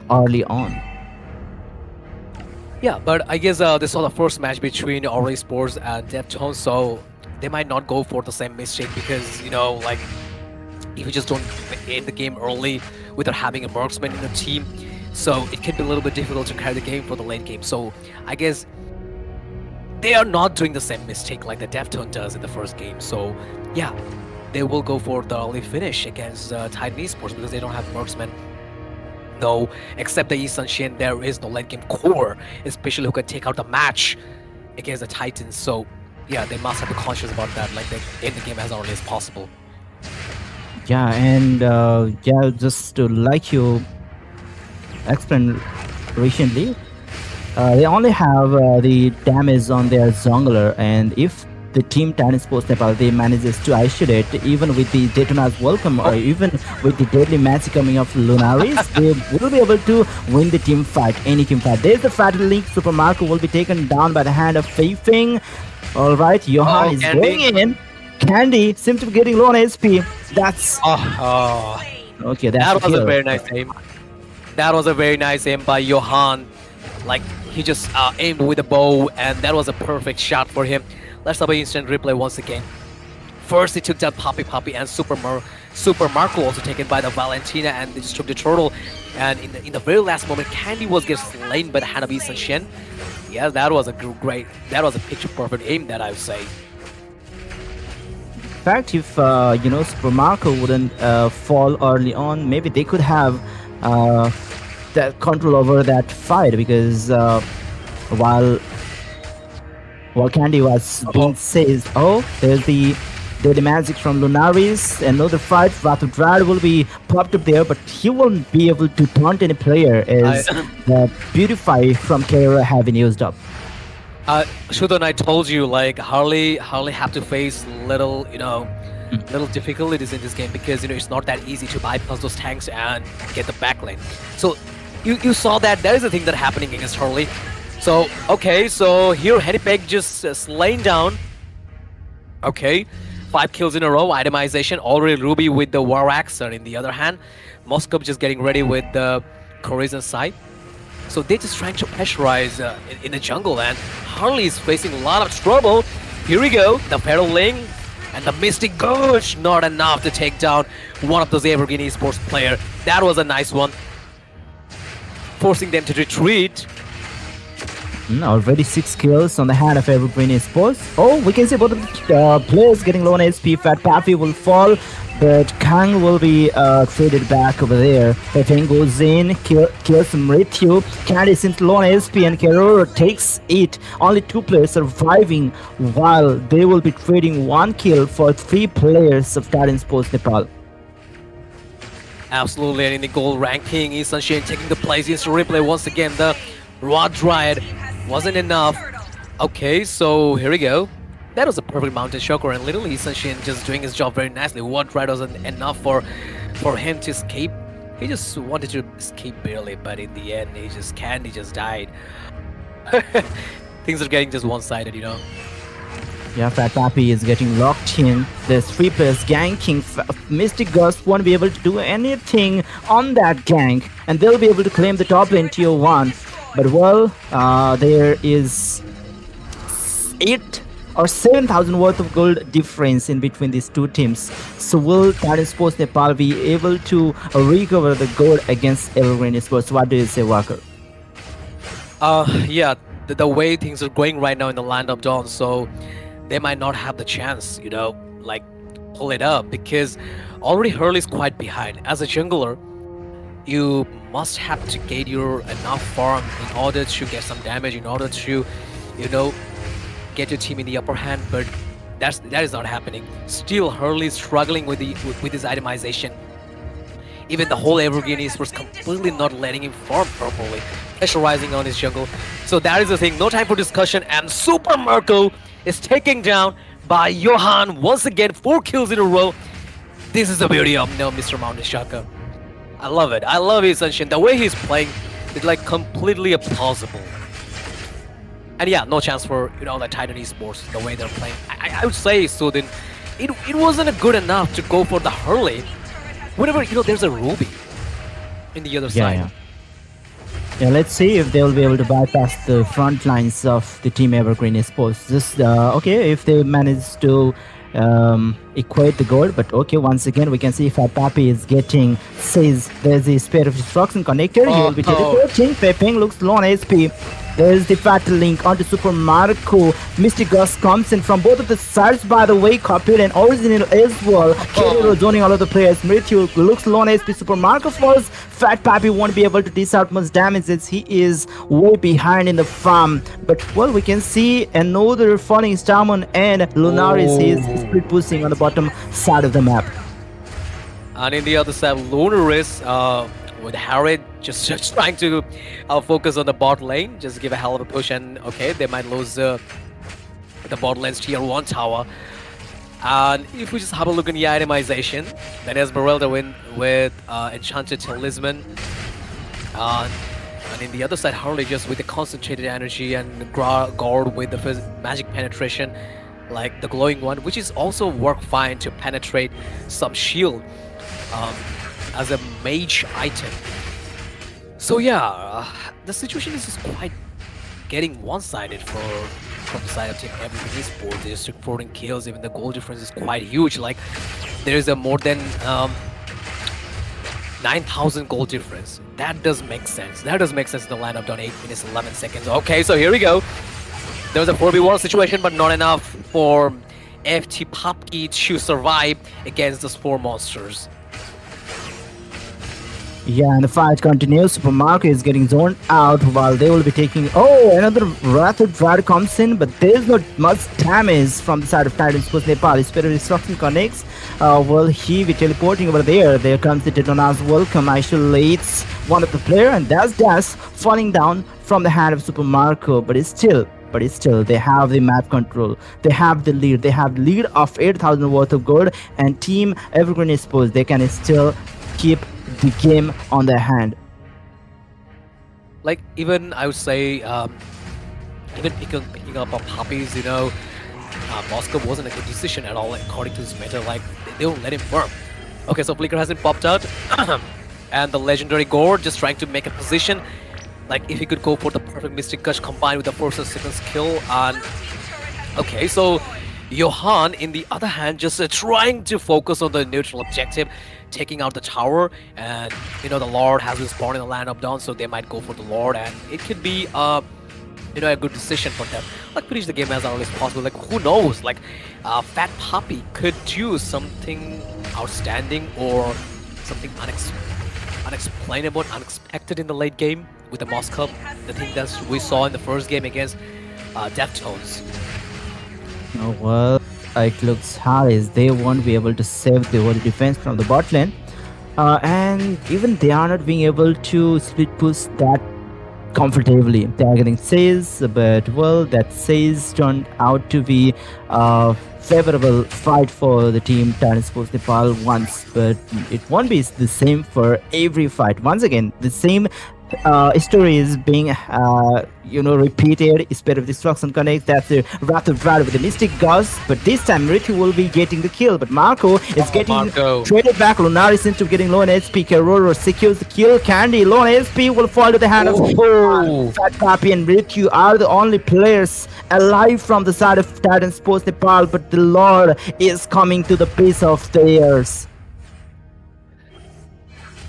early on. Yeah, but I guess this was the first match between Aura Esports and Deftones, so they might not go for the same mistake because, if you just don't end the game early without having a marksman in the team, so it can be a little bit difficult to carry the game for the late game. So I guess they are not doing the same mistake like the Deftone does in the first game. So yeah, they will go for the early finish against Titan Esports because they don't have marksman. No, except the Isan Shin, there is no late game core, especially who can take out the match against the Titans. So yeah, they must have be conscious about that, like they end the game as early as possible. Yeah, and just to like you explained recently, they only have the damage on their jungler, and if the team Titan Sports Nepal they manages to isolate even with the Daytona's welcome or even with the deadly match coming up Lunaris, they will be able to win the team fight, any team fight. There's the Fatal Link. Super Marco will be taken down by the hand of Feifeng. All right, Johan is Candy. going in. Candy seems to be getting low on SP. That's okay. That was a very nice aim. That was a very nice aim by Johan. Like he just aimed with a bow, and that was a perfect shot for him. Let's have an instant replay once again. First, he took down Poppy and Super Marco also taken by the Valentina, and they just took the turtle. And in the very last moment, Candy was getting slain by the hand of Isan Shen. Yeah, that was a great, that was a picture perfect aim, that I would say. In fact, if Super Marco wouldn't fall early on, maybe they could have that control over that fight because while Candy was being says, oh, there's the magic from Lunaris. Another fight, Wrath of Dryad will be popped up there, but he won't be able to taunt any player as the Beautify from Kera have been used up. Shudon, I told you, like Harley have to face little, little difficulties in this game because it's not that easy to bypass those tanks and get the backlane. So you saw that is the thing that happening against Harley. So okay, so here Henipeg just slain down. Okay, 5 kills in a row. Itemization already Ruby with the War Axe, and in the other hand, Moscow just getting ready with the Corazon side. So they're just trying to pressurize in the jungle, and Harley is facing a lot of trouble. Here we go, the Feral Ling and the Mystic Gouge, not enough to take down one of those Evergreen Esports player. That was a nice one, forcing them to retreat. Already 6 kills on the hand of Evergreen Esports. Oh, we can see both of the players getting low on HP. Fat Pappy will fall, but Kang will be traded back over there. Pepeng goes in, kills Mrityu. Candy seems low on HP and Keroro takes it. Only 2 players surviving while they will be trading 1 kill for 3 players of Titan Sports Nepal. Absolutely, and in the gold ranking, Sunshine taking the place. Instant replay once again. The Raw Dryad wasn't enough. Okay, so here we go. That was a perfect mountain shocker, and literally Sunshine just doing his job very nicely. What Dryad wasn't enough for him to escape. He just wanted to escape barely, but in the end, he just can't. He just died. Things are getting just one-sided, Yeah, Fat Pappy is getting locked in. There's 3 players ganking. Mystic Ghost won't be able to do anything on that gank, and they'll be able to claim the top lane tier 1. But well, there is 8 or 7,000 worth of gold difference in between these 2 teams. So will Titan Sports Nepal be able to recover the gold against Evergreen Esports? What do you say, Walker? Yeah, the way things are going right now in the Land of Dawn, so they might not have the chance, like pull it up, because already Hurley's quite behind. As a jungler, you must have to get your enough farm in order to get some damage, in order to, get your team in the upper hand, but that is not happening. Still, Hurley is struggling with his itemization. Even the whole Evergreen Esports completely not letting him farm properly, pressurizing on his jungle. So that is the thing, no time for discussion, and Super Marco is taken down by Johan once again, 4 kills in a row. This is the beauty of Mr. Mountain Shaka. I love it. I love his Sunshine. The way he's playing is like completely plausible. And yeah, no chance for the Titan Esports, the way they're playing. I would say, Sudin, it wasn't good enough to go for the Hurley. Whenever there's a Ruby in the other side. Yeah, let's see if they'll be able to bypass the front lines of the team Evergreen Esports. Just okay, if they manage to equate the gold, but okay, once again we can see Fat Pappy is getting says there's the Spirit of Destruction connector. He will be teleporting. Pepeng looks low on SP. There's the Fatal Link onto Super Marco. Mystic Ghost comes in from both of the sides, by the way, copied and original as well. Keroro joining all of the players. Mrityu looks low on SP. Super Marco falls. Fat Pappy won't be able to dish out much damage as he is way behind in the farm. But well, we can see another falling Starmon and Lunaris is split pushing on the bottom side of the map. And in the other side, Lunaris with Harry just trying to focus on the bot lane, just give a hell of a push, and okay, they might lose the bot lane's tier 1 tower. And if we just have a look in the itemization, then Esmeralda win with Enchanted Talisman. And in the other side, Harley just with the concentrated energy, and Guard with the magic penetration, like the glowing one, which is also work fine to penetrate some shield as a mage item. So yeah, the situation is just quite getting one-sided from the side of Team Evergreen Esports. They're just 14 kills, even the goal difference is quite huge. Like there's a more than 9,000 goal difference. That does make sense. That does make sense in the lineup down 8 minutes 11 seconds. Okay, so here we go. There was a 4v1 situation, but not enough for FT Popki to survive against the Spore monsters. Yeah, and the fight continues. Supermarket is getting zoned out while they will be taking. Oh, another Rapid Ride comes in, but there is not much damage from the side of Titan Sports Nepal. Spirit Destruction connects. Will he be teleporting over there? There comes the Detonas welcome. Isolates one of the player, and that's Dash falling down from the hand of Super Marco. But it's still, they have the map control. They have the lead. They have lead of 8,000 worth of gold, and Team Evergreen Esports, they can still keep the game on their hand. Like, even I would say, even picking up on Poppies, Moscow wasn't a good decision at all, according to this meta. Like, they don't let him farm. Okay, so Flicker hasn't popped out, and the legendary Gore just trying to make a position. Like, if he could go for the perfect Mystic Gush combined with the first and second skill, and okay, so Johan, in the other hand, just trying to focus on the neutral objective, taking out the tower, and the Lord has been spawned in the land up down, so they might go for the Lord, and it could be a good decision for them. Like, finish the game as early as possible. Like, who knows? Like, Fat Poppy could do something outstanding or something unexplainable, unexpected in the late game with the Moscow. The thing that we saw in the first game against Deftones. Oh, well, it looks hard as they won't be able to save the whole defense from the bot lane. And even they are not being able to split push that comfortably. They are getting saves, but well, that saves turned out to be a favorable fight for the team Titan Sports Nepal once, but it won't be the same for every fight. Once again, the same story is being repeated. Spirit of Destruction connects. That's the Wrath of Rad with the Mystic Gauss, but this time Ritu will be getting the kill, but Marco is getting traded back. Lunar is into getting low on HP. Keroro secures the kill. Candy low on HP will fall to the hand of Fat Papi, and Ritu are the only players alive from the side of Titan Sports Nepal, but the Lord is coming to the base of theirs.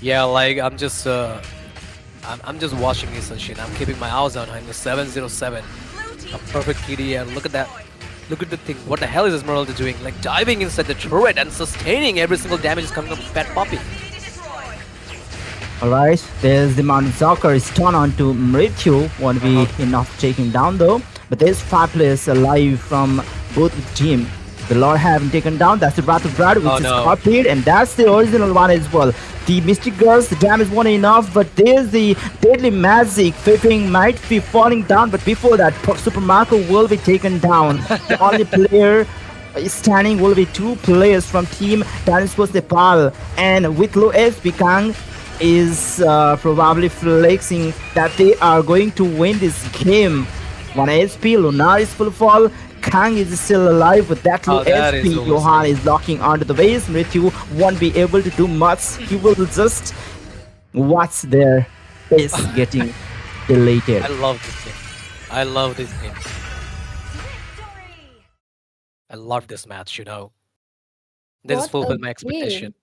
Yeah, like, I'm just watching this and shit. I'm keeping my eyes on him. The 707. A perfect KD. Look at that. Look at the thing. What the hell is Esmeralda doing? Like, diving inside the turret and sustaining every single damage is coming from Fat Poppy. Alright, there's the Mountain Soccer is turned on to Mrityu. Won't be enough to take him down though. But there's 5 players alive from both team. The Lord haven't taken down. That's the Wrath of Brad, which is copied, and that's the original one as well. The Mystic Girls, the damage wasn't enough, but there's the Deadly Magic. Fipping might be falling down, but before that, Super Marco will be taken down. The only player standing will be 2 players from Team Titan Sports Nepal, and with low SP, Kang is probably flexing that they are going to win this game. 1 SP, Lunar is full fall. Kang is still alive with that low SP. Johan is locking onto the base. Mrityu won't be able to do much. He will just watch their base getting deleted. I love this game. I love this game. I love this match, This has fulfilled my expectation.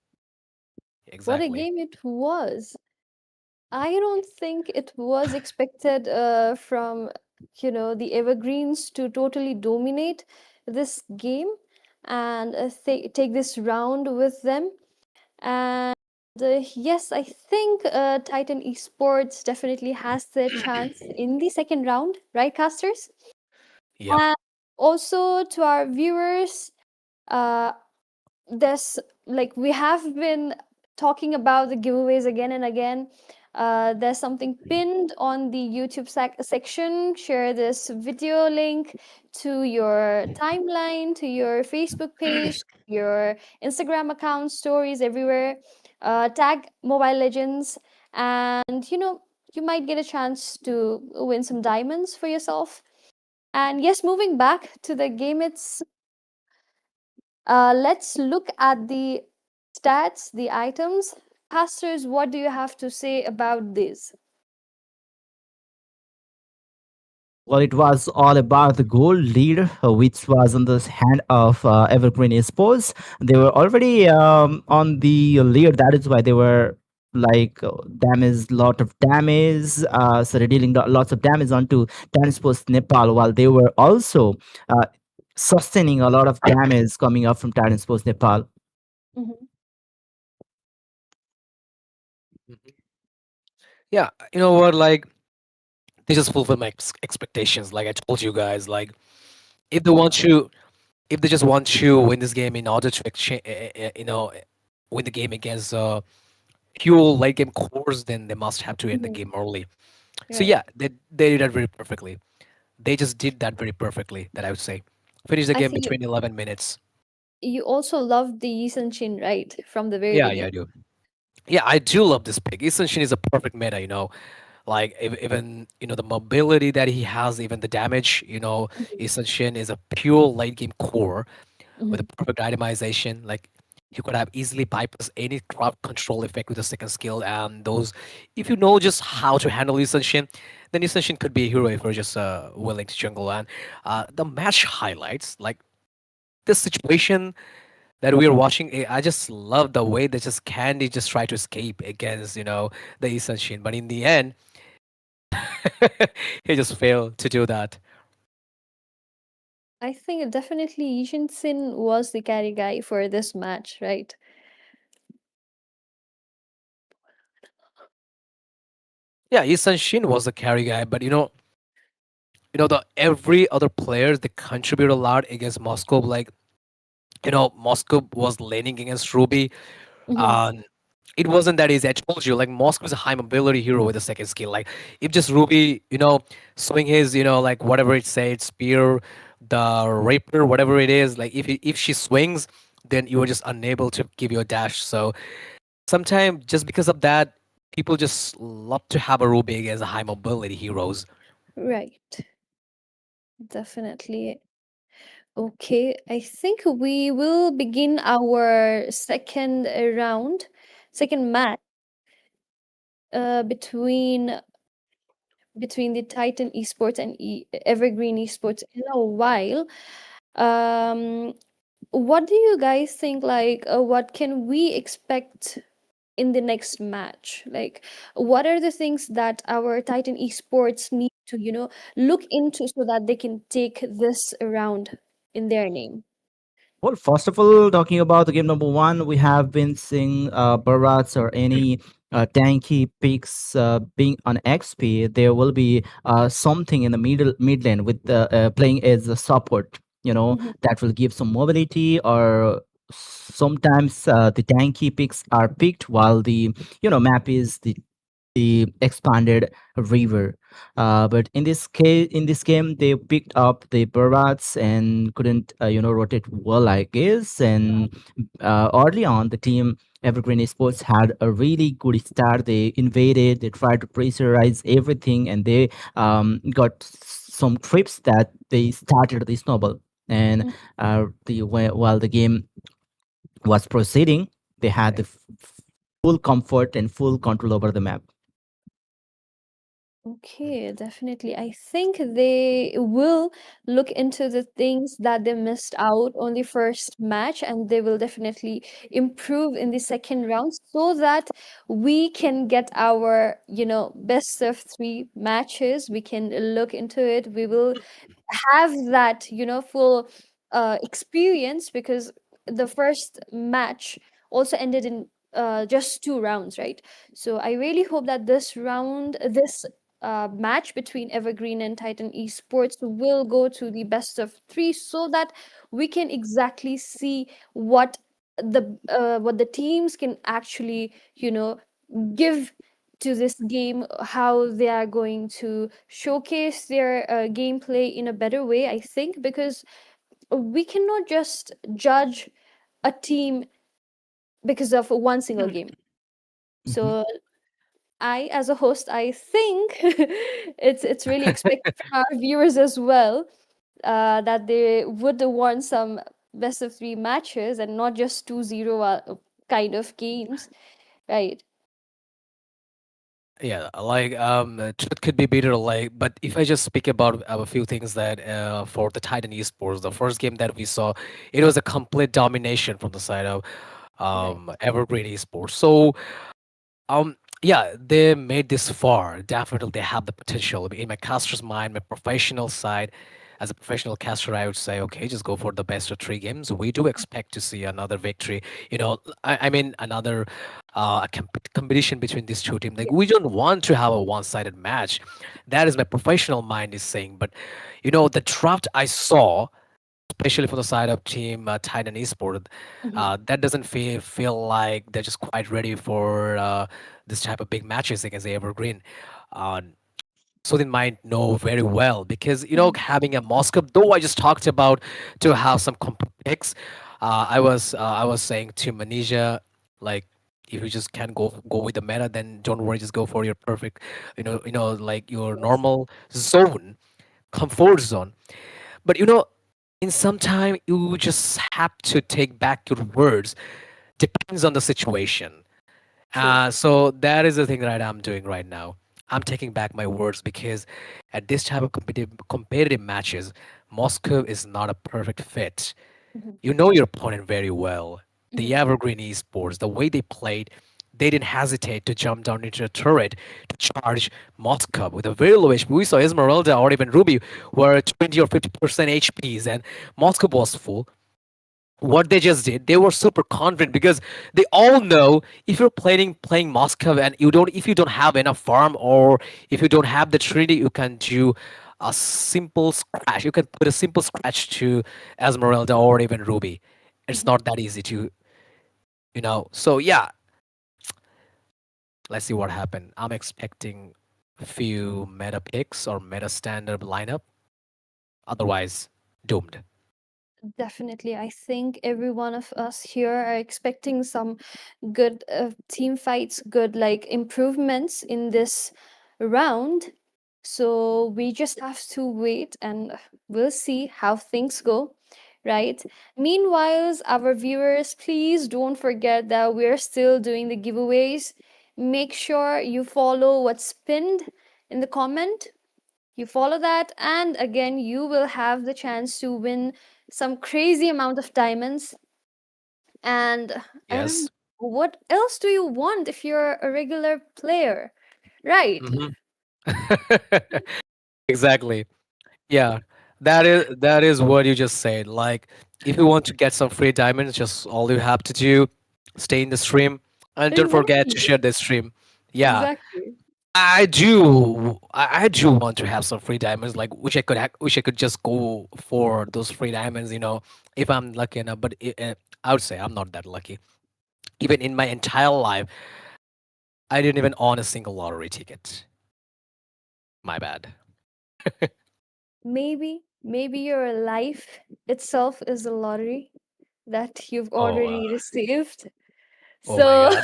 Exactly. What a game it was. I don't think it was expected from the Evergreens to totally dominate this game and take this round with them. And yes, I think Titan Esports definitely has their chance in the second round, right, casters? Yeah. And also to our viewers, there's we have been talking about the giveaways again and again. There's something pinned on the YouTube section. Share this video link to your timeline, to your Facebook page, your Instagram account, stories everywhere. Tag Mobile Legends, and you might get a chance to win some diamonds for yourself. And yes, moving back to the game, let's look at the stats, the items. Pastors, what do you have to say about this? Well, it was all about the gold lead, which was on the hand of Evergreen Esports. They were already on the lead. That is why they were like damage, lot of damage. So they're dealing lots of damage onto Titan Sports Nepal, while they were also uh, sustaining a lot of damage coming up from Titan Sports Nepal. Mhm. Mhm. Yeah, you know what? Like, they just fulfill my expectations. Like I told you guys, like if they want you, if they just want you win this game in order to exchange, win the game against pure late game cores, then they must have to end the Mhm. game early. So Right. yeah, they did that very perfectly. They just did that very perfectly. That I would say, finish the I game think between 11 minutes. you also loved the Yi Shin, right, from the very Yeah, yeah, I beginning. do. Yeah, I do love this pick. Essentially, is a perfect meta. Like even the mobility that he has, even the damage. Mhm. Essentially is a pure late game core with a Mhm. perfect itemization. Like he could have easily bypassed any crowd control effect with the second skill and those. If you know just how to handle Essential, then Essential could be a hero if you're just willing to jungle. And the match highlights, like this situation that we are watching, I just love the way that just Candy just try to escape against the Essential, but in the end, he just failed to do that. I think definitely Yi Sin was the carry guy for this match, right? Yeah, Essential was the carry guy, but the every other players they contribute a lot against Moscow. Like Moscow was laning against Ruby. Mhm. And it wasn't that easy. I told you, like Moscow is a high mobility hero with a second skill. Like if just Ruby, swing his, like whatever it says, spear, the rapier, whatever it is, like if she swings, then you are just unable to give your dash. So sometimes just because of that, people just love to have a Ruby as a high mobility heroes. Right. Definitely. Okay, I think we will begin our second round, second match between the Titan Esports and Evergreen Esports in a while. Um, what do you guys think? Like, what can we expect in the next match? Like, what are the things that our Titan Esports need to, look into so that they can take this round in their name? Well, first of all, talking about the game number one, we have been seeing Barats or any tanky picks being on XP. There will be something in the mid lane with playing as a support. Mhm. That will give some mobility, or sometimes the tanky picks are picked while the map is the expanded river. But in this game, they picked up the Barats and couldn't, rotate well, I guess. And early on, the team Evergreen Esports had a really good start. They invaded, they tried to pressurize everything, and they got some trips that they started the snowball. And Mm. while the game was proceeding, they had the Right. full comfort and full control over the map. Okay, definitely. I think they will look into the things that they missed out on the first match, and they will definitely improve in the second round so that we can get our, best of three matches. We can look into it. We will have that full experience because the first match also ended in just two rounds, right? So I really hope that this match between Evergreen and Titan Esports will go to the best of three so that we can exactly see what the teams can actually give to this game, how they are going to showcase their gameplay in a better way, I think, because we cannot just judge a team because of one single game. Mhm. So I, as a host, I think it's really expected from our viewers as well, that they would want some best of three matches and not just 2-0 kind of games, right? Yeah, like truth could be bitter. Like, but if I just speak about a few things that for the Titan Esports, the first game that we saw, it was a complete domination from the side of Right. Evergreen Esports. So Yeah, they made this far. Definitely, they have the potential. In my caster's mind, my professional side, as a professional caster, I would say, okay, just go for the best of three games. We do expect to see another victory. I mean, another competition between these two teams. Like, we don't want to have a one-sided match. That is my professional mind is saying. But, the draft I saw, especially for the side of team Titan Esports, Mhm. that doesn't feel like they're just quite ready for this type of big matches against the Evergreen. Uh, so they might know very well because Mhm. having a Moscow, though I just talked about to have some picks. I was saying to Manisha, like, if you just can't go with the meta, then don't worry, just go for your perfect, like your Yes. normal zone, comfort zone. But in some time you just have to take back your words. Depends on the situation. True. So that is the thing that I'm doing right now. I'm taking back my words because at this type of competitive matches, Moscow is not a perfect fit. Mhm. You know your opponent very well. The Mhm. Evergreen Esports, the way they played, they didn't hesitate to jump down into a turret to charge Moscow with a very low HP. We saw Esmeralda or even Ruby were 20 or 50% HPs, and Moscow was full. What they just did, they were super confident because they all know if you're playing Moscow and if you don't have enough farm, or if you don't have the Trinity, you can do a simple scratch. You can put a simple scratch to Esmeralda or even Ruby. It's Mhm. not that easy to, So yeah, let's see what happened. I'm expecting a few meta picks or meta standard lineup. Otherwise, doomed. Definitely. I think every one of us here are expecting some good team fights, good like improvements in this round. So we just have to wait and we'll see how things go, right? Meanwhile, our viewers, please don't forget that we're still doing the giveaways. Make sure you follow what's pinned in the comment. You follow that, and again, you will have the chance to win some crazy amount of diamonds. And I don't know, Yes. what else do you want if you're a regular player, right? Hmm. Exactly. Yeah, that is what you just said. Like, if you want to get some free diamonds, just all you have to do, stay in the stream and don't forget to Exactly. share the stream. Yeah, Exactly. I do want to have some free diamonds. Like, wish I could just go for those free diamonds. If I'm lucky enough. But I would say I'm not that lucky. Even in my entire life, I didn't even own a single lottery ticket. My bad. Maybe your life itself is a lottery that you've Oh. already received. Oh my So god,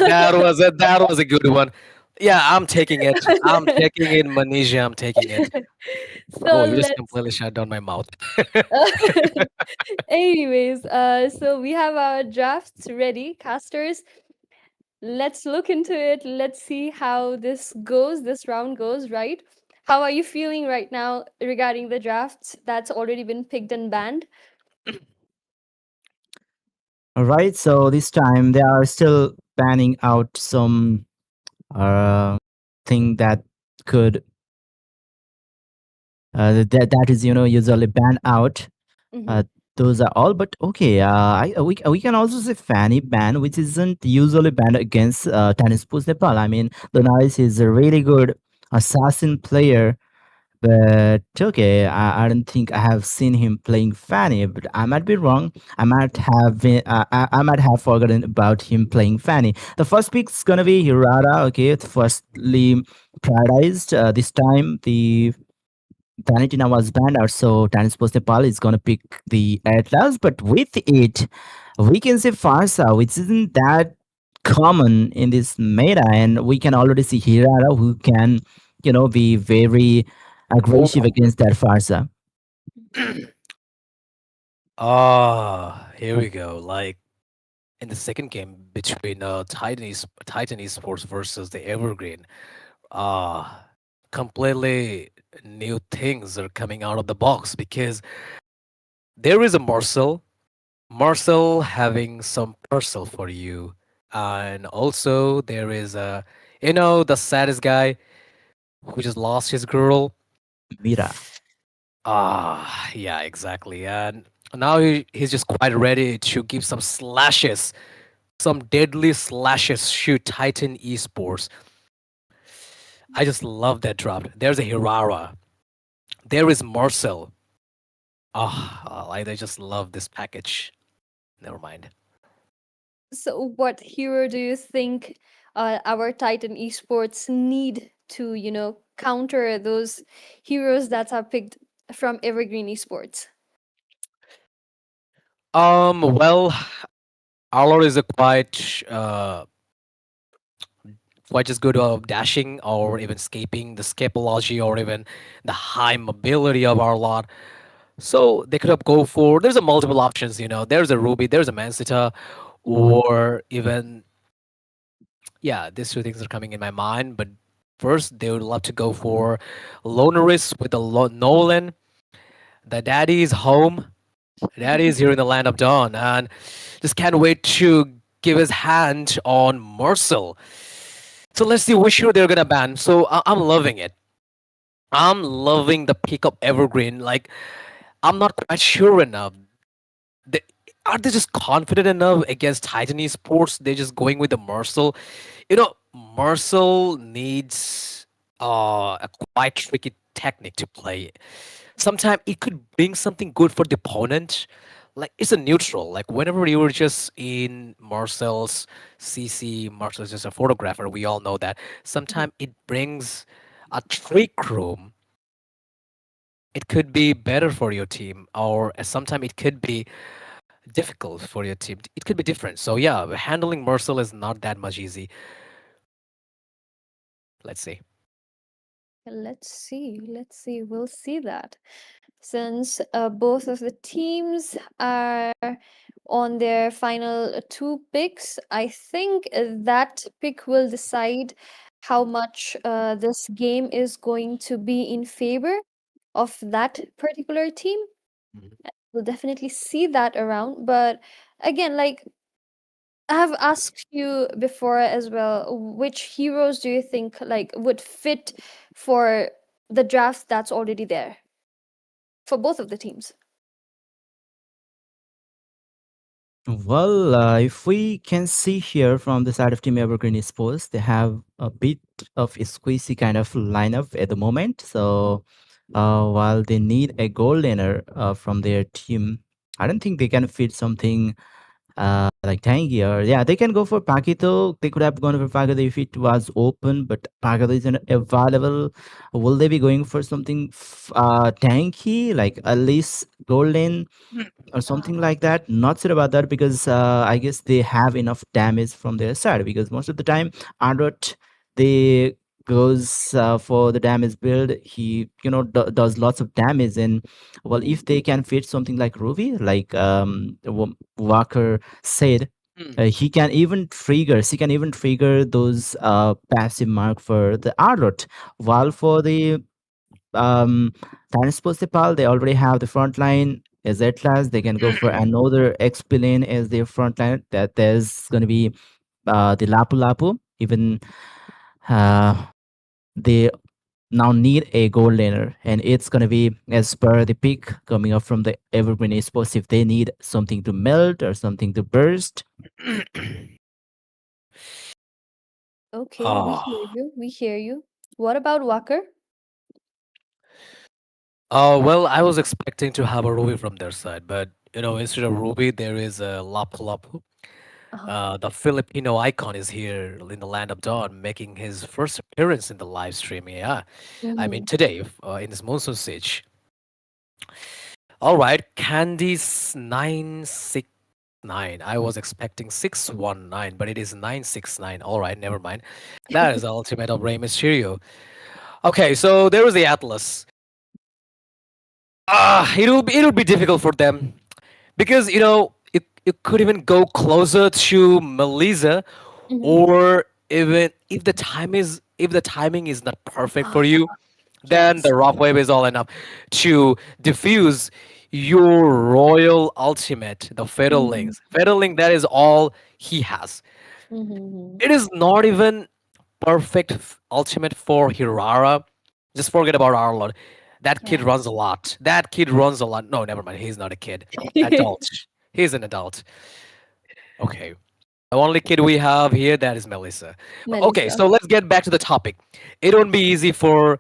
that was a good one. Yeah, I'm taking it. I'm taking it, Manisha. I'm taking it. so Oh, you just let's completely shut down my mouth. anyways, so we have our drafts ready, casters. Let's look into it. Let's see how this round goes, right? How are you feeling right now regarding the drafts that's already been picked and banned? All right, so this time they are still banning out some uh, thing that could that is usually banned out. Mm-hmm. Uh, those are all, but okay. We can also say Fanny ban, which isn't usually banned against Tennis Pools Nepal. I mean, Donaris is a really good assassin player, but okay, I don't think I have seen him playing Fanny. But I might be wrong. I might have forgotten about him playing Fanny. The first pick's gonna be Hirata. Okay, firstly prioritized. This time the Valentina was banned out, so Tennis Post Nepal is gonna pick the Atlas, but with it, we can say Farsa, which isn't that common in this meta, and we can already see Hirara who can, be very aggressive Oh. against that Farsa. Ah, here we go. Like, in the second game between Titan Esports versus the Evergreen, ah, completely new things are coming out of the box because there is a Marcel having some parcel for you, and also there is a You know, the saddest guy who just lost his girl. Mira. Ah, yeah, exactly. And now he's just quite ready to give some slashes, some deadly slashes, shoot Titan Esports. I just love that drop. There's a Hirara. There is Marcel. Ah, I just love this package. Never mind. So, what hero do you think our Titan Esports need to, counter those heroes that are picked from Evergreen Esports? Well, Arlor is a quite just good dashing or even escaping the scapology or even the high mobility of Arlot. So they could have go for. There's a multiple options. You know, there's a Ruby, there's a Mansita, or even yeah, these two things are coming in my mind. But first, they would love to go for Loneris with the Nolan. The daddy is home. Daddy is here in the land of dawn, and just can't wait to give his hand on Marcel. So let's see which hero they're gonna ban. So I'm loving it. I'm loving the pick up Evergreen. Like I'm not quite sure enough. They, are they just confident enough against Titan Esports? They're just going with the Marcel. You know, Marcel needs a quite tricky technique to play. Sometimes it could bring something good for the opponent. Like it's a neutral. Like whenever you were just in Marcel's CC, Marcel's just a photographer. We all know that. Sometimes it brings a trick room. It could be better for your team, or sometimes it could be difficult for your team. It could be different. So yeah, handling Marcel is not that much easy. Let's see. Let's see. Let's see. We'll see that. Since both of the teams are on their final two picks, I think that pick will decide how much this game is going to be in favor of that particular team. Mhm. We'll definitely see that around. But again, like I have asked you before as well, which heroes do you think like would fit for the draft that's already there for both of the teams? Well, if we can see here from the side of Team Evergreen Esports, they have a bit of a squeezy kind of lineup at the moment. So while they need a goal laner from their team, I don't think they can fit something like Tangy or yeah, they can go for Paquito. They could have gone for Paquito if it was open, but Paquito isn't available. Will they be going for something tanky like at least gold lane? Or something like that. Not sure about that because I guess they have enough damage from their side because most of the time Androt they goes for the damage build. He does lots of damage and well if they can fit something like Ruby like Walker said. Mm. He can even trigger those passive mark for the Arlot. While for the Transpocipal, they already have the front line as Atlas. They can go for another XP lane as their front line. That there's going to be the Lapu Lapu. Even uh, they now need a gold laner, and it's going to be as per the pick coming up from the Evergreen Esports. If they need something to melt or something to burst, Okay, we Oh. hear you. We hear you. What about Walker? Well, I was expecting to have a Ruby from their side, but you know, instead of Ruby, there is a Lapu Lapu. Uh, The Filipino icon is here in the land of dawn, making his first appearance in the live stream. Yeah, I mean mhm. today in this Monsoon Siege. All right, Candy's 969. I was expecting 619, but it is 969. All right, never mind. That is the ultimate of Rey Mysterio. Okay, so there is the Atlas. It'll be difficult for them because you know it could even go closer to Melissa, Mhm. or even if the timing is not perfect Ah, for you, then yes. the rock wave is all enough to diffuse your royal ultimate, the fatal Mhm. links. Fatal link, that is all he has. Mhm. It is not even. perfect ultimate for Hirara. Just forget about Arlord. That kid Yeah. runs a lot. That kid runs a lot. No, never mind. He's not a kid. Adult. He's an adult. Okay. The only kid we have here that is Melissa. Okay, Melissa. so let's get back to the topic. It won't be easy for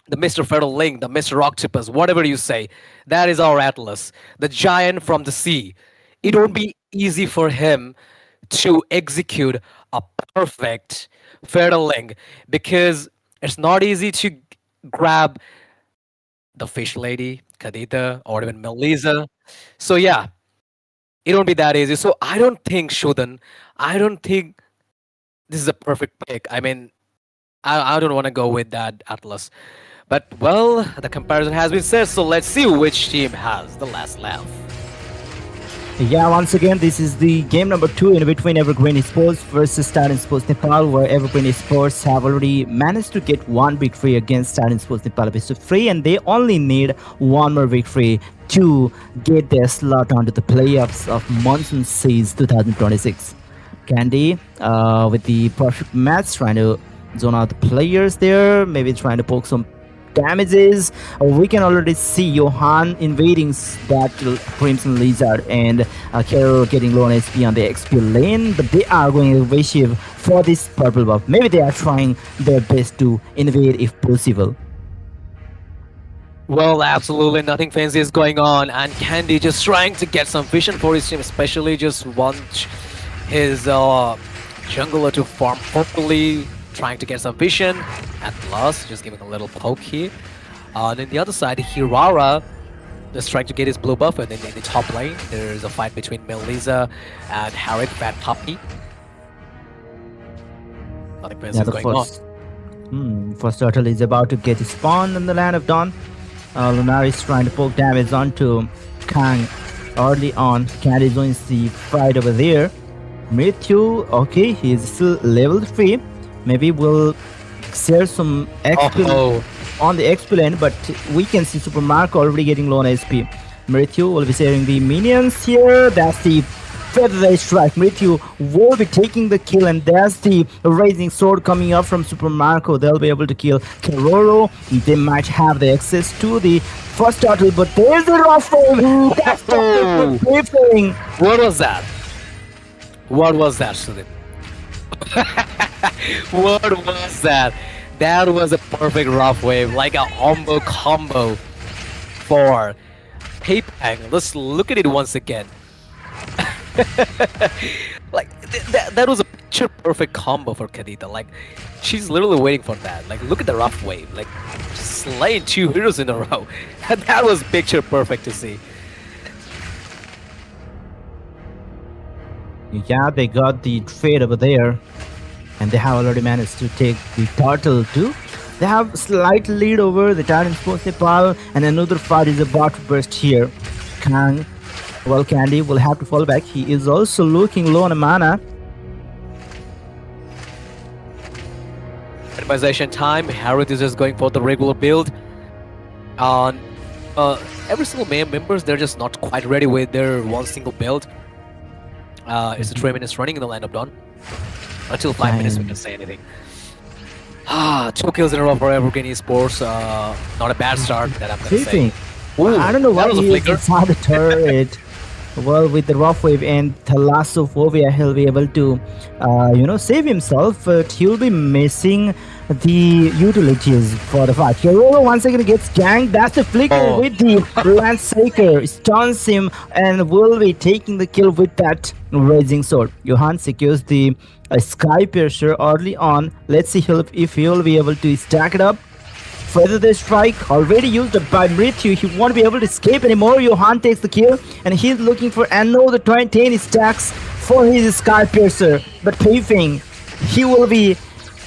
the Mr. Feral Link, the Mr. Octopus, whatever you say. That is our Atlas, the giant from the sea. It won't be easy for him to execute a perfect Feral Link because it's not easy to grab the fish lady, Kadita, or even Melissa. So yeah, it won't be that easy. So I don't think Shodan, I don't think this is a perfect pick. I mean, I don't want to go with that Atlas. But well, the comparison has been said, so let's see which team has the last laugh. Yeah, once again, this is the game number 2 in between Evergreen Esports versus Star Sports Nepal, where Evergreen Esports have already managed to get one victory against Star Sports Nepal best of 3, and they only need one more victory to get their slot onto the playoffs of Monsoon Siege 2026. Candy, with the perfect match, trying to zone out the players there, maybe trying to poke some damages. We can already see Johan invading that Crimson Lizard and Carol getting low on SP on the XP lane, but they are going aggressive for this purple buff. Maybe they are trying their best to invade if possible. Well, absolutely nothing fancy is going on, and Candy just trying to get some vision for his team, especially just want his jungler to farm properly, trying to get some vision. At last, just giving a little poke here. And then the other side, Hirara just trying to get his blue buff, and then in the top lane, there's a fight between Melissa and Harriet Fat Puppy. Nothing fancy Yeah, is the going on. first turtle is about to get spawned in the Land of Dawn. Lunar is trying to poke damage onto Kang early on. Candy joins the fight over there. Mrityu, okay, he's still level 3. Maybe we'll share some XP Oh, on the XP lane, but we can see Super Marco already getting low on SP. Mrityu will be sharing the minions here. That's the Feather Strike. Mrityu will be taking the kill, and that's the Rising Sword coming up from Super Marco. They'll be able to kill Keroro. They might have the access to the first turtle, but there's the rough wave. That's the briefing. what was that? What was that, Sudhir? What was that? That was a perfect rough wave, like a combo for Paypang. Let's look at it once again. Like that was a picture perfect combo for Kadita. Like she's literally waiting for that. Like look at the rough wave. Like slaying 2 heroes in a row. That was picture perfect to see. Yeah, they got the trade over there, and they have already managed to take the turtle too. They have slight lead over the Titan Sports Nepal, and another fight is about to burst here. Kang, well, Candy will have to fall back. He is also looking low on mana. Randomization time. Harriet is just going for the regular build. On every single members, they're just not quite ready with their one single build. It's a 3 minutes running in the Land of Dawn. Until 5 minutes, we can say anything. 2 kills in a row for Evergreen Esports. Not a bad start that I'm gonna say. Sleeping. Ooh, I don't know that why was a he is flicker. inside the turret. Well, with the rough wave and Thalassophobia, he'll be able to, save himself, but he'll be missing the utilities for the fight. Keroro once again gets ganked. That's the flicker with the Landsaker. Stuns him and will be taking the kill with that Raging Sword. Johan secures the Sky Piercer early on. Let's see if he'll be able to stack it up. Further the strike already used by Mrityu. He won't be able to escape anymore. Johan takes the kill, and he's looking for another 20 stacks for his Sky Piercer. But Payfing, he will be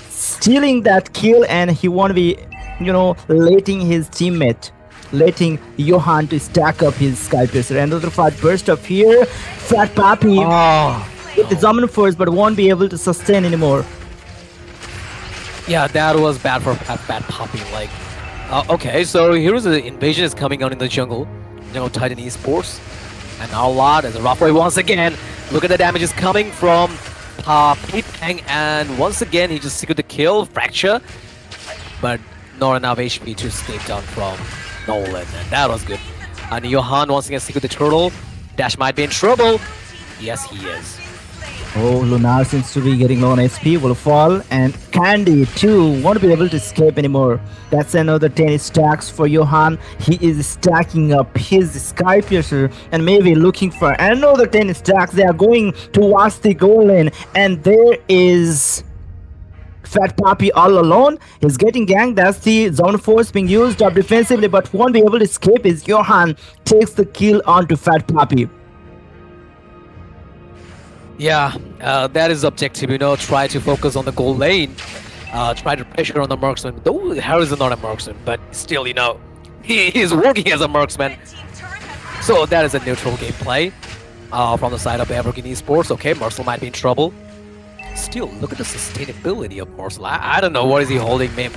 stealing that kill, and he won't be, letting his teammate, letting Johan to stack up his Sky Piercer. Another fight burst up here. Fat Papi with the Zombie first, but won't be able to sustain anymore. Yeah, that was bad for Bad Poppy. Like, okay, so here's the invasion is coming out in the jungle. Titan Esports. And now a lot as a rough wave once again. Look at the damage is coming from Ping, and once again he just secured the kill, fracture, but not enough HP to escape down from Nolan, and that was good. And Johan once again secured the turtle. Dash might be in trouble. Yes, he is. Oh, Lunar seems to be getting low on SP, will fall, and Candy too won't be able to escape anymore. That's another 10 stacks for Johan. He is stacking up his Sky Piercer and maybe looking for another 10 stacks. They are going towards the goal lane, and there is Fat Papi all alone. He's getting ganked. That's the zone force being used up defensively, but won't be able to escape as Johan takes the kill onto Fat Papi. Yeah, that is the objective, try to focus on the goal lane, try to pressure on the marksman. Though Harris is not a marksman, but still, he is working as a marksman. Red team turret has been So that is a neutral gameplay from the side of Evergreen Esports. Okay, Marcel might be in trouble. Still, look at the sustainability of Marcel. I don't know what is he holding. Maybe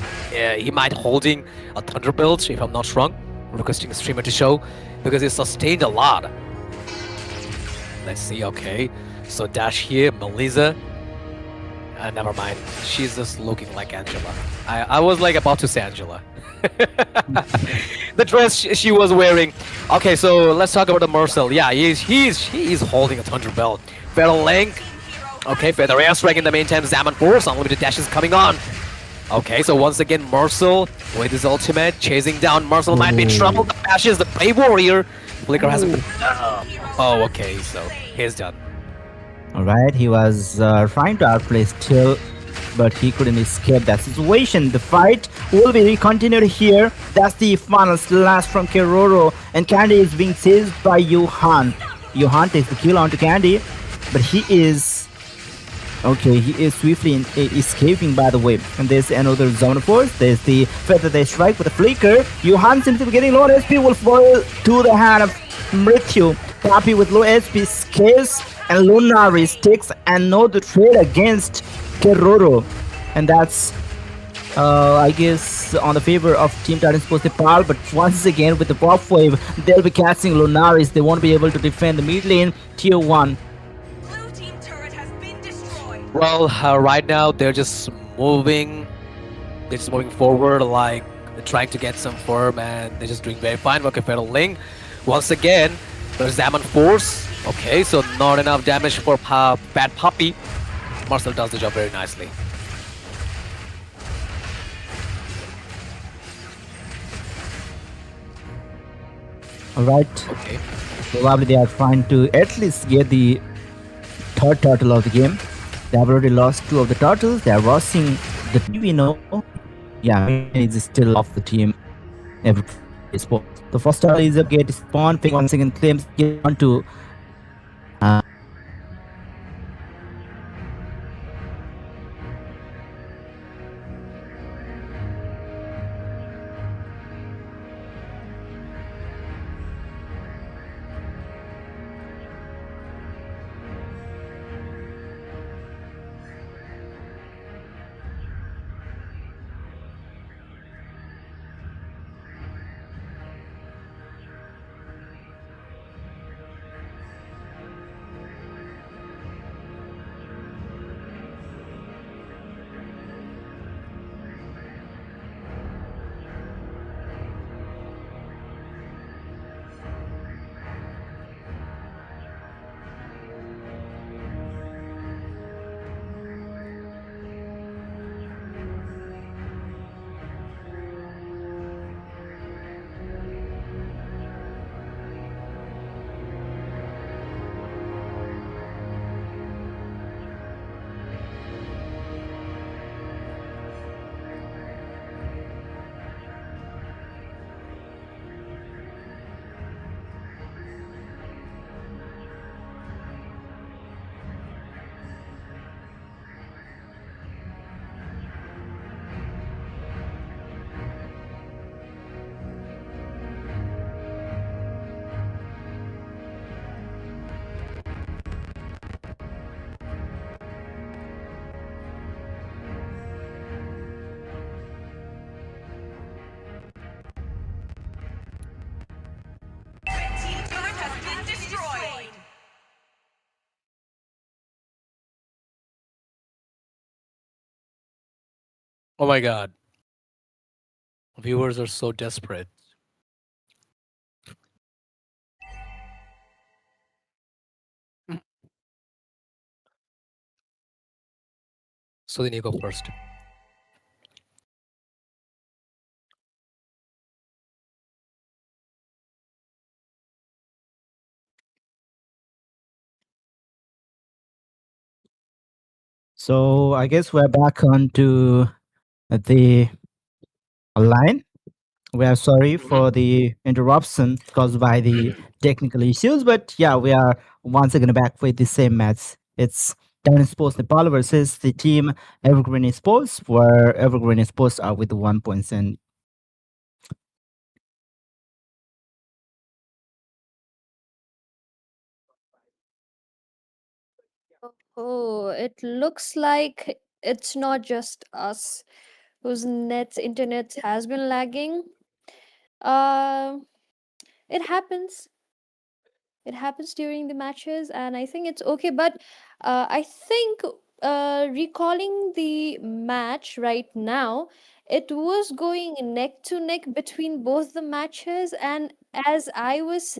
he might holding a Thunderbolt, if I'm not wrong. Requesting a streamer to show because he sustained a lot. Let's see. Okay, so Dash here, Melissa. Never mind. She's just looking like Angela. I was like about to say Angela. The dress she was wearing. Okay, so let's talk about the Marcel. Yeah, he's holding a Thunderbolt. Feral Link. Okay, Feather Airstrike in the meantime. Zaman Force. Unlimited Dash is coming on. Okay, so once again, Marcel with his ultimate chasing down. Marcel might be in trouble. The Dash is the Brave Warrior. Flicker hasn't been. Oh, okay, so he's done. Alright, he was trying to outplay still, but he couldn't escape that situation. The fight will be continued here. That's the final slash from Keroro, and Candy is being chased by Johan. Johan takes the kill onto Candy, but he is... Okay, he is swiftly escaping, by the way. And there's another zone force. There's the Feather they strike with a flicker. Johan seems to be getting low on SP, will fall to the hand of Mrityu. Papi with low SP scares, and Lunaris takes another trade against Keroro. And that's, I guess, on the favor of Team Titan Sports Nepal. But once again, with the buff wave, they'll be catching Lunaris. They won't be able to defend the mid lane, tier 1. blue team turret has been destroyed. Well, right now they're just moving. They're just moving forward, like they're trying to get some farm, and they're just doing very fine. Okay, Feral Link. Once again, there's Zaman Force. Okay, so not enough damage for Fat Puppy. Marcel does the job very nicely. Alright, Okay. probably they are trying to at least get the third turtle of the game. They have already lost 2 of the turtles. They are rushing the team, Yeah, it's still off the team. Every sport. The first turtle is a get spawn, pick 1 second claims, get on to Oh my god. Viewers are so desperate. So then you go first. So I guess we're back on to the line. We are sorry Mhm. for the interruption caused by the technical issues, but yeah, we are once again back with the same match. It's Titan Sports Nepal versus the team Evergreen Sports, where Evergreen Sports are with 1 points. And Oh, it looks like it's not just us whose internet has been lagging. Uh, it happens. It happens during the matches, and I think it's okay. But I think recalling the match right now, it was going neck to neck between both the matches, and as I was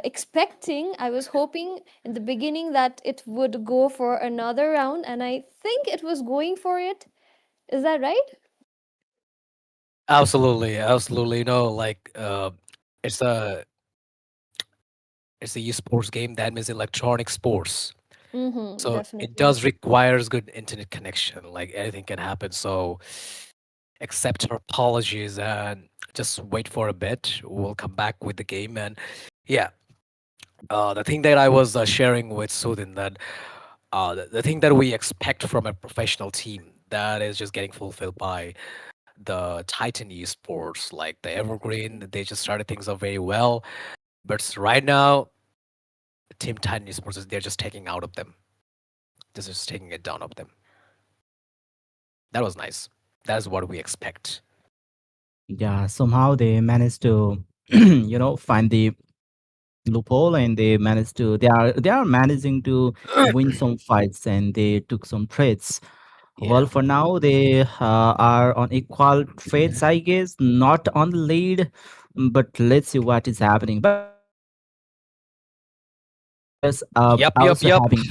expecting, I was hoping in the beginning that it would go for another round, and I think it was going for it. Is that right? Absolutely, absolutely. It's a it's a esports game. That means electronic sports. Mm-hmm, So it definitely. does requires good internet connection. Like anything can happen. So accept our apologies and just wait for a bit. We'll come back with the game. And yeah, the thing that I was sharing with Sudin, that the thing that we expect from a professional team, that is just getting fulfilled by the Titan Esports, like the Evergreen. They just started things off very well, but right now, Team Titan Esports they're just taking out of them. They're just taking it down of them. That was nice. That is what we expect. yeah, somehow they managed to, find the loophole, and they are managing to win some fights, and they took some trades. Well, Yeah. for now, they are on equal trades, I guess, not on the lead, but let's see what is happening. But yeah, players Yup. Yup. also Yup. having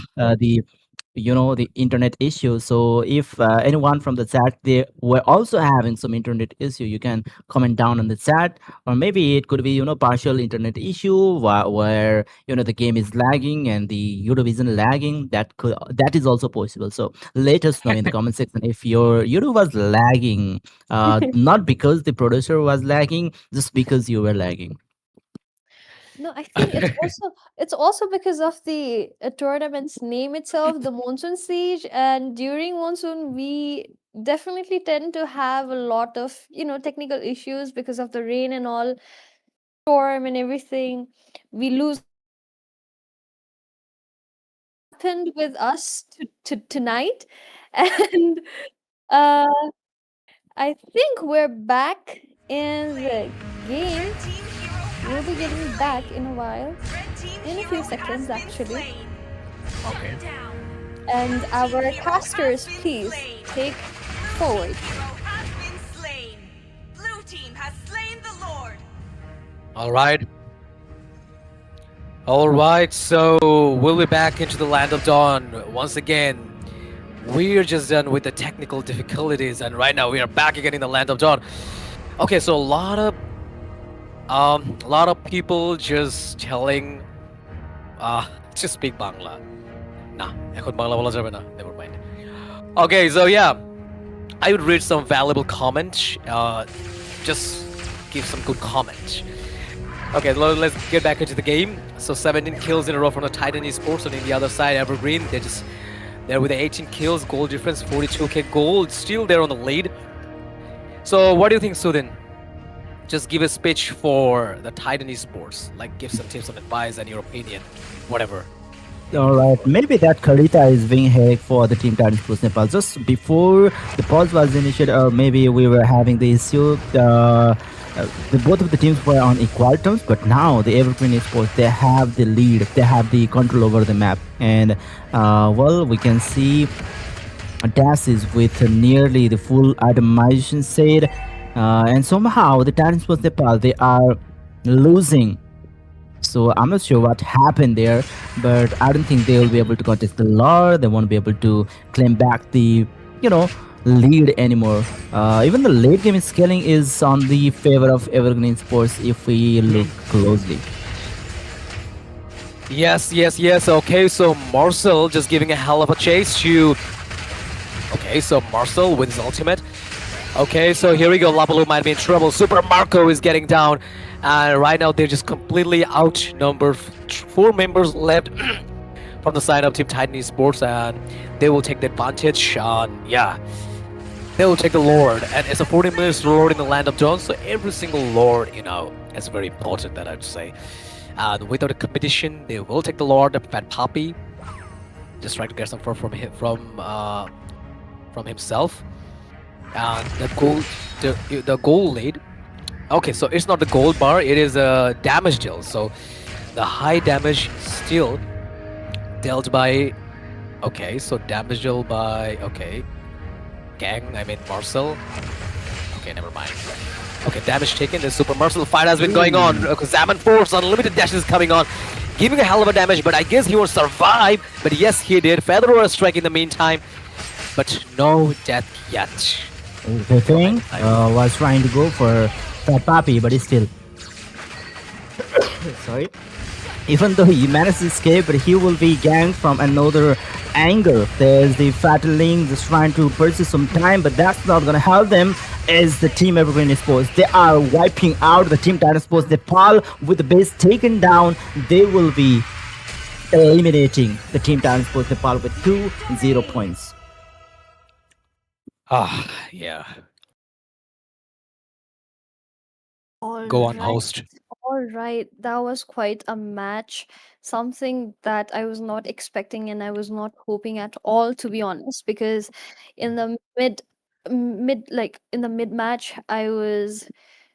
the internet issue. So if anyone from the chat, they were also having some internet issue, you can comment down on the chat. Or maybe it could be partial internet issue where the game is lagging and the youtube isn't lagging. That is also possible. So let us know in the comment section if your youtube was lagging, not because the producer was lagging, just because you were lagging. No, I think it's also because of the tournament's name itself, the Monsoon Siege, and during monsoon we definitely tend to have a lot of technical issues because of the rain and all, storm and everything. We lose happened with us tonight, and uh, I think we're back in the game. Red team hero We'll has be been getting slain. back in a while, Red team in a hero few has seconds been actually. slain. Okay. Shut down. And Blue team our hero has casters, been please slain. take Blue team forward. hero has been slain. Blue team has slain the Lord. All right. All right. So we'll be back into the land of dawn once again. We're just done with the technical difficulties, and right now we are back again in the land of dawn. Okay, so a lot of people just telling to speak Bangla. Nah, এখন বাংলা বলা যাবে না. Never mind. Okay, so yeah, I would read some valuable comments. Just give some good comments. Okay, let's get back into the game. So 17 kills in a row from the Titan Esports, and in the other side, Evergreen, they're with the 18 kills, goal difference, 42k gold. Still, they're on the lead. So, what do you think, Sudin? Just give a speech for the Titan Esports. Like, give some tips and advice and your opinion, whatever. All right, maybe that Karita is being headache for the team Titan Sports Nepal. Just before the pause was initiated, or maybe we were having the issue. Both of the teams were on equal terms, but now the Evergreen Esports, they have the lead, they have the control over the map, and well, we can see dashes with nearly the full itemization set, and somehow the Titans was Nepal they are losing. So I'm not sure what happened there, but I don't think they will be able to contest the lore. They won't be able to claim back the, you know, lead anymore. Even the late game scaling is on the favor of Evergreen Sports if we look closely. Yes, yes, yes. Okay, so Marcel just giving a hell of a chase to. Okay, so Marcel with his ultimate. Okay, so here we go. Lapalu might be in trouble. Super Marco is getting down. And right now they're just completely outnumbered. Four members left from the side of Team Titan Esports, and they will take the advantage. Yeah, they will take the Lord. And it's a 40 minutes Lord in the land of Dawn, so every single Lord, is very important, that I'd say. And without a competition, they will take the Lord, the Fat Poppy. Just try to get some fur from him, from himself. And the gold lead. Okay, so it's not the gold bar; it is a damage deal. So the high damage still dealt by. Okay, so damage deal by. Okay, gang. I mean Marcel. Okay, never mind. Okay, damage taken. The Super Marcel fight has been going on. Zaman Force Unlimited Dash is coming on, giving a hell of a damage. But I guess he will survive. But yes, he did. Feather strike in the meantime, but no death yet. The thing was trying to go for Fat Papi, but he's still. Sorry. Even though he managed to escape, but he will be ganked from another angle. There's the Fataling just trying to purchase some time, but that's not gonna help them as the Team Evergreen Sports. They are wiping out the Team Titan Sports Nepal with the base taken down. They will be eliminating the Team Titan Sports Nepal with 2-0 points. Yeah. All Go on, right. host. All right, that was quite a match. Something that I was not expecting and I was not hoping at all, to be honest, because in the like in the mid match, I was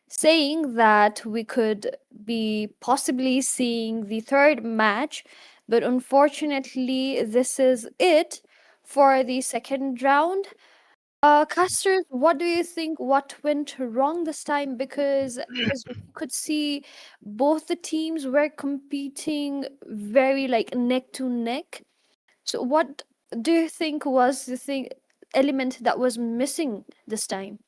saying that we could be possibly seeing the third match, but unfortunately, this is it for the second round. Casters, what do you think? What went wrong this time? Because as we could see, both the teams were competing very like neck to neck. So, what do you think was the thing element that was missing this time?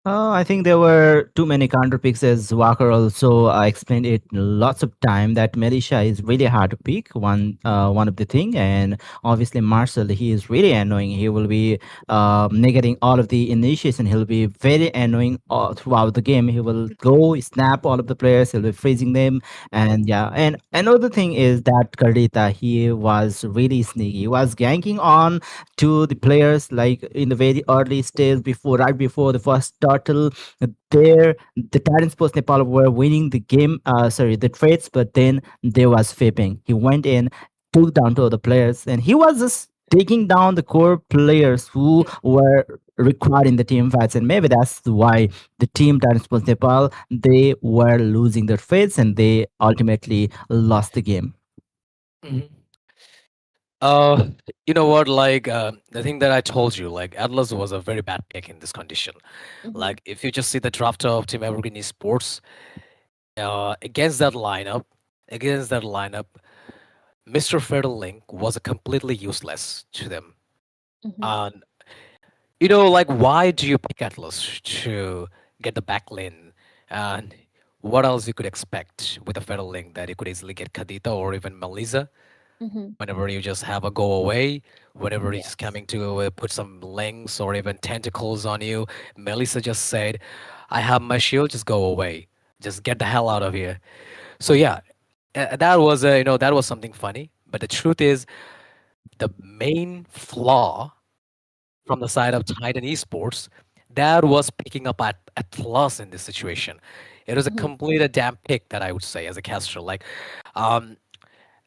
I think there were too many counter picks, as Walker also explained it lots of time that Melisha is really hard to pick. One of the thing, and obviously Marcel, he is really annoying. He will be negating all of the initiation. He'll be very annoying throughout the game. He will go snap all of the players. He'll be freezing them, and yeah. And another thing is that Kardita, he was really sneaky. He was ganking on to the players like in the very early stage before right before the first turtle there the Titan Sports Nepal were winning the game sorry the trades, but then there was fipping. He went in, took down to other players, and he was just taking down the core players who were required in the team fights, and maybe that's why the team Titan Sports Nepal they were losing their fights and they ultimately lost the game. Mhm. Uh, you know what? Like the thing that I told you, like Atlas was a very bad pick in this condition. Mm-hmm. Like if you just see the draft of Team Evergreen Esports, against that lineup, against that lineup, Mr. Fatal Link was a completely useless to them. Mm-hmm. And like why do you pick Atlas to get the back lane? And what else you could expect with a Fatal Link that you could easily get Kadita or even Melissa? Mm-hmm. Whenever you just have a go away, whenever he's Yes. coming to put some links or even tentacles on you, Melissa just said, I have my shield, just go away. Just get the hell out of here. So yeah, that was that was something funny. But the truth is, the main flaw from the side of Titan Esports, that was picking up at plus in this situation. It was a Mm-hmm. complete a damn pick that I would say as a caster. Like, um,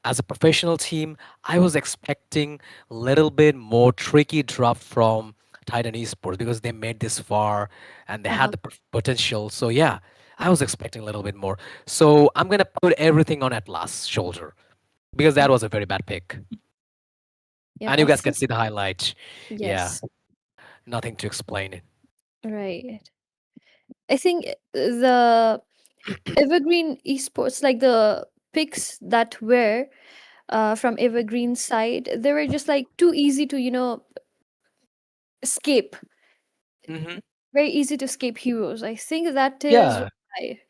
as a professional team, I was expecting a little bit more tricky drop from Titan Esports because they made this far and they had Uh-huh. the potential. So yeah, I was expecting a little bit more. So I'm gonna put everything on Atlas' shoulder because that was a very bad pick. Yeah, And you I guys can think see the highlight. Yeah, yes, nothing to explain it. right. I think the Evergreen Esports, like the picks that were from Evergreen side, they were just like too easy to, escape. Hmm. Very easy to escape heroes. I think that is Yeah, why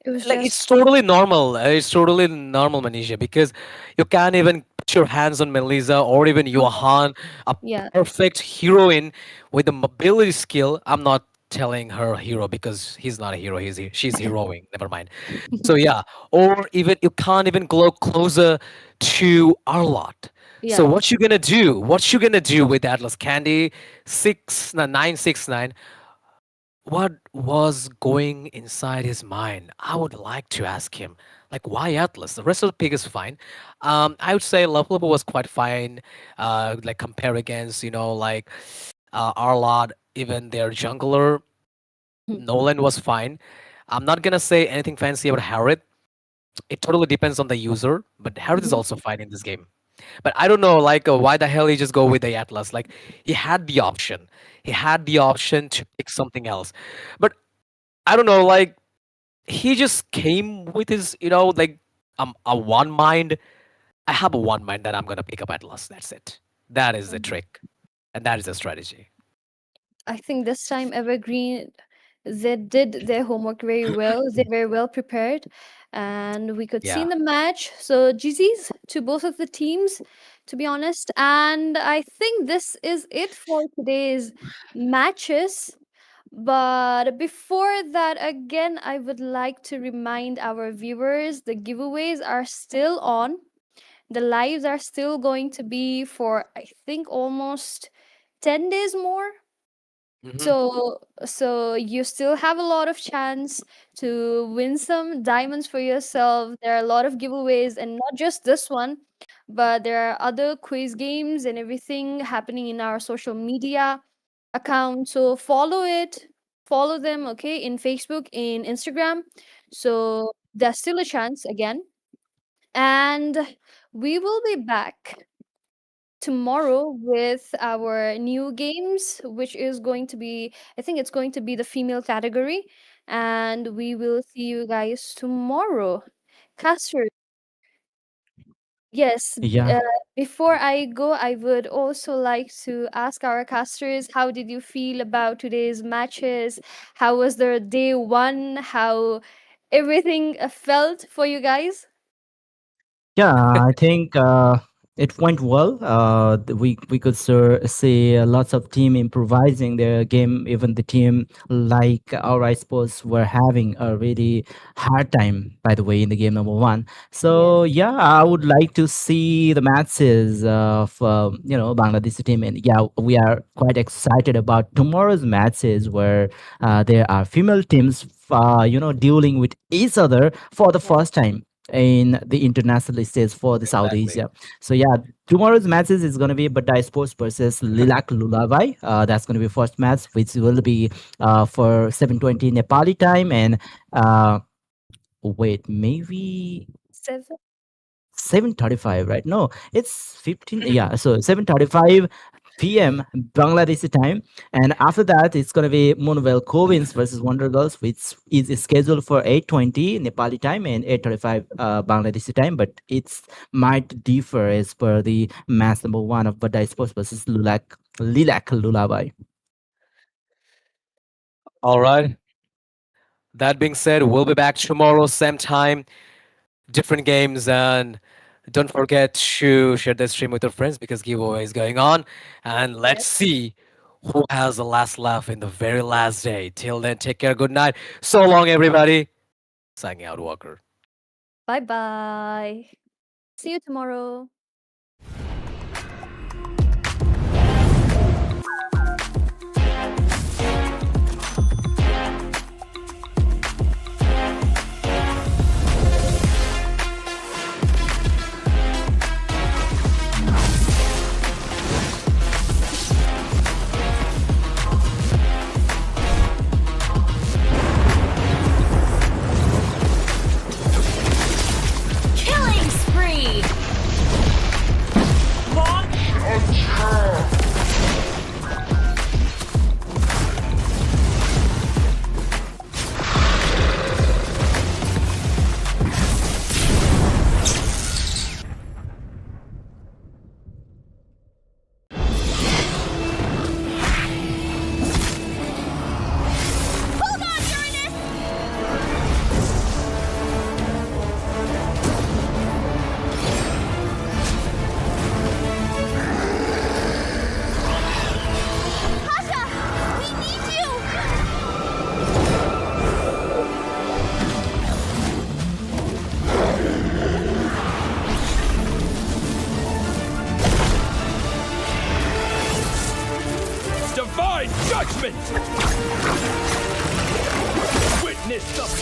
it was like just it's totally normal. It's totally normal, Manisha, because you can't even put your hands on Melissa or even Johan, a yeah. perfect heroine with the mobility skill. I'm not telling her hero because he's not a hero. She's heroing. Never mind. So yeah, or even you can't even go closer to Arlot. So Yeah. what you gonna do? What you gonna do with Atlas Candy 969? What was going inside his mind? I would like to ask him. Like, why Atlas? The rest of the pick is fine. I would say Love Level was quite fine. Like compare against, like Arlod, even their jungler. Nolan was fine. I'm not gonna say anything fancy about Harriet. It totally depends on the user, but Harriet is Mhm. also fine in this game. But I don't know, like, why the hell he just go with the Atlas? Like, he had the option. He had the option to pick something else. But I don't know, like he just came with his, like a one mind. I have a one mind that I'm gonna pick up Atlas. That's it. That is the trick, and that is the strategy. I think this time Evergreen, they did their homework very well. They were well prepared, and we could see Yeah. in the match. So GG's to both of the teams, to be honest. And I think this is it for today's matches. But before that, again, I would like to remind our viewers the giveaways are still on. The lives are still going to be for, I think, almost 10 days more. Hmm. So you still have a lot of chance to win some diamonds for yourself. There are a lot of giveaways, and not just this one, but there are other quiz games and everything happening in our social media account. So follow them, okay, in Facebook, in Instagram. So there's still a chance again. And we will be back tomorrow with our new games, which is going to be, I think it's going to be the female category. And we will see you guys tomorrow. Caster, yes, Yeah. before I go, I would also like to ask our casters, how did you feel about today's matches? How was their day one? How everything felt for you guys? Yeah, I think it went well. We could see lots of team improvising their game. Even the team like our Esports were having a really hard time, by the way, in the game number one. Yes, So yeah, I would like to see the matches of Bangladeshi team, and yeah, we are quite excited about tomorrow's matches where there are female teams, dueling with each other for the yes. first time in the international stage for the South Exactly. Asia. So yeah, tomorrow's matches is going to be Badai Sports versus Lilak Lulavai. That's going to be first match, which will be for 7:20 Nepali time, and uh, wait, maybe Seven. 7:35, right? No, it's 15. Yeah, so 7:35 p.m. Bangladeshi time, and after that it's gonna be Moonwell Covins versus Wonder Girls, which is scheduled for 8:20 Nepali time and 8:35 Bangladeshi time, but it's might differ as per the match number one of Badai Sports versus Lilak Lulabai. All right. That being said, we'll be back tomorrow, same time, different games, and don't forget to share the stream with your friends because giveaway is going on. And let's Yes. see who has the last laugh in the very last day. Till then, take care. Good night. So long, everybody. Signing out, Walker. Bye bye. See you tomorrow. Killing spree!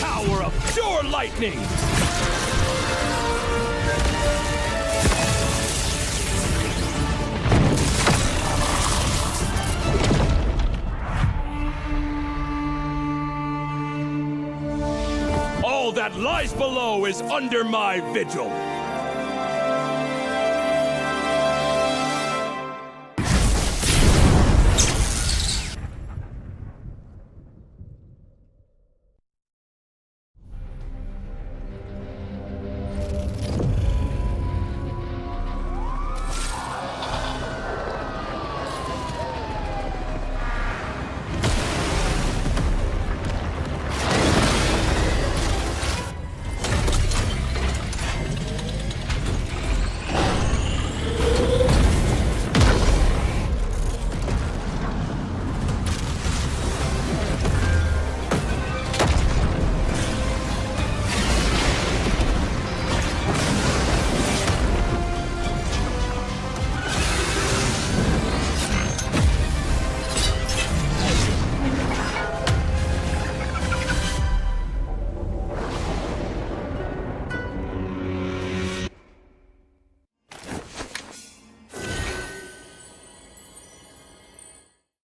power of pure lightning! All that lies below is under my vigil!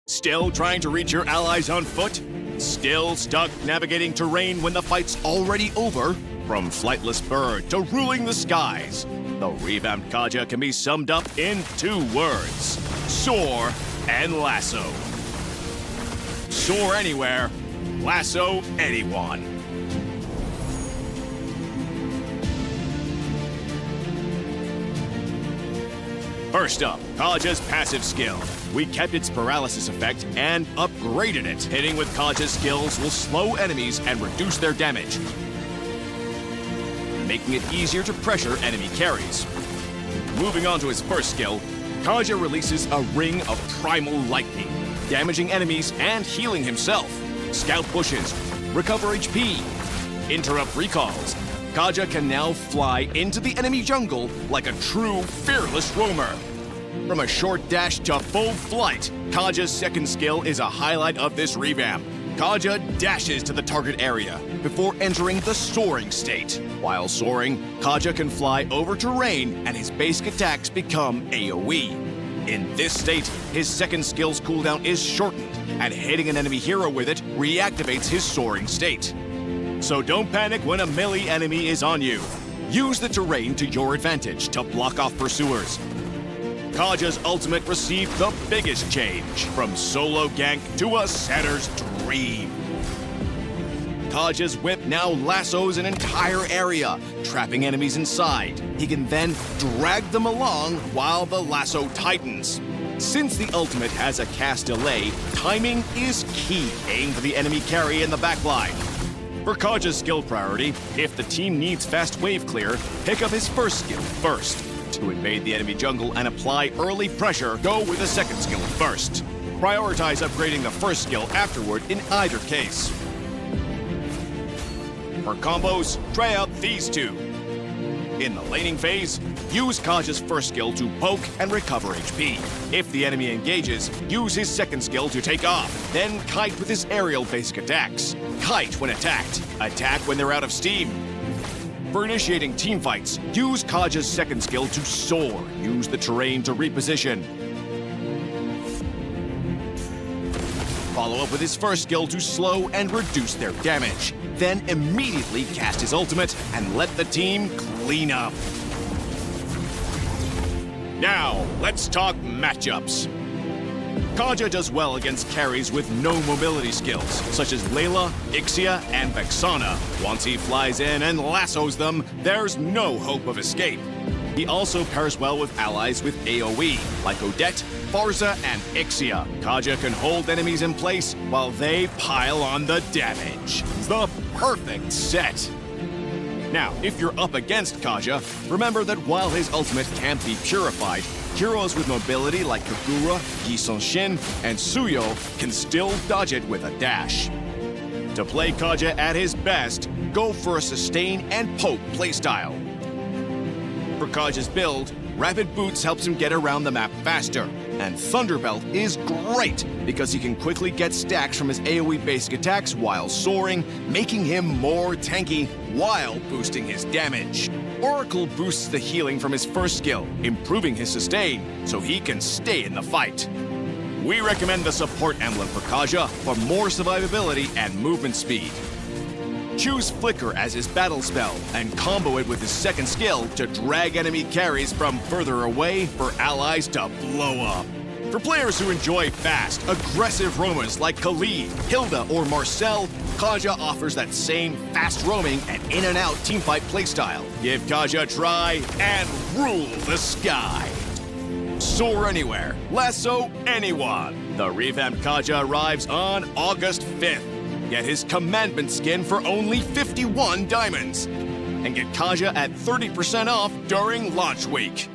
Still trying to reach your allies on foot? Still stuck navigating terrain when the fight's already over? From flightless bird to ruling the skies, the revamped Kaja can be summed up in 2 words: soar and lasso. Soar anywhere, lasso anyone. First up, Kaja's passive skill. We kept its paralysis effect and upgraded it. Hitting with Kaja's skills will slow enemies and reduce their damage, making it easier to pressure enemy carries. Moving on to his first skill, Kaja releases a ring of primal lightning, damaging enemies and healing himself. Scout pushes, recover HP, interrupt recalls. Kaja can now fly into the enemy jungle like a true fearless roamer. From a short dash to full flight, Kaja's second skill is a highlight of this revamp. Kaja dashes to the target area before entering the soaring state. While soaring, Kaja can fly over terrain and his basic attacks become AoE. In this state, his second skill's cooldown is shortened, and hitting an enemy hero with it reactivates his soaring state. So don't panic when a melee enemy is on you. Use the terrain to your advantage to block off pursuers. Kaja's ultimate received the biggest change, from solo gank to a setter's dream. Kaja's whip now lassos an entire area, trapping enemies inside. He can then drag them along while the lasso tightens. Since the ultimate has a cast delay, timing is key. Aim for the enemy carry in the backline. For Kaja's skill priority, if the team needs fast wave clear, pick up his first skill first. To invade the enemy jungle and apply early pressure, go with the second skill first. Prioritize upgrading the first skill afterward in either case. For combos, try out these 2. In the laning phase, use Kaja's first skill to poke and recover HP. If the enemy engages, use his second skill to take off. Then kite with his aerial basic attacks. Kite when attacked. Attack when they're out of steam. For initiating teamfights, use Kaja's second skill to soar. Use the terrain to reposition. Follow up with his first skill to slow and reduce their damage. Then immediately cast his ultimate and let the team clean up. Now, let's talk matchups. Kaja does well against carries with no mobility skills, such as Layla, Ixia, and Vexana. Once he flies in and lassos them, there's no hope of escape. He also pairs well with allies with AoE, like Odette, Farza, and Ixia. Kaja can hold enemies in place while they pile on the damage. The perfect set! Now, if you're up against Kaja, remember that while his ultimate can't be purified, heroes with mobility like Kagura, Gisonshin, and Suyo can still dodge it with a dash. To play Kaja at his best, go for a sustain and poke playstyle. For Kaja's build, Rapid Boots helps him get around the map faster. And Thunderbelt is great because he can quickly get stacks from his AoE basic attacks while soaring, making him more tanky while boosting his damage. Oracle boosts the healing from his first skill, improving his sustain so he can stay in the fight. We recommend the support emblem for Kaja for more survivability and movement speed. Choose Flicker as his battle spell and combo it with his second skill to drag enemy carries from further away for allies to blow up. For players who enjoy fast, aggressive roamers like Khalid, Hilda, or Marcel, Kaja offers that same fast roaming and in-and-out teamfight playstyle. Give Kaja a try and rule the sky. Soar anywhere, lasso anyone. The revamped Kaja arrives on August 5th. Get his commandment skin for only 51 diamonds. And get Kaja at 30% off during launch week.